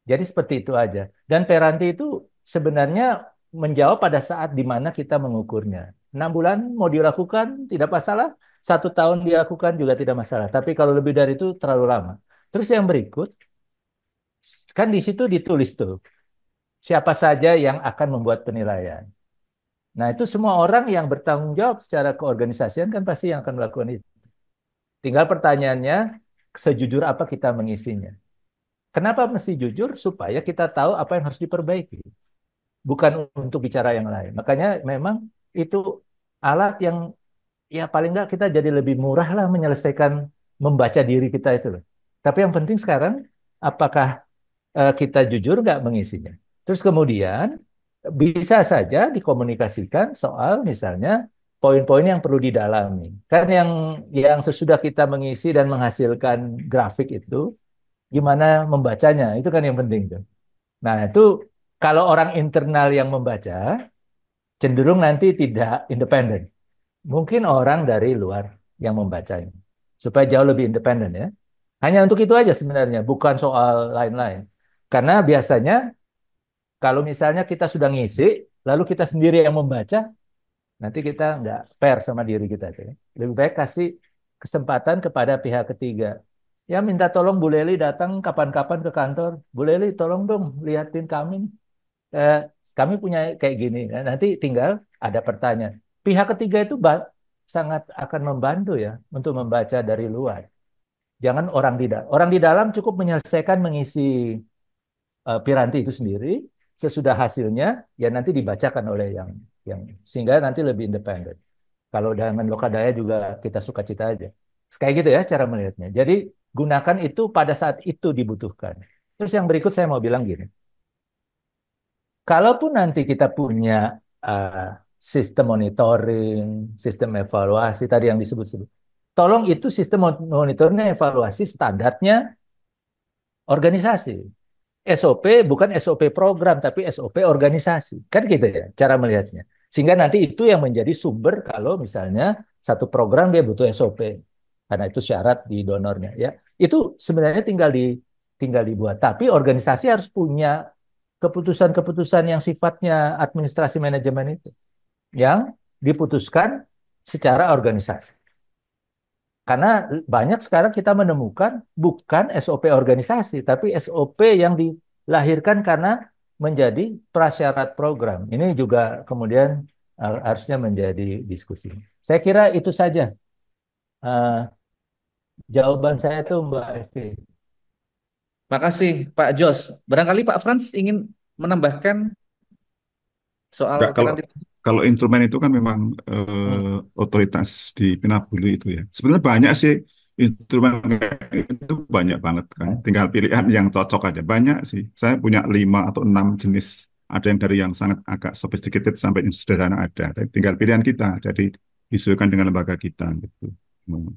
Jadi seperti itu aja. Dan Peranti itu sebenarnya menjawab pada saat di mana kita mengukurnya. 6 bulan mau dilakukan tidak masalah, 1 tahun dilakukan juga tidak masalah. Tapi kalau lebih dari itu terlalu lama. Terus yang berikut, kan di situ ditulis tuh siapa saja yang akan membuat penilaian. Nah itu semua orang yang bertanggung jawab secara keorganisasian kan pasti yang akan melakukan itu. Tinggal pertanyaannya, sejujur apa kita mengisinya. Kenapa mesti jujur? Supaya kita tahu apa yang harus diperbaiki. Bukan untuk bicara yang lain. Makanya memang itu alat yang ya paling nggak kita jadi lebih murah lah menyelesaikan membaca diri kita itu loh. Tapi yang penting sekarang, apakah kita jujur nggak mengisinya? Terus kemudian bisa saja dikomunikasikan soal misalnya poin-poin yang perlu didalami. Kan yang sesudah kita mengisi dan menghasilkan grafik itu, gimana membacanya? Itu kan yang penting tuh. Nah, itu kalau orang internal yang membaca, cenderung nanti tidak independen. Mungkin orang dari luar yang membacanya. Supaya jauh lebih independen ya. Hanya untuk itu aja sebenarnya, bukan soal lain-lain. Karena biasanya kalau misalnya kita sudah ngisi, lalu kita sendiri yang membaca, nanti kita nggak fair sama diri kita tuh ya. Lebih baik kasih kesempatan kepada pihak ketiga. Ya minta tolong Bu Leli datang kapan-kapan ke kantor. Bu Leli tolong dong liatin kami. Eh, Kami punya kayak gini. Nah, nanti tinggal ada pertanyaan. Pihak ketiga itu sangat akan membantu ya untuk membaca dari luar. Jangan orang di dalam. Orang di dalam cukup menyelesaikan mengisi piranti itu sendiri. Sesudah hasilnya ya nanti dibacakan oleh yang sehingga nanti lebih independen. Kalau dengan Lokadaya juga kita suka cita aja. Kayak gitu ya cara melihatnya. Jadi gunakan itu pada saat itu dibutuhkan. Terus yang berikut saya mau bilang gini. Kalaupun nanti kita punya uh, sistem monitoring, sistem evaluasi tadi yang disebut-sebut, tolong itu sistem monitoring evaluasi standarnya organisasi. SOP bukan SOP program, tapi SOP organisasi. Kan gitu ya cara melihatnya. Sehingga nanti itu yang menjadi sumber kalau misalnya satu program dia butuh SOP. Karena itu syarat di donornya ya. Itu sebenarnya tinggal dibuat. Tapi organisasi harus punya keputusan-keputusan yang sifatnya administrasi manajemen itu. Yang diputuskan secara organisasi. Karena banyak sekarang kita menemukan bukan SOP organisasi, tapi SOP yang dilahirkan karena menjadi prasyarat program. Ini juga kemudian harusnya menjadi diskusi. Saya kira itu saja jawaban saya tuh Mbak Evi. Makasih Pak Jos. Barangkali Pak Frans ingin menambahkan soal Enggak, kalau piranti. kalau instrumen itu kan memang Hmm. otoritas di Pinabuli itu ya. Sebenarnya banyak sih instrumen kayak itu banyak banget kan. Tinggal pilihan yang cocok aja. Banyak sih. Saya punya 5 atau 6 jenis. Ada yang dari yang sangat agak sophisticated sampai yang sederhana ada. Tapi tinggal pilihan kita. Jadi disesuaikan dengan lembaga kita gitu. Hmm.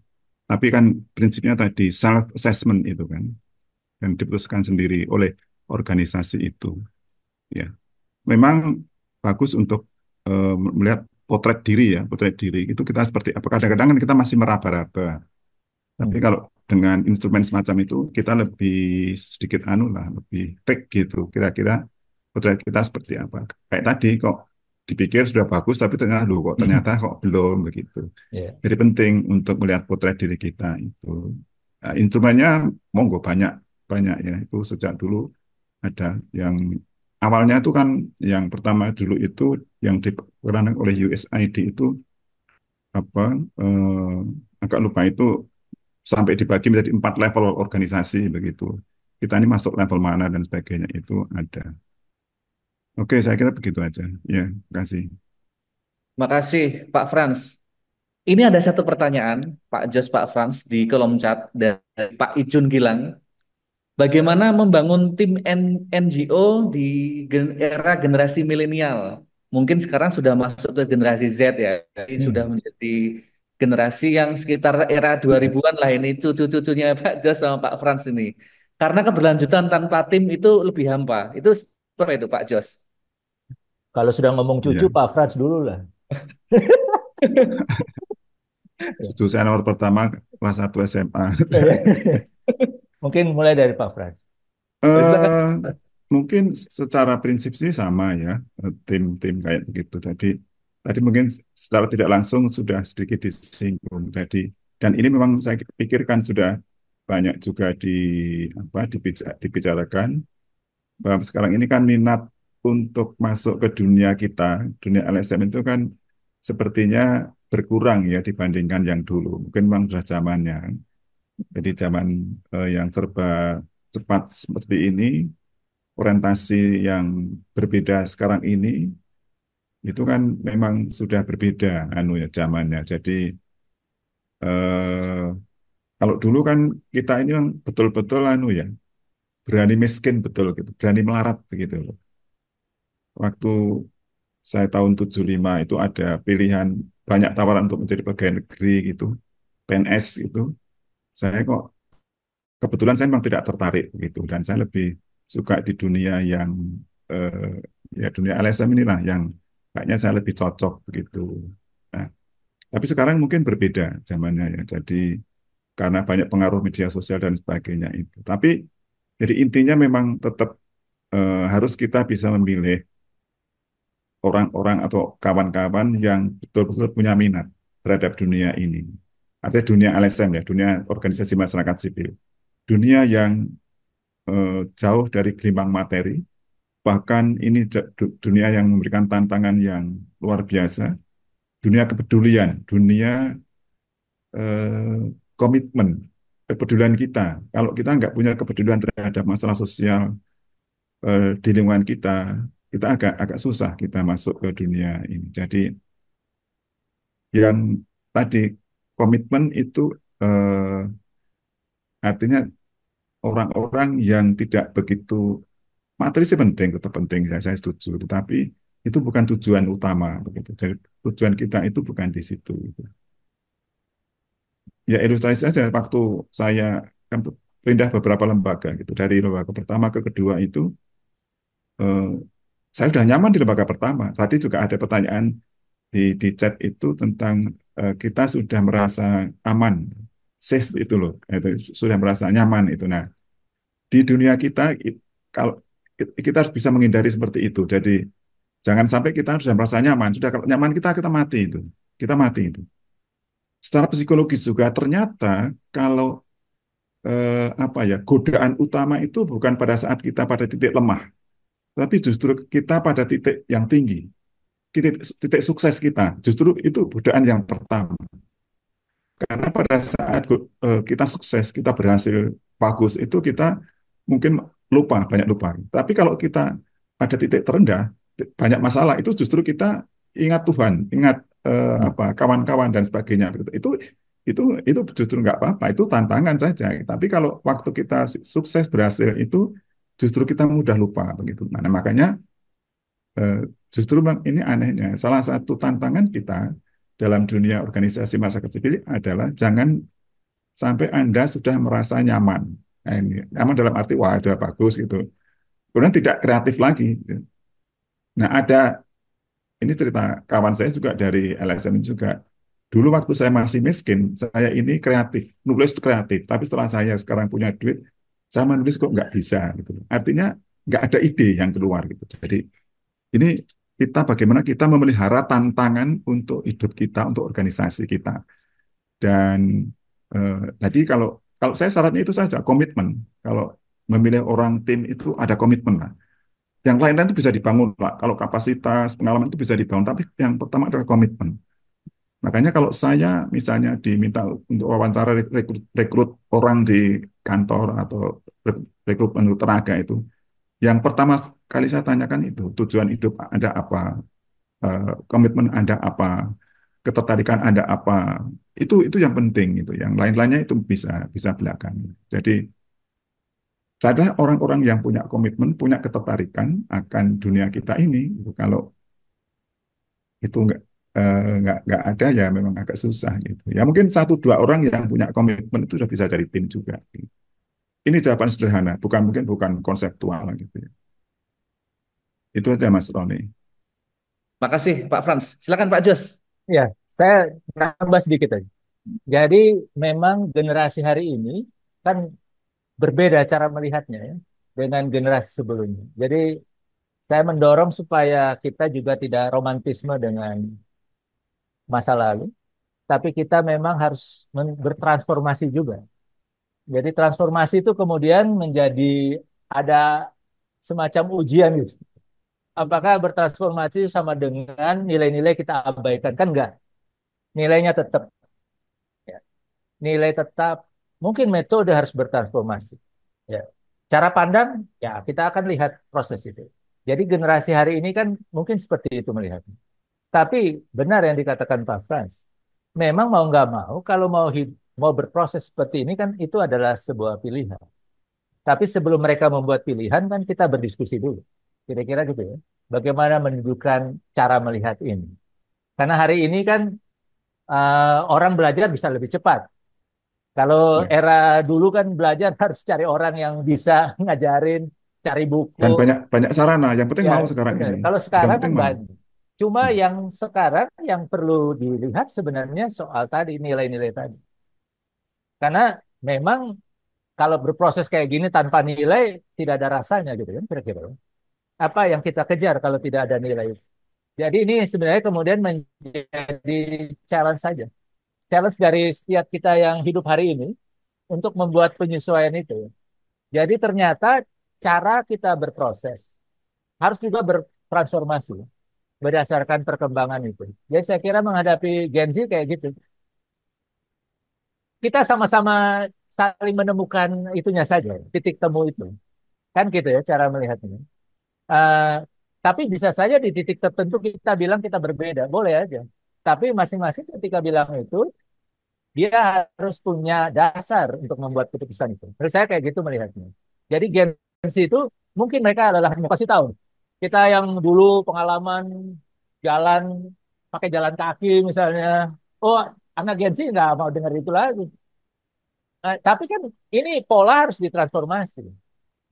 Tapi kan prinsipnya tadi self assessment itu kan, dan diputuskan sendiri oleh organisasi itu. Ya, memang bagus untuk melihat potret diri ya, potret diri itu kita seperti apa. Kadang-kadang kan kita masih meraba-raba. Tapi Hmm. kalau dengan instrumen semacam itu kita lebih sedikit anu lah, lebih fake gitu. Kira-kira potret kita seperti apa? Kayak tadi kok dipikir sudah bagus, tapi ternyata loh kok ternyata kok belum begitu. Ya. Jadi penting untuk melihat potret diri kita itu. Nah, instrumennya monggo banyak banyak ya. Itu sejak dulu ada yang awalnya itu kan yang pertama dulu itu yang diperankan oleh USAID itu apa agak lupa itu sampai dibagi menjadi 4 level organisasi begitu. Kita ini masuk level mana dan sebagainya itu ada. Oke, saya kira begitu aja. Ya, terima kasih. Makasih Pak Frans. Ini ada satu pertanyaan Pak Jos, Pak Frans di kolom chat dari Pak Ijun Gilang. Bagaimana membangun tim NGO di era generasi milenial? Mungkin sekarang sudah masuk ke generasi Z ya. Jadi sudah Hmm. menjadi generasi yang sekitar era 2000-an lah ini cucu-cucunya Pak Jos sama Pak Frans ini. Karena keberlanjutan tanpa tim itu lebih hampa. Itu seperti itu Pak Jos. Kalau sudah ngomong cucu, Ya, Pak Frans dulu lah. Ya. cucu saya nomor pertama kelas 1 SMA. Mungkin mulai dari Pak Frans. Silakan. eh Mungkin secara prinsip sih sama ya, tim-tim kayak begitu. Tadi mungkin secara tidak langsung sudah sedikit disinggung tadi. Dan ini memang saya pikirkan sudah banyak juga apa dibicarakan bahwa sekarang ini kan minat untuk masuk ke dunia kita, dunia LSM itu kan sepertinya berkurang ya dibandingkan yang dulu. Mungkin memang sudah zamannya. Jadi zaman yang serba cepat seperti ini, orientasi yang berbeda sekarang ini itu kan memang sudah berbeda anu ya zamannya. Jadi eh, kalau dulu kan kita ini yang betul-betul anu ya, berani miskin betul gitu, berani melarat begitu loh. Waktu saya tahun 75 itu ada pilihan banyak tawaran untuk menjadi pegawai negeri gitu, PNS itu. Saya kok kebetulan saya memang tidak tertarik gitu dan saya lebih suka di dunia yang eh, ya dunia LSM inilah yang kayaknya saya lebih cocok begitu. Nah, tapi sekarang mungkin berbeda zamannya ya. Jadi karena banyak pengaruh media sosial dan sebagainya itu. Tapi jadi intinya memang tetap harus kita bisa memilih orang-orang atau kawan-kawan yang betul-betul punya minat terhadap dunia ini. Artinya dunia LSM ya, dunia organisasi masyarakat sipil. Dunia yang jauh dari gelimbang materi, bahkan ini dunia yang memberikan tantangan yang luar biasa, dunia kepedulian, dunia eh, komitmen, kepedulian kita. Kalau kita nggak punya kepedulian terhadap masalah sosial di lingkungan kita, kita agak agak susah kita masuk ke dunia ini. Jadi yang tadi komitmen itu artinya orang-orang yang tidak begitu materi sih penting, tetap penting, saya setuju. Tetapi itu bukan tujuan utama, begitu. Jadi tujuan kita itu bukan di situ. Gitu. Ya ilustrasi saja, waktu saya kan pindah beberapa lembaga gitu, dari lembaga pertama ke kedua itu, eh, saya sudah nyaman di lembaga pertama. Tadi juga ada pertanyaan di chat itu tentang kita sudah merasa aman, safe itu loh, itu sudah merasa nyaman itu. Nah, di dunia kita kalau kita harus bisa menghindari seperti itu. Jadi jangan sampai kita sudah merasa nyaman, sudah kalau nyaman kita mati itu, kita mati itu. Secara psikologis juga ternyata kalau apa ya godaan utama itu bukan pada saat kita pada titik lemah, tapi justru kita pada titik yang tinggi, titik sukses kita, justru itu godaan yang pertama. Karena pada saat kita sukses, kita berhasil bagus, itu kita mungkin lupa, banyak lupa. Tapi kalau kita pada titik terendah, banyak masalah, itu justru kita ingat Tuhan, ingat apa kawan-kawan dan sebagainya. Itu justru nggak apa-apa, itu tantangan saja. Tapi kalau waktu kita sukses berhasil itu justru kita mudah lupa begitu. Nah, makanya eh, justru Bang, ini anehnya. Salah satu tantangan kita dalam dunia organisasi masyarakat sipil adalah jangan sampai Anda sudah merasa nyaman. Nah, ini nyaman dalam arti wah ada bagus gitu. Kemudian tidak kreatif lagi. Gitu. Nah, ada ini cerita kawan saya juga dari LSM juga. Dulu waktu saya masih miskin, saya ini kreatif, nulis itu kreatif. Tapi setelah saya sekarang punya duit, saya menulis kok nggak bisa gitu. Artinya nggak ada ide yang keluar gitu. Jadi ini kita bagaimana kita memelihara tantangan untuk hidup kita, untuk organisasi kita. Dan tadi kalau kalau saya syaratnya itu saja komitmen. Kalau memilih orang tim itu ada komitmen lah. Yang lain-lain itu bisa dibangun lah. Kalau kapasitas, pengalaman itu bisa dibangun. Tapi yang pertama adalah komitmen. Makanya kalau saya misalnya diminta untuk wawancara rekrut orang di kantor atau rekrutmen tenaga itu, yang pertama kali saya tanyakan itu tujuan hidup Anda apa, komitmen Anda apa, ketertarikan Anda apa. Itu yang penting itu. Yang lain-lainnya itu bisa bisa belakang. Jadi saya adalah orang-orang yang punya komitmen, punya ketertarikan akan dunia kita ini. Kalau itu nggak ada ya memang agak susah gitu. Ya mungkin satu dua orang yang punya komitmen itu sudah bisa jadi tim juga. Ini jawaban sederhana, bukan konseptual gitu ya. Itu aja Mas Roni. Makasih Pak Frans. Silakan Pak Jos. Ya, saya nambah sedikit aja. Jadi memang generasi hari ini kan berbeda cara melihatnya ya dengan generasi sebelumnya. Jadi saya mendorong supaya kita juga tidak romantisme dengan masa lalu, tapi kita memang harus bertransformasi juga. Jadi transformasi itu kemudian menjadi ada semacam ujian gitu. Apakah bertransformasi sama dengan nilai-nilai kita abaikan? Kan enggak. Nilainya tetap. Ya. Nilai tetap. Mungkin metode harus bertransformasi. Ya. Cara pandang, ya kita akan lihat proses itu. Jadi generasi hari ini kan mungkin seperti itu melihatnya. Tapi benar yang dikatakan Pak Frans. memang mau nggak mau, kalau mau berproses seperti ini kan itu adalah sebuah pilihan. Tapi sebelum mereka membuat pilihan kan kita berdiskusi dulu. Kira-kira gitu ya. Bagaimana menunjukkan cara melihat ini. Karena hari ini kan orang belajar bisa lebih cepat. Kalau Ya. era dulu kan belajar harus cari orang yang bisa ngajarin, cari buku. Dan banyak banyak sarana. Yang penting Ya, mau sekarang benar. ini. Kalau Yang sekarang kan penting mau. banyak. Cuma Hmm. yang sekarang yang perlu dilihat sebenarnya soal tadi nilai-nilai tadi. Karena memang kalau berproses kayak gini tanpa nilai tidak ada rasanya gitu kan kira-kira. Apa yang kita kejar kalau tidak ada nilai? Jadi ini sebenarnya kemudian menjadi challenge saja. Challenge dari setiap kita yang hidup hari ini untuk membuat penyesuaian itu. Jadi ternyata cara kita berproses harus juga bertransformasi berdasarkan perkembangan itu. Jadi saya kira menghadapi Gen Z kayak gitu. Kita sama-sama saling menemukan itunya saja, titik temu itu. Kan gitu ya cara melihatnya. Eh, tapi bisa saja di titik tertentu kita bilang kita berbeda, boleh aja. Tapi masing-masing ketika bilang itu, dia harus punya dasar untuk membuat keputusan itu. Menurut saya kayak gitu melihatnya. Jadi Gen Z itu mungkin mereka adalah mau kasih tahu. Kita yang dulu pengalaman jalan pakai jalan kaki misalnya, oh anak Gen Z nggak mau dengar itu lagi. Tapi kan ini pola harus ditransformasi.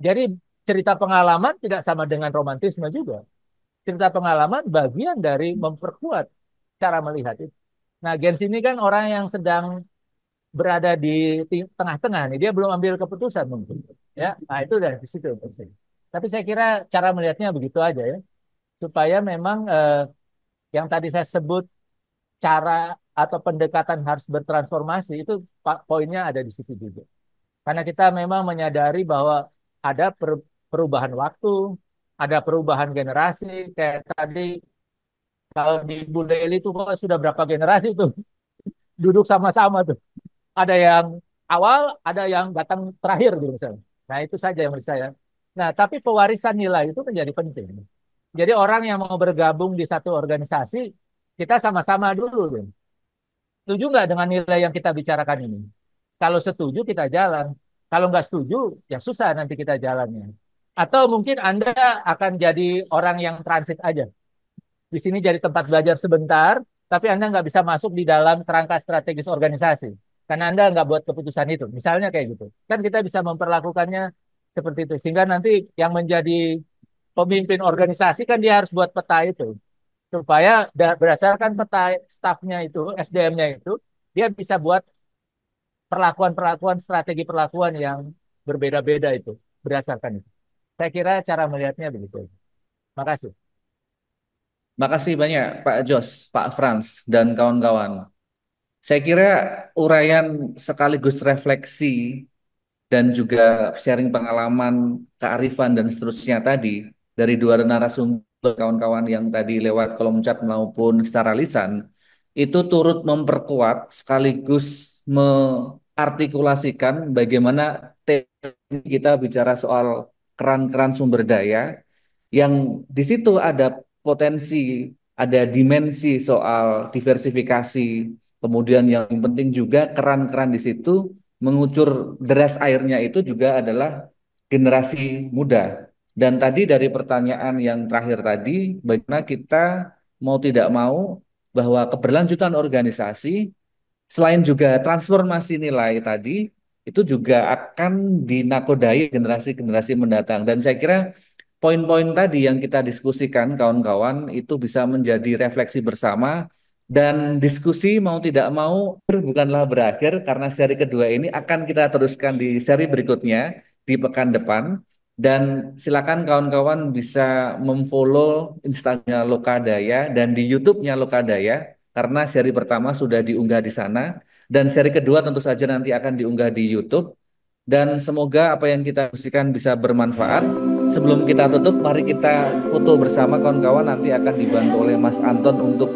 Jadi cerita pengalaman tidak sama dengan romantisme juga. Cerita pengalaman bagian dari memperkuat cara melihat itu. Nah, Gens ini kan orang yang sedang berada di tengah-tengah nih, dia belum ambil keputusan mungkin. Ya, nah itu dari situ. Tapi saya kira cara melihatnya begitu aja ya, supaya memang yang tadi saya sebut cara atau pendekatan harus bertransformasi itu poinnya ada di situ juga. Karena kita memang menyadari bahwa ada perubahan waktu, ada perubahan generasi. Kayak tadi kalau di Bu Leli itu kok sudah berapa generasi tuh duduk sama-sama tuh. Ada yang awal, ada yang datang terakhir gitu misalnya. Nah itu saja yang menurut saya. Nah tapi pewarisan nilai itu menjadi penting. Jadi orang yang mau bergabung di satu organisasi, kita sama-sama dulu. Deh. Setuju nggak dengan nilai yang kita bicarakan ini? Kalau setuju kita jalan. Kalau nggak setuju, ya susah nanti kita jalannya. Atau mungkin Anda akan jadi orang yang transit aja. Di sini jadi tempat belajar sebentar, tapi Anda nggak bisa masuk di dalam kerangka strategis organisasi. Karena Anda nggak buat keputusan itu. Misalnya kayak gitu. Kan kita bisa memperlakukannya seperti itu. Sehingga nanti yang menjadi pemimpin organisasi kan dia harus buat peta itu. Supaya berdasarkan peta staffnya itu, SDM-nya itu, dia bisa buat perlakuan-perlakuan, strategi perlakuan yang berbeda-beda itu berdasarkan itu. Saya kira cara melihatnya begitu. Makasih. Makasih banyak Pak Jos, Pak Frans, dan kawan-kawan. Saya kira uraian sekaligus refleksi dan juga sharing pengalaman, kearifan, dan seterusnya tadi dari dua narasumber kawan-kawan yang tadi lewat kolom chat maupun secara lisan, itu turut memperkuat sekaligus mengartikulasikan bagaimana kita bicara soal keran-keran sumber daya yang di situ ada potensi, ada dimensi soal diversifikasi, kemudian yang penting juga keran-keran di situ mengucur deras airnya itu juga adalah generasi muda. Dan tadi dari pertanyaan yang terakhir tadi, bagaimana kita mau tidak mau bahwa keberlanjutan organisasi selain juga transformasi nilai tadi, itu juga akan dinakodai generasi-generasi mendatang. Dan saya kira poin-poin tadi yang kita diskusikan kawan-kawan itu bisa menjadi refleksi bersama dan diskusi mau tidak mau bukanlah berakhir karena seri kedua ini akan kita teruskan di seri berikutnya di pekan depan dan silakan kawan-kawan bisa memfollow Instagramnya Lokadaya dan di YouTube-nya Lokadaya karena seri pertama sudah diunggah di sana dan seri kedua tentu saja nanti akan diunggah di YouTube dan semoga apa yang kita diskusikan bisa bermanfaat. Sebelum kita tutup, mari kita foto bersama kawan-kawan. Nanti akan dibantu oleh Mas Anton untuk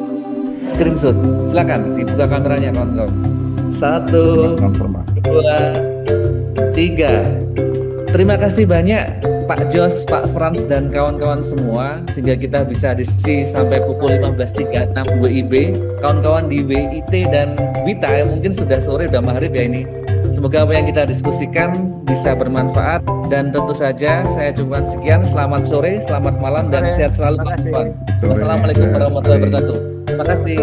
screenshot. Silakan dibuka kameranya kawan-kawan. 1, 2, 3. Terima kasih banyak Pak Jos, Pak Frans, dan kawan-kawan semua, sehingga kita bisa diskusi sampai pukul 15.36 WIB. Kawan-kawan di WIT dan WITA yang mungkin sudah sore, sudah maghrib ya ini. Semoga apa yang kita diskusikan bisa bermanfaat, dan tentu saja saya cukupkan sekian. Selamat sore, selamat malam, dan sehat selalu kawan-kawan. Wassalamualaikum warahmatullahi wabarakatuh. Terima kasih.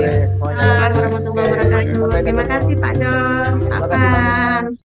Warahmatullahi wabarakatuh. Terima kasih Pak Jos. Terima kasih banyak. Akan.